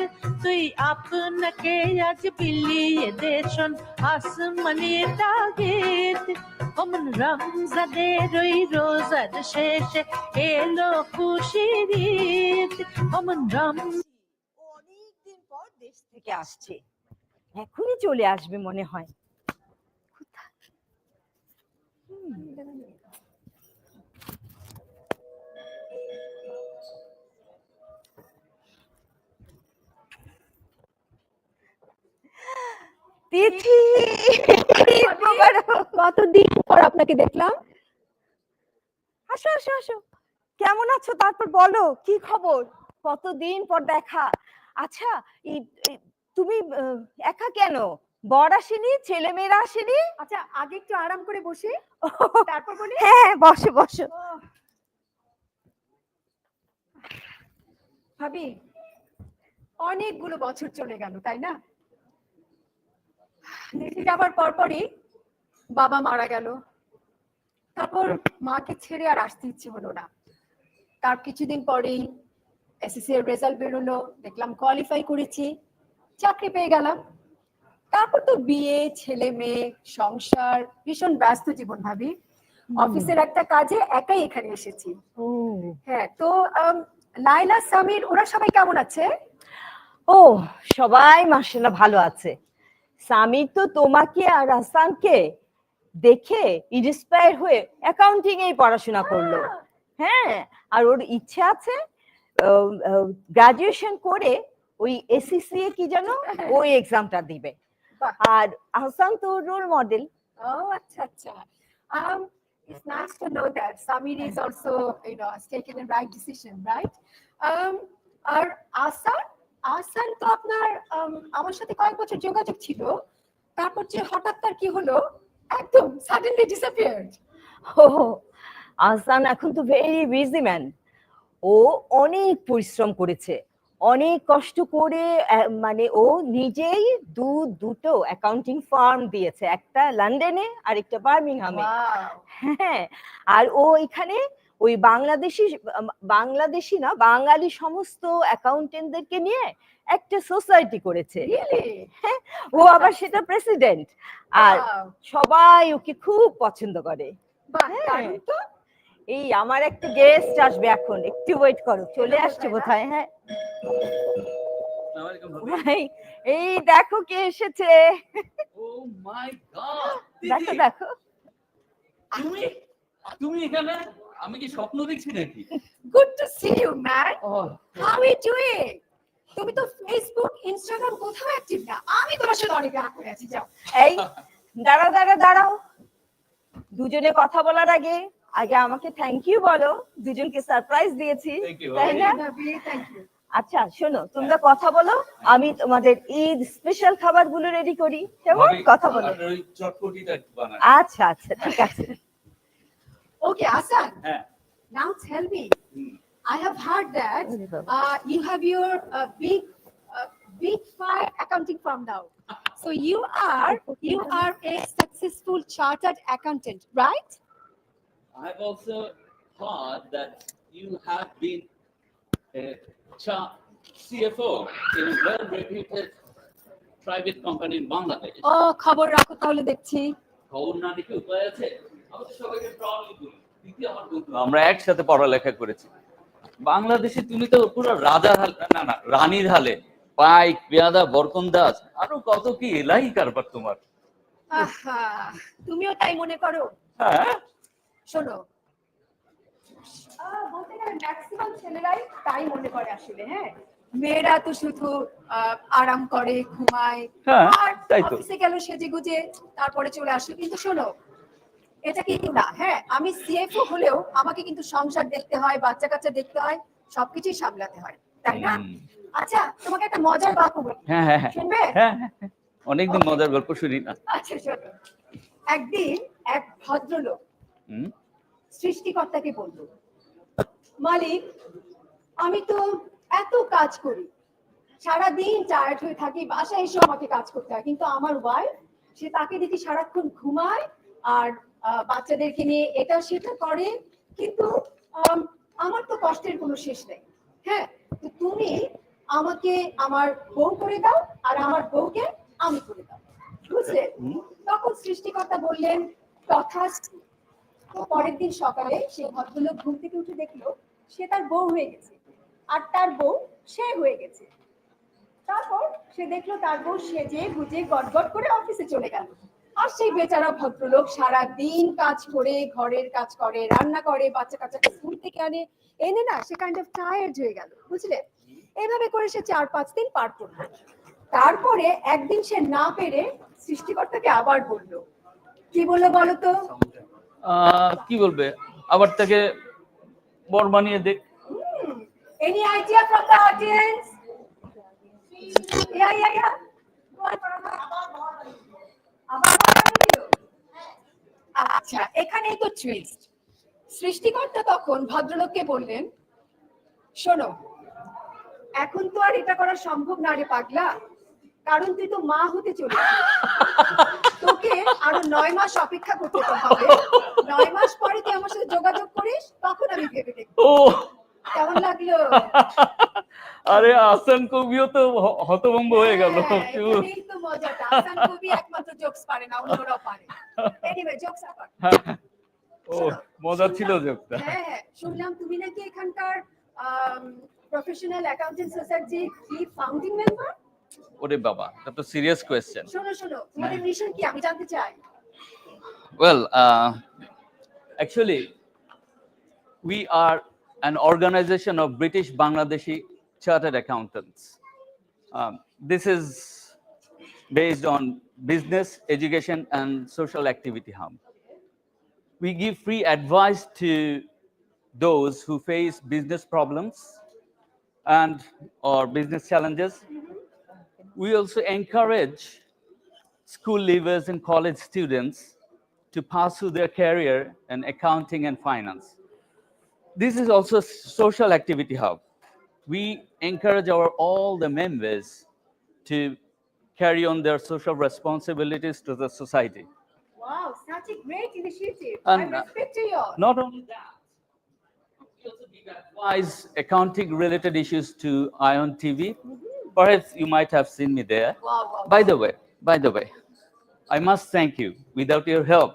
তুই আপনাকে আজ বিলিয়ে দে শোন আসমানি তাগিদ ওমন রমজানের ওই রোজার শেষে এলো খুশির ঈদ ওমন অনেকদিন পর দেশ থেকে আসছে, এখনই চলে আসবে মনে হয়। তিথি, কতদিন পর আপনাকে দেখলাম। আসো আসো আসো, কেমন আছো? তারপর বলো কি খবর, কতদিন পর দেখা। আচ্ছা তুমি একা কেন? বর আসেনি, ছেলে মেয়েরা আসেনি? আচ্ছা আগে একটু আরাম করে বসে তারপর বলি। হ্যাঁ বসো বসো। ভাবি অনেকগুলো বছর চলে গেল, তাই না? দেশে যাবার পরপরই বাবা মারা গেল, তারপর মাকে ছেড়ে আর আসতে ইচ্ছে হলো না। তার কিছুদিন পরেই এসএসসি এর রেজাল্ট বেরোলো, দেখলাম কোয়ালিফাই করেছি, চাকরি পেয়ে গেলাম। তারপর তো বিয়ে, ছেলে মেয়ে, সংসার, ভীষণ ব্যস্ত জীবন ভাবি। অফিসের একটা কাজে একাই এখানে এসেছি। হ্যাঁ, তো লাইলা, সামির ওরা সবাই কেমন আছে? ও সবাই মাশাআল্লাহ ভালো আছে। সামির তো তোমাকে আর হাসানকে দেখে ইন্সপায়ার হয়ে অ্যাকাউন্টিং এ পড়াশোনা করলো। হ্যাঁ, আর ওর ইচ্ছা আছে গ্রাজুয়েশন করে ওই এসএসসি এ কি জানো ওই এক্সামটা দিবে। আর হাসান তো role model. Oh, acha. It's nice to know that Samir is also, has taken the right decision, right? আর আসান তো আপনার আমার সাথে কয়েক বছর যোগাযোগ ছিল, তারপর যে হঠাৎ তার কি হলো, একদম সাডেনলি ডিসঅ্যাপিয়ার্ড। ও আসান এখন তো ভেরি বিজি ম্যান। ও অনেক পরিশ্রম করেছে, অনেক কষ্ট করে, মানে ও নিজেই দুটো অ্যাকাউন্টিং ফার্ম দিয়েছে, একটা লন্ডনে আর একটা বার্মিংহামে। হ্যাঁ, আর ও এখানে ওই বাংলাদেশি না বাঙালি সমস্ত অ্যাকাউন্টেন্টদেরকে নিয়ে একটা সোসাইটি করেছে। হ্যাঁ, ও আবার সেটা প্রেসিডেন্ট, আর সবাই ওকে খুব পছন্দ করে। এই আমার একটা গেস্ট আসবে এখন, একটু ওয়েট করো, চলে আসছে বোধহয়। হ্যাঁ এই দেখো কে এসেছে। Oh my God! দেখো দেখো, তুমি এখানে? আমি কি স্বপ্ন দেখছি নাকি? Good to see you, man. How are you doing? তুমি তো ফেসবুক, ইনস্টাগ্রাম কোথাও অ্যাক্টিভ না। আমি তোমার সাথে অনেক রাগ করে আছি। যাও এই দাঁড়াও, দুজনে কথা বলার আগে আমাকে থ্যাংক ইউ বলো, দুজনকে সারপ্রাইজ দিয়েছি, তাই না? আচ্ছা শোনো, তোমরা কথা বলো, আমি তোমাদের ঈদ স্পেশাল খাবারগুলো রেডি করি, কেমন? কথা বলো। আচ্ছা আচ্ছা ঠিক আছে। Okay, Asan. Now tell me, I have heard that you have your big five accounting firm now. So you are a successful chartered accountant, right? I've also heard that you have been a CFO in a well-reputed private company in Bangladesh. খবর রাখো তাহলে দেখছি। খবর না দেখে উপায় আছে? আমরা একসাথে পড়ালেখা করেছি। বাংলাদেশে তুমি তো পুরো রাজার হালে, না রানীর হালে পাইক, পেয়াদা, বরকন দাস, আরো কত কি এলাই কারবার তোমার। আহা, তুমিও তাই মনে করো? হ্যাঁ, শোনো, বলতে গেলে ম্যাক্সিমাম ছেলেরাই তাই মনে করে আসলে। হ্যাঁ, মেয়েরা তো শুধু আরাম করে, ঘুমায়, হ্যাঁ, আর তাই তো। অফিসে গেল সেজে গুজে তারপরে চলে আসে। কিন্তু শোনো, এটা কিন্তু না। হ্যাঁ, আমি সিএফও হলেও আমাকে কিন্তু সংসার দেখতে হয়, বাচ্চা কাচ্চা দেখতে হয়, সবকিছুই সামলাতে হয়, তাই না? আচ্ছা, তোমাকে একটা মজার গল্প বলি, হ্যাঁ হ্যাঁ হ্যাঁ শুনবে? হ্যাঁ হ্যাঁ, অনেকদিন মজার গল্প শুনি না। আচ্ছা শোনো, একদিন এক ভদ্রলোক হুম, সৃষ্টিকর্তাকে বলল, মালিক, আমি তো এত কাজ করি, সারাদিন টায়ার্ড হয়ে থাকি, বাসায় এসে আমাকে কাজ করতে হয়, কিন্তু আমার ওয়াইফ, সে তাকে দেখি সারাক্ষণ ঘুমায় আর বাচ্চাদেরকে নিয়ে এটা সেটা করে, কিন্তু আমার তো কষ্টের কোনো শেষ নেই। হ্যাঁ, তো তুমি আমাকে আমার বউ করে দাও আর আমার বউকে আমি করে দাও, বুঝলে? তখন সৃষ্টিকর্তা বললেন, তথাস্তু। তো পরের দিন সকালে সে ভদ্রলোক ঘুম থেকে উঠে দেখলো সে তার বউ হয়ে গেছে, আর তার বউ সে হয়ে গেছে। তারপর সে দেখলো তার বউ সেজে গুজে গটগট করে অফিসে চলে গেল, আর সেই বেচারা ভদ্রলোক সারা দিন কাজ করে, ঘরের কাজ করে, রান্না করে, বাচ্চা কাচ্চাকে স্কুল থেকে আনে, এনে না সে কাইন্ড অফ টায়ার্ড হয়ে গেল, বুঝলে? এইভাবে করে সে 4-5 দিন পার করলো। তারপরে একদিন সে না পেরে সৃষ্টিকর্তাকে আবার বলল, কি বললো বলো তো? কি বলবে, আবার তাকে বর বানিয়ে দেখ। Any idea from the audience? Yeah. আচ্ছা, এখানেই তো টুইস্ট। সৃষ্টিকর্তা তখন ভদ্রলোককে বললেন, শোনো, এখন তো আর এটা করা সম্ভব না রে পাগলা, কারণ তুই তো মা হতে চলেছিস, তোকে আরো 9 মাস অপেক্ষা করতে হবে। 9 মাস পরে তুই আমার সাথে যোগাযোগ করিস, তখন আমি ভেবে দেখবো। কেমন লাগলো? আরে আসান কবিও তো হতভম্ব হয়ে গেল। এটাই তো মজাটা, আসান কবি একমাত্র জোকস পারে না, অন্যরাও পারে। এনিওয়ে, জোকস আবার। ও মজা ছিল জোকটা। হ্যাঁ, শুনলাম তুমি নাকি এখানকার প্রফেশনাল অ্যাকাউন্টেন্ট সোসাইটির কি ফাউন্ডিং মেম্বার? ওরে বাবা, এটা তো সিরিয়াস কোয়েশ্চেন। শোনো, তোমাদের মিশন কি আমি জানতে চাই। Well, actually, we are an organization of British Bangladeshi Chartered Accountants. This is based on business, education, and social activity hub. We give free advice to those who face business problems and or business challenges. We also encourage school leavers and college students to pursue their career in accounting and finance. This is also a social activity hub. We encourage all the members to carry on their social responsibilities to the society. Wow, such a great initiative. And, I respect you all. Not only that, we also give advice accounting related issues to Ion TV. Perhaps you might have seen me there. Wow. By the way, I must thank you. Without your help,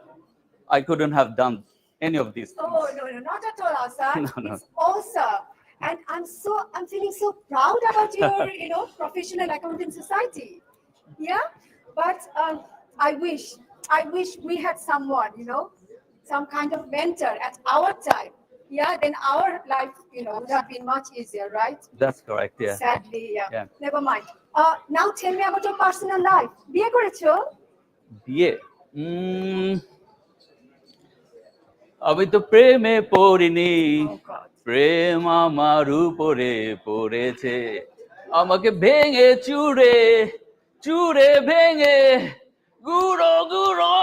I couldn't have done any of these things. Oh, no, not at all, Asad. No. It's awesome. And I'm feeling so proud about your, professional accounting society. Yeah, but I wish we had someone, some kind of mentor at our time. Yeah, then our life, would have been much easier, right? That's correct, yeah. Sadly, yeah. Yeah. Never mind. Now tell me about your personal life. বিয়ে করেছো? বিয়ে? আমি তো প্রেমে পড়িনি, প্রেম আমার উপরে পড়েছে, আমাকে ভেঙে চুরে ভেঙে গুঁড়ো।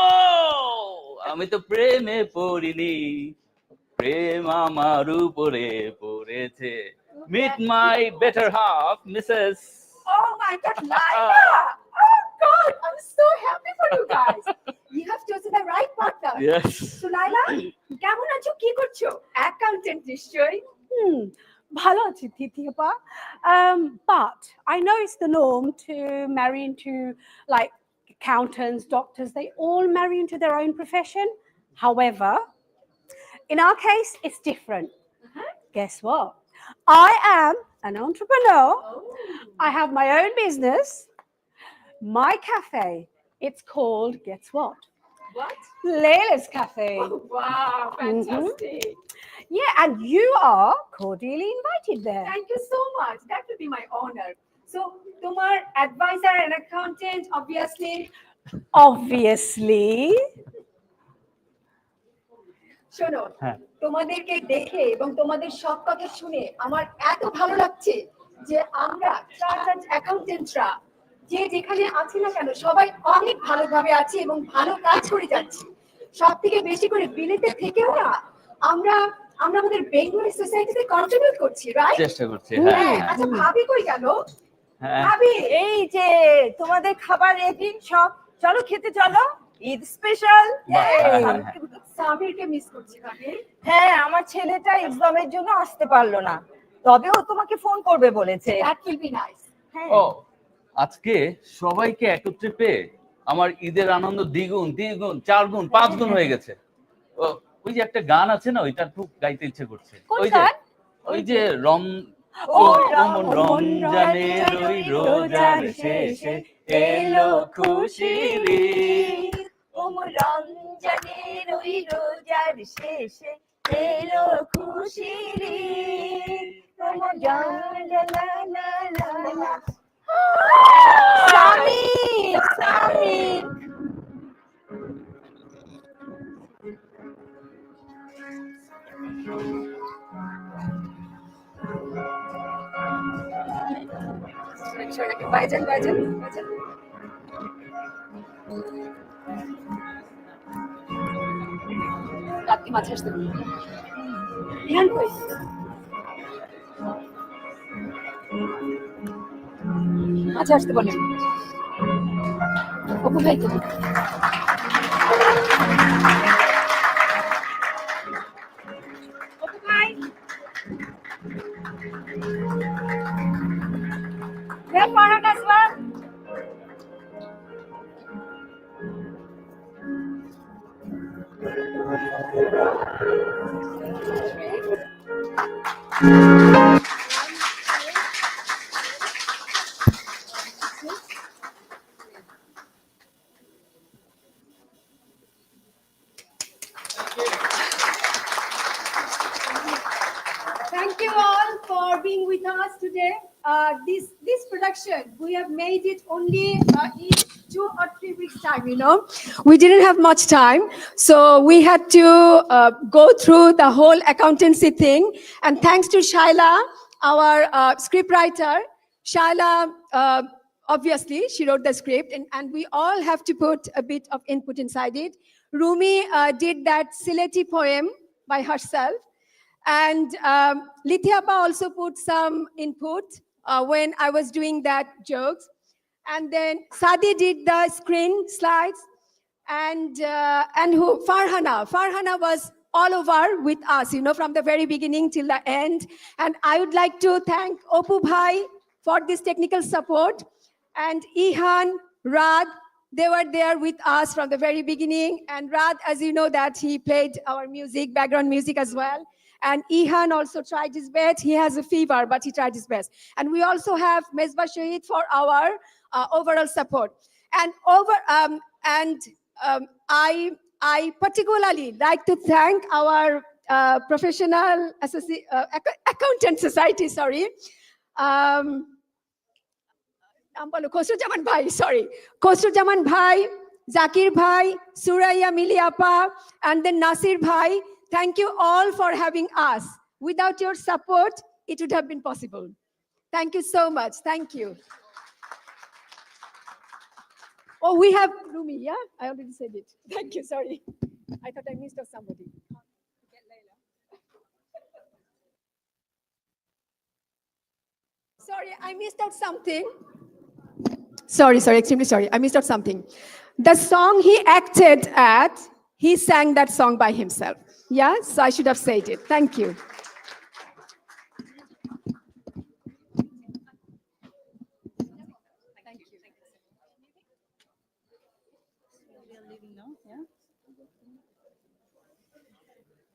আমি তো প্রেমে পড়িনি, প্রেম আমার উপরে পড়েছে। Meet my better half, Mrs. Oh my God, Laila! Oh God, I'm so happy for you guys. You have chosen the right partner. Yes. So Laila, কেমন আছো, কি করছো? Accountant নিশ্চয়ই। ভালো আছি তিথি আপা, but I know it's the norm to marry into like accountants, doctors, they all marry into their own profession. However, in our case, it's different. Guess what? I am an entrepreneur. I have my own business, my cafe. It's called, guess what? What? Layla's Cafe. Oh, wow, fantastic. Yeah, and you are cordially invited there. Thank you so much. That will be my honor. So, Tomar, advisor and accountant, obviously. Obviously. শোনো, তোমাদেরকে দেখে এবং তোমাদের সব কথা শুনে আমার এত ভালো লাগছে যে আমরা চার্টার্ড অ্যাকাউন্টেন্টরা যে যেখানে আছি না কেন সবাই অনেক ভালোভাবে আছি এবং ভালো কাজ করে যাচ্ছি। সব থেকে বেশি করে বিলেতে থেকেও না আমরা আমরা আমাদের বেঙ্গলি সোসাইটিতে কন্ট্রিবিউট করছি, রাইট? চেষ্টা করছি। হ্যাঁ, আচ্ছা ভাবি কই গেল? হ্যাঁ। ভাবি এই যে তোমাদের খাবার রেডি সব, চলো খেতে চলো, ঈদ স্পেশাল। সামিরকে মিস করছি ভাবি। হ্যাঁ, আমার ছেলেটা এক্সামের জন্য আসতে পারলো না, তবে ও তোমাকে ফোন করবে বলেছে। That will be nice. ও আজকে সবাইকে একত্রে পেয়ে আমার ঈদের আনন্দ দ্বিগুণ, তিনগুণ, 4 গুণ, 5 গুণ হয়ে গেছে। ওই যে একটা গান আছে না, ওইটা খুব গাইতে ইচ্ছে করছে। ওই যে রমজানের ওই রোজার শেষে এলো খুশির ঈদ। রমজানের ওই রোজার শেষে এলো খুশির ঈদ। সামির, সামির। বাইজান বাইজান রাত্রি মাছ আসতে ধ্যান কই মাছ আসতে বলেন অপু ভাই তো অপু ভাই Where Farhan as well? Thank you all for being with us today. This production, we have made it only in 2 or 3 weeks time, you know. We didn't have much time, so we had to go through the whole accountancy thing. And thanks to Shaila, our scriptwriter, Shaila, obviously, she wrote the script, and we all have to put a bit of input inside it. Rumi did that Sileti poem by herself. And Lithiapa also put some input when I was doing that jokes. And then Sadi did the screen slides. And who? Farhana was all over with us, you know, from the very beginning till the end. And I would like to thank Opu Bhai for this technical support. And Ihan, Rad, they were there with us from the very beginning. And Rad, as you know, that he played our music, background music as well. And Ihan also tried his best. He has a fever, but he tried his best. And we also have Mesbah Shahid for our overall support. And I particularly like to thank our professional accountant society. Sorry. Khosruzzaman Bhai, sorry. Khosruzzaman Bhai, Zakir Bhai, Suraya Miliapa, and then Nasir Bhai. Thank you all for having us. Without your support, it would have been possible. Thank you so much. Thank you. Oh, we have Rumi, yeah? I already said it. Thank you, sorry. I thought I missed out somebody. Sorry, I missed out something. Sorry, extremely sorry. I missed out something. The song he acted at, he sang that song by himself. Yes, so I should have said it. Thank you.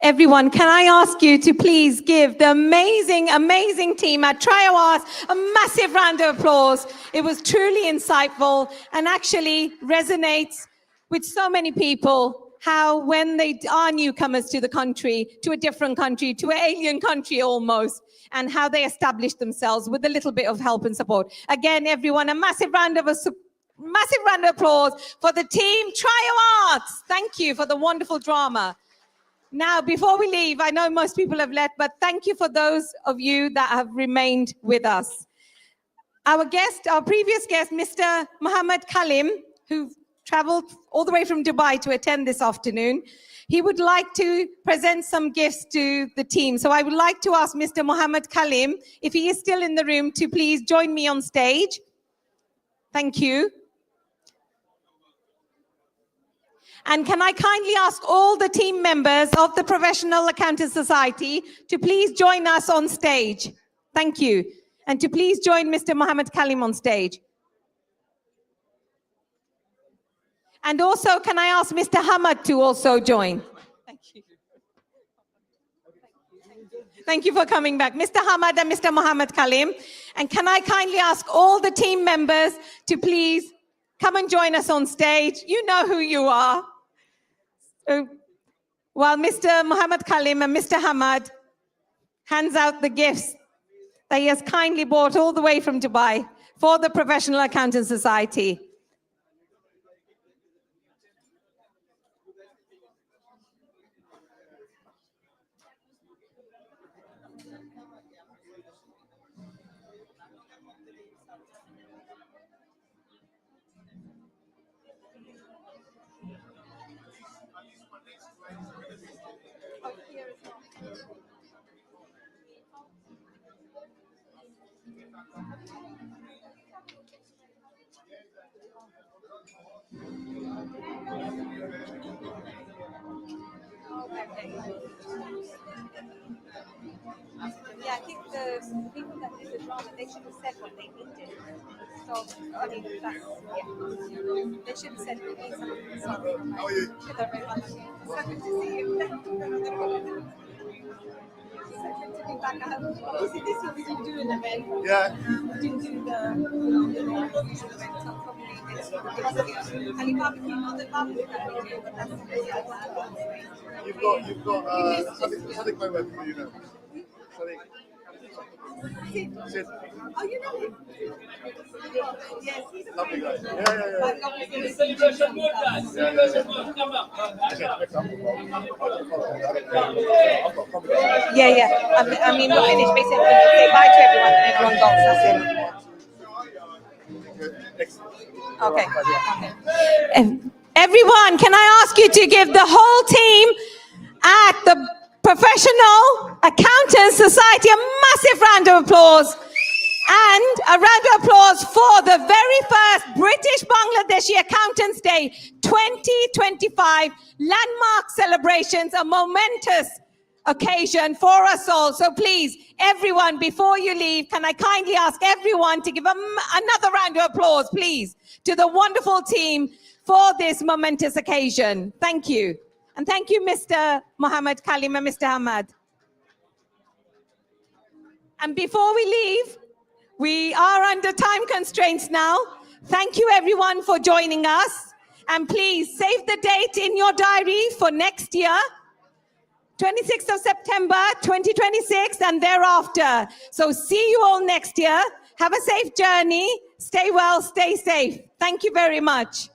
Everyone, can I ask you to please give the amazing, amazing team at TrioArts a massive round of applause. It was truly insightful and actually resonates with so many people, how when they are newcomers to the country, to a different country, to an alien country almost, and how they establish themselves with a little bit of help and support. Again, everyone, a massive round of applause for the team TrioArts. Thank you for the wonderful drama. Now, before we leave, I know most people have left, but thank you for those of you that have remained with us. Our previous guest, Mr. Mohammed Kalim, who traveled all the way from Dubai to attend this afternoon, he would like to present some gifts to the team. So I would like to ask Mr. Mohammed Kalim, if he is still in the room, to please join me on stage. Thank you. And can I kindly ask all the team members of the Professional Accountants Society to please join us on stage. Thank you. And to please join Mr. Mohammed Kalim on stage. And also, can I ask Mr. Hamad to also join? Thank you. Thank you for coming back. Mr. Hamad and Mr. Mohammed Kalim. And can I kindly ask all the team members to please come and join us on stage? You know who you are. While Mr. Mohammed Kalim and Mr. Hamad hands out the gifts that he has kindly brought all the way from Dubai for the Professional Accountants Society. Yeah, I think the people that did the drama, they should have said what they needed. So, I mean, that's, yeah. They should have said we need something. Sorry. How are you? Good, very much. So good to see you. So good to be back. You see, this year we didn't do an event. Yeah. We didn't do the usual event, so probably next year. And you barbecue, not the barbecue that we do, but that's You've got something my web for you now. Sid. Oh, you know him? Yes, he's a Lovely guy. Yeah. I mean, we're finished. Basically, we're going to say bye to everyone and everyone goes. That's it. Okay. Everyone, can I ask you to give the whole team at the Professional Accountants Society a massive round of applause, and a round of applause for the very first British Bangladeshi Accountants Day 2025 landmark celebrations, a momentous occasion for us all. So please, everyone, before you leave, can I kindly ask everyone to give another round of applause, please, to the wonderful team for this momentous occasion. Thank you. And thank you, Mr. Mohammed Kalim and Mr. Hamad. And before we leave, we are under time constraints now. Thank you, everyone, for joining us. And please save the date in your diary for next year, 26th of September, 2026, and thereafter. So see you all next year. Have a safe journey. Stay well, stay safe. Thank you very much.